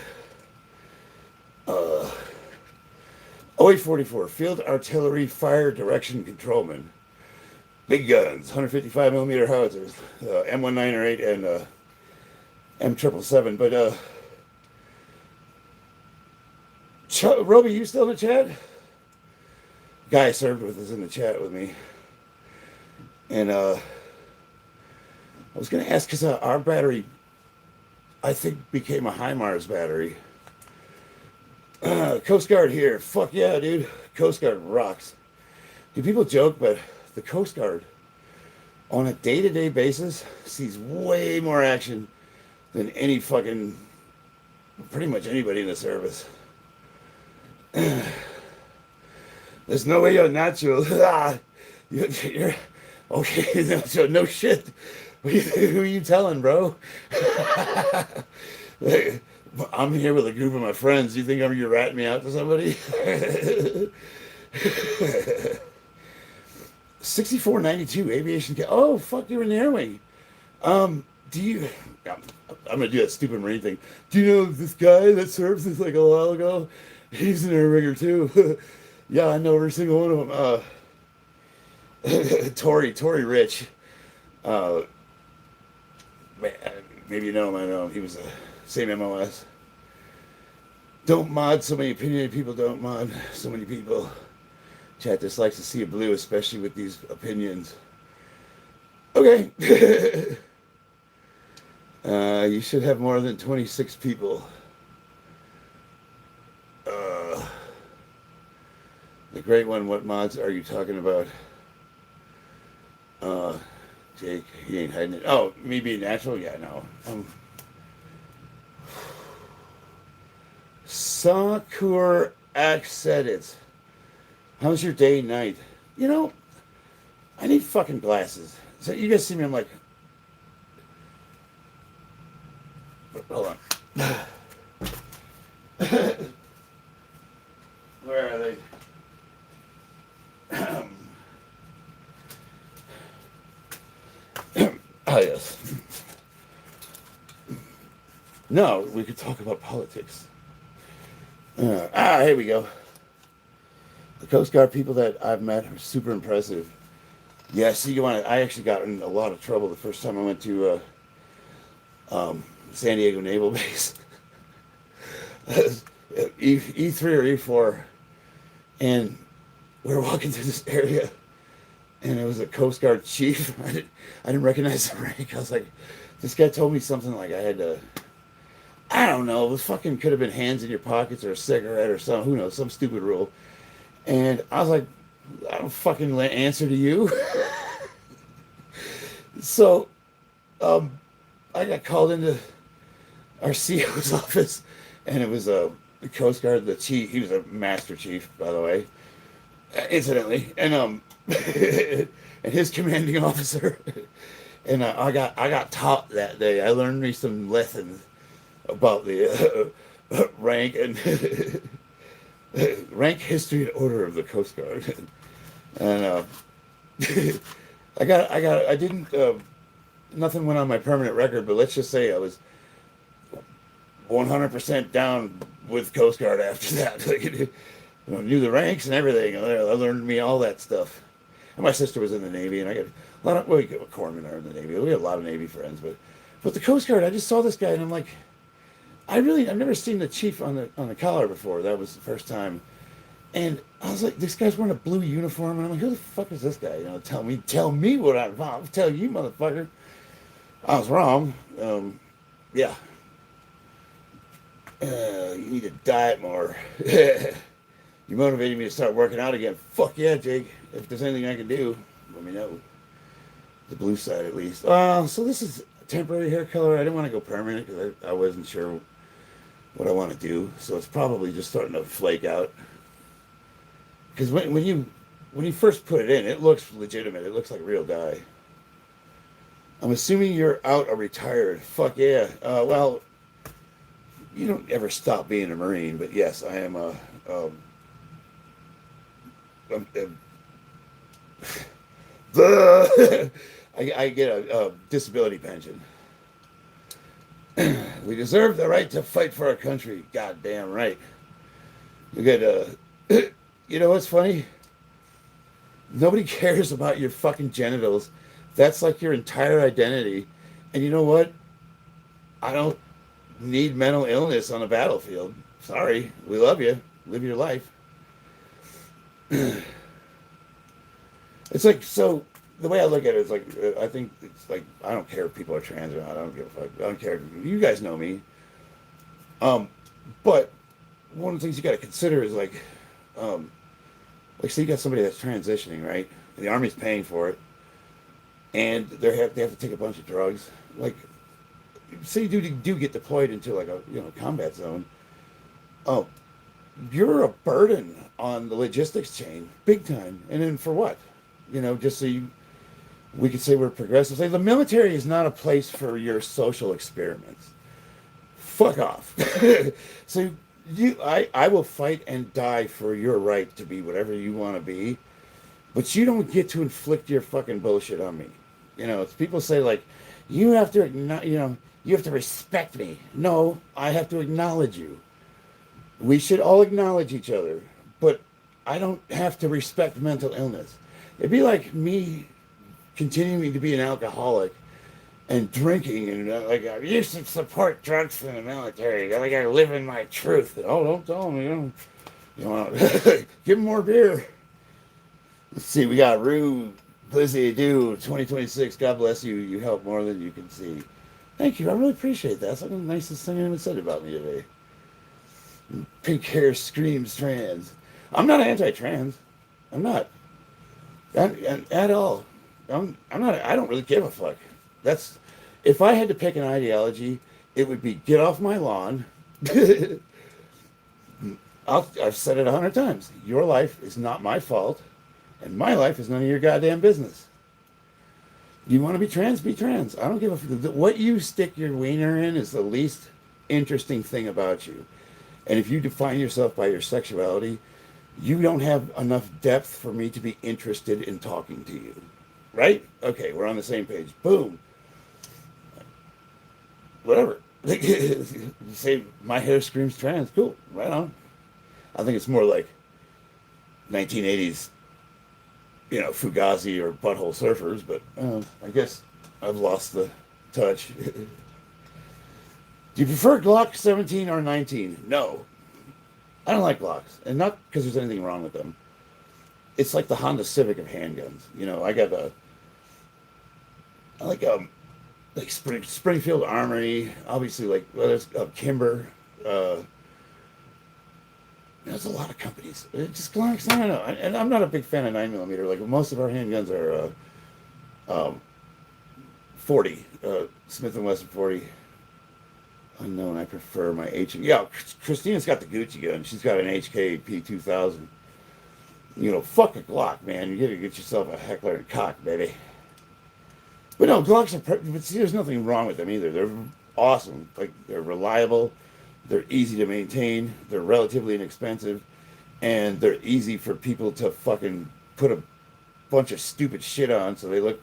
S1: 0844. Field Artillery Fire Direction Controlman. Big guns, 155 millimeter howitzers, M1908 and M777. But Roby, you still in the chat? Guy served with us in the chat with me, and I was gonna ask because our battery, I think, became a HIMARS battery. Coast Guard here. Fuck yeah, dude. Coast Guard rocks. Do people joke, but the Coast Guard, on a day-to-day basis, sees way more action than any fucking, pretty much anybody in the service. There's no way you're natural. You're okay. No shit. Who are you telling, bro? I'm here with a group of my friends. You think you're ratting me out to somebody? 6492 aviation. Oh, fuck, you're in the air wing. Do you? I'm gonna do that stupid Marine thing. Do you know this guy that served since like a while ago? He's an air winger too. Yeah, I know every single one of them. Tory Rich. Man, maybe you know him. I know him. He was the same MOS. Don't mod so many opinionated people. Don't mod so many people. Chat just likes to see a blue, especially with these opinions. Okay. You should have more than 26 people. The great one, what mods are you talking about? Jake, he ain't hiding it. Oh, me being natural? Yeah, no. Sakur Axe said it. How's your day and night? You know, I need fucking glasses. So you guys see me, I'm like, hold on. Where are they? Oh, yes. No, we could talk about politics. Here we go. The Coast Guard people that I've met are super impressive. Yeah, see, I actually got in a lot of trouble the first time I went to San Diego Naval Base. E3 or E4. And we were walking through this area, and it was a Coast Guard chief. I didn't recognize the rank. I was like, this guy told me something like I had to, I don't know, it fucking could have been hands in your pockets or a cigarette or something, who knows, some stupid rule. And I was like, I don't fucking answer to you. So, I got called into our CO's office, and it was the Coast Guard, the chief. He was a master chief, by the way, incidentally, and and his commanding officer. And I got taught that day. I learned me some lessons about the rank and rank, history, and order of the Coast Guard. And I didn't, nothing went on my permanent record, but let's just say I was 100% down with Coast Guard after that. Like, knew the ranks and everything. I learned me all that stuff. And my sister was in the Navy, and I got a lot of, well, corpsmen are in the Navy. We had a lot of Navy friends, but the Coast Guard, I just saw this guy, and I'm like, I've never seen the chief on the collar before. That was the first time. And I was like, this guy's wearing a blue uniform, and I'm like, who the fuck is this guy? Tell me what I'll tell you, motherfucker. I was wrong. Yeah. You need to diet more. You motivated me to start working out again. Fuck yeah, Jake. If there's anything I can do, let me know.
S3: The blue side, at least. So this is a temporary hair color. I didn't want to go permanent because I wasn't sure what I want to do. So it's probably just starting to flake out. Because when you first put it in, it looks legitimate. It looks like real dye. I'm assuming you're out or retired. Fuck yeah. Well, you don't ever stop being a Marine, but yes, I am I get a disability pension. We deserve the right to fight for our country. Goddamn right. You get you know what's funny? Nobody cares about your fucking genitals. That's like your entire identity. And you know what? I don't need mental illness on a battlefield. Sorry. We love you. Live your life. It's like, so the way I look at it is like, I think it's like, I don't care if people are trans or not. I don't give a fuck. I don't care. You guys know me. But one of the things you got to consider is like, say you got somebody that's transitioning, right? And the Army's paying for it. And they have to take a bunch of drugs. Like, say you do get deployed into like a combat zone. Oh, you're a burden on the logistics chain, big time. And then for what? Just so we could say we're progressive. Say the military is not a place for your social experiments. Fuck off. So I will fight and die for your right to be whatever you want to be. But you don't get to inflict your fucking bullshit on me. It's people say like, you have to, you have to respect me. No, I have to acknowledge you. We should all acknowledge each other, but I don't have to respect mental illness. It'd be like me continuing to be an alcoholic and drinking and like, you should support drugs in the military. I gotta live in my truth. Oh, don't tell them, give them more beer. Let's see, we got Rue, Lizzie, do 2026. God bless you. You help more than you can see. Thank you. I really appreciate that. That's like the nicest thing anyone said about me today. Pink hair screams trans. I'm not anti-trans. I'm not. At all. I'm not. I don't really give a fuck. That's. If I had to pick an ideology, it would be get off my lawn. I've said it 100 times. Your life is not my fault. And my life is none of your goddamn business. You want to be trans? Be trans. I don't give a fuck. What you stick your wiener in is the least interesting thing about you. And if you define yourself by your sexuality, you don't have enough depth for me to be interested in talking to you. Right? Okay, we're on the same page. Boom. Whatever. Say my hair screams trans. Cool. Right on. I think it's more like 1980s. Fugazi or Butthole Surfers, but I guess I've lost the touch. Do you prefer Glock 17 or 19? No. I don't like Glocks, and not because there's anything wrong with them. It's like the Honda Civic of handguns. I like Springfield Armory, obviously there's Kimber, there's a lot of companies. It just Glocks, I don't know. And I'm not a big fan of 9mm. Like most of our handguns are 40, Smith & Wesson 40. Unknown. I prefer my Yeah, Christina's got the Gucci gun. She's got an HK P2000. Fuck a Glock, man. You gotta get yourself a Heckler and Koch, baby. But no, Glocks are. But see, there's nothing wrong with them either. They're awesome. Like they're reliable. They're easy to maintain. They're relatively inexpensive, and they're easy for people to fucking put a bunch of stupid shit on, so they look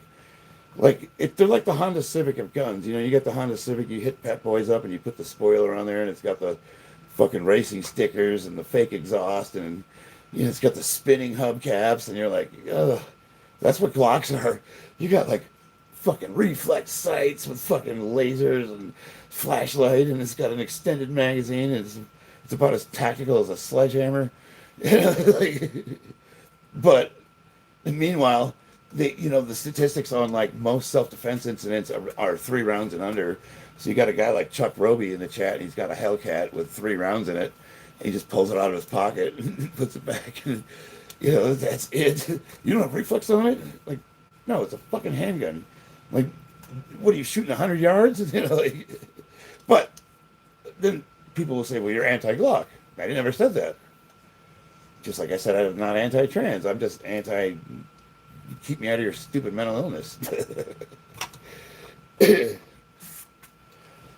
S3: like they're like the Honda Civic of guns. You get the Honda Civic, you hit Pep Boys up, and you put the spoiler on there, and it's got the fucking racing stickers and the fake exhaust, and it's got the spinning hubcaps, and you're like, ugh, that's what Glocks are. You got like fucking reflex sights with fucking lasers and flashlight, and it's got an extended magazine, and it's about as tactical as a sledgehammer. But meanwhile, the statistics on like most self-defense incidents are 3 rounds and under. So you got a guy like Chuck Roby in the chat, and he's got a Hellcat with 3 rounds in it, and he just pulls it out of his pocket and puts it back, and that's it. You don't have reflex on it? Like, no, it's a fucking handgun. Like, what are you shooting 100 yards? You know, like, but then people will say, well, you're anti-Glock. I never said that. Just like I said, I'm not anti-trans. I'm just anti. Keep me out of your stupid mental illness.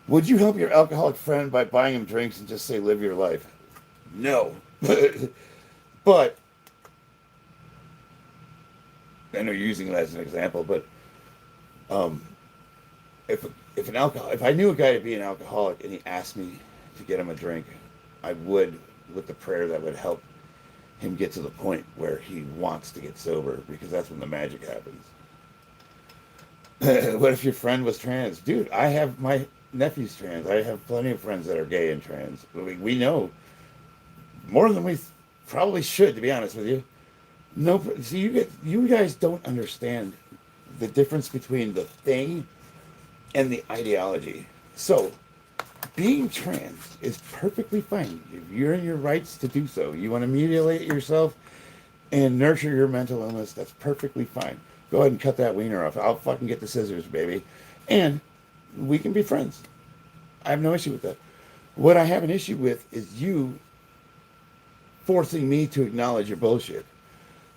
S3: Would you help your alcoholic friend by buying him drinks and just say, live your life? No. But, I know you're using it as an example, but um, if I knew a guy to be an alcoholic and he asked me to get him a drink, I would, with the prayer that would help him get to the point where he wants to get sober, because that's when the magic happens. What if your friend was trans? Dude, I have my nephew's trans. I have plenty of friends that are gay and trans. We know more than we probably should, to be honest with you. No, see, you guys don't understand the difference between the thing and the ideology. So, being trans is perfectly fine. If you're in your rights to do so, you want to mutilate yourself and nurture your mental illness, that's perfectly fine. Go ahead and cut that wiener off. I'll fucking get the scissors, baby. And we can be friends. I have no issue with that. What I have an issue with is you forcing me to acknowledge your bullshit.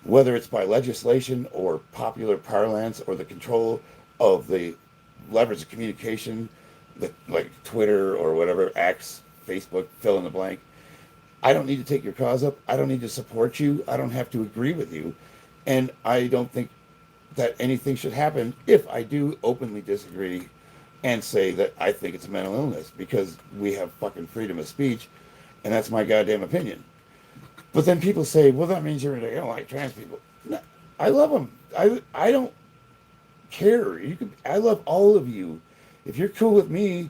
S3: Whether it's by legislation or popular parlance or the control of the levers of communication, like Twitter or whatever, X, Facebook, fill in the blank. I don't need to take your cause up. I don't need to support you. I don't have to agree with you. And I don't think that anything should happen if I do openly disagree and say that I think it's a mental illness, because we have fucking freedom of speech, and that's my goddamn opinion. But then people say, well, that means you don't like trans people. No, I love them. I don't care. I love all of you. If you're cool with me,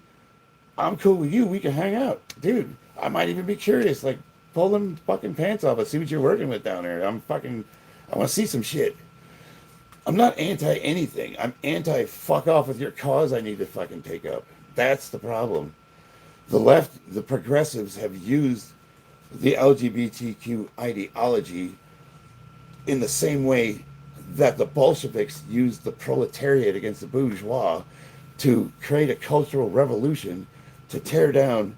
S3: I'm cool with you. We can hang out. Dude, I might even be curious. Like, pull them fucking pants off and see what you're working with down there. I want to see some shit. I'm not anti anything. I'm anti fuck off with your cause I need to fucking take up. That's the problem. The left, the progressives have used the LGBTQ ideology in the same way that the Bolsheviks used the proletariat against the bourgeois to create a cultural revolution to tear down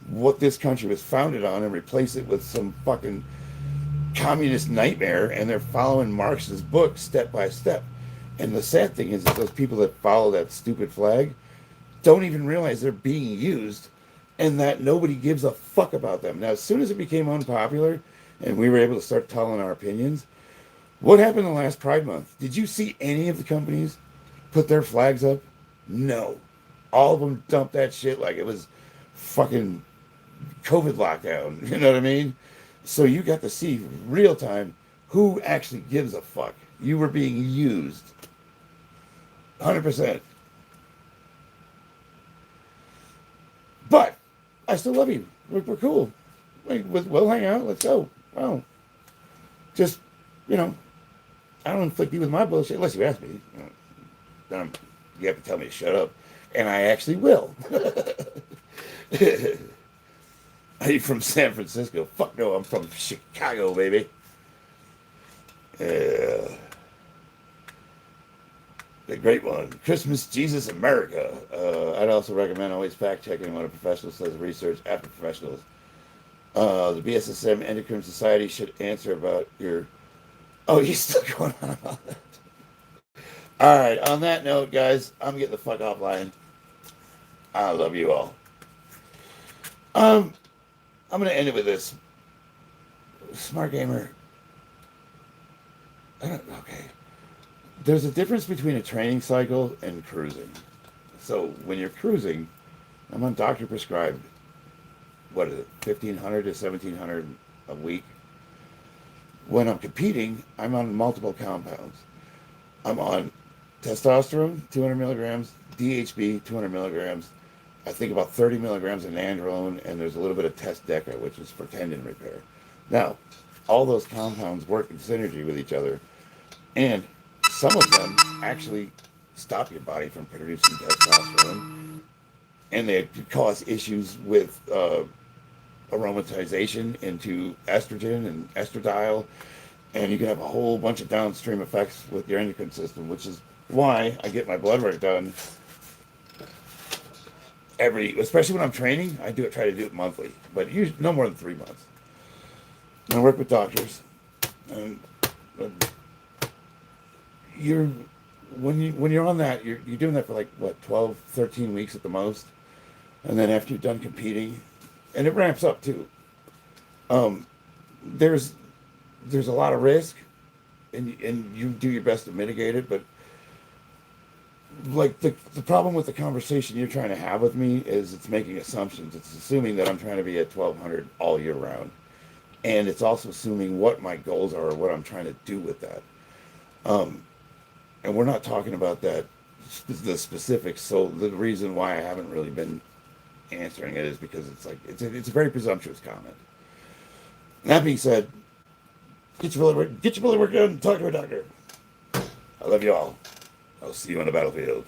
S3: what this country was founded on and replace it with some fucking communist nightmare. And they're following Marx's book step by step. And the sad thing is that those people that follow that stupid flag don't even realize they're being used, and that nobody gives a fuck about them. Now, as soon as it became unpopular and we were able to start telling our opinions, what happened in the last Pride Month? Did you see any of the companies put their flags up? No. All of them dumped that shit like it was fucking COVID lockdown. You know what I mean? So you got to see real time who actually gives a fuck. You were being used. 100%. But I still love you. We're cool. We'll hang out. Let's go. Well, just, I don't inflict you with my bullshit unless you ask me. Then you have to tell me to shut up. And I actually will. Are you from San Francisco? Fuck no, I'm from Chicago, baby. The great one. Christmas, Jesus, America. I'd also recommend always fact-checking when a professional says research after professionals. The BSSM Endocrine Society should answer about your... Oh, you're still going on about that. All right, on that note, guys, I'm getting the fuck offline. I love you all. I'm going to end it with this. Smart gamer. Okay. There's a difference between a training cycle and cruising. So when you're cruising, I'm on doctor prescribed, what is it, 1,500 to 1,700 a week. When I'm competing, I'm on multiple compounds. I'm on testosterone, 200 milligrams, DHB, 200 milligrams. I think about 30 milligrams of nandrolone, and there's a little bit of test-deca, which is for tendon repair. Now, all those compounds work in synergy with each other, and some of them actually stop your body from producing testosterone, and they cause issues with aromatization into estrogen and estradiol, And you can have a whole bunch of downstream effects with your endocrine system, which is why I get my blood work done especially when I'm training. Try to do it monthly, but usually no more than 3 months. And I work with doctors, and you're when you're on that, you're doing that for like what 12, 13 weeks at the most, and then after you're done competing, and it ramps up too. Um, there's a lot of risk, and you do your best to mitigate it, but like the problem with the conversation you're trying to have with me is it's making assumptions. It's assuming that I'm trying to be at 1200 all year round, and it's also assuming what my goals are or what I'm trying to do with that. And we're not talking about the specifics. So the reason why I haven't really been answering it is because it's a very presumptuous comment. That being said, get your belly work done. Talk to a doctor. I love you all. I'll see you on the battlefield.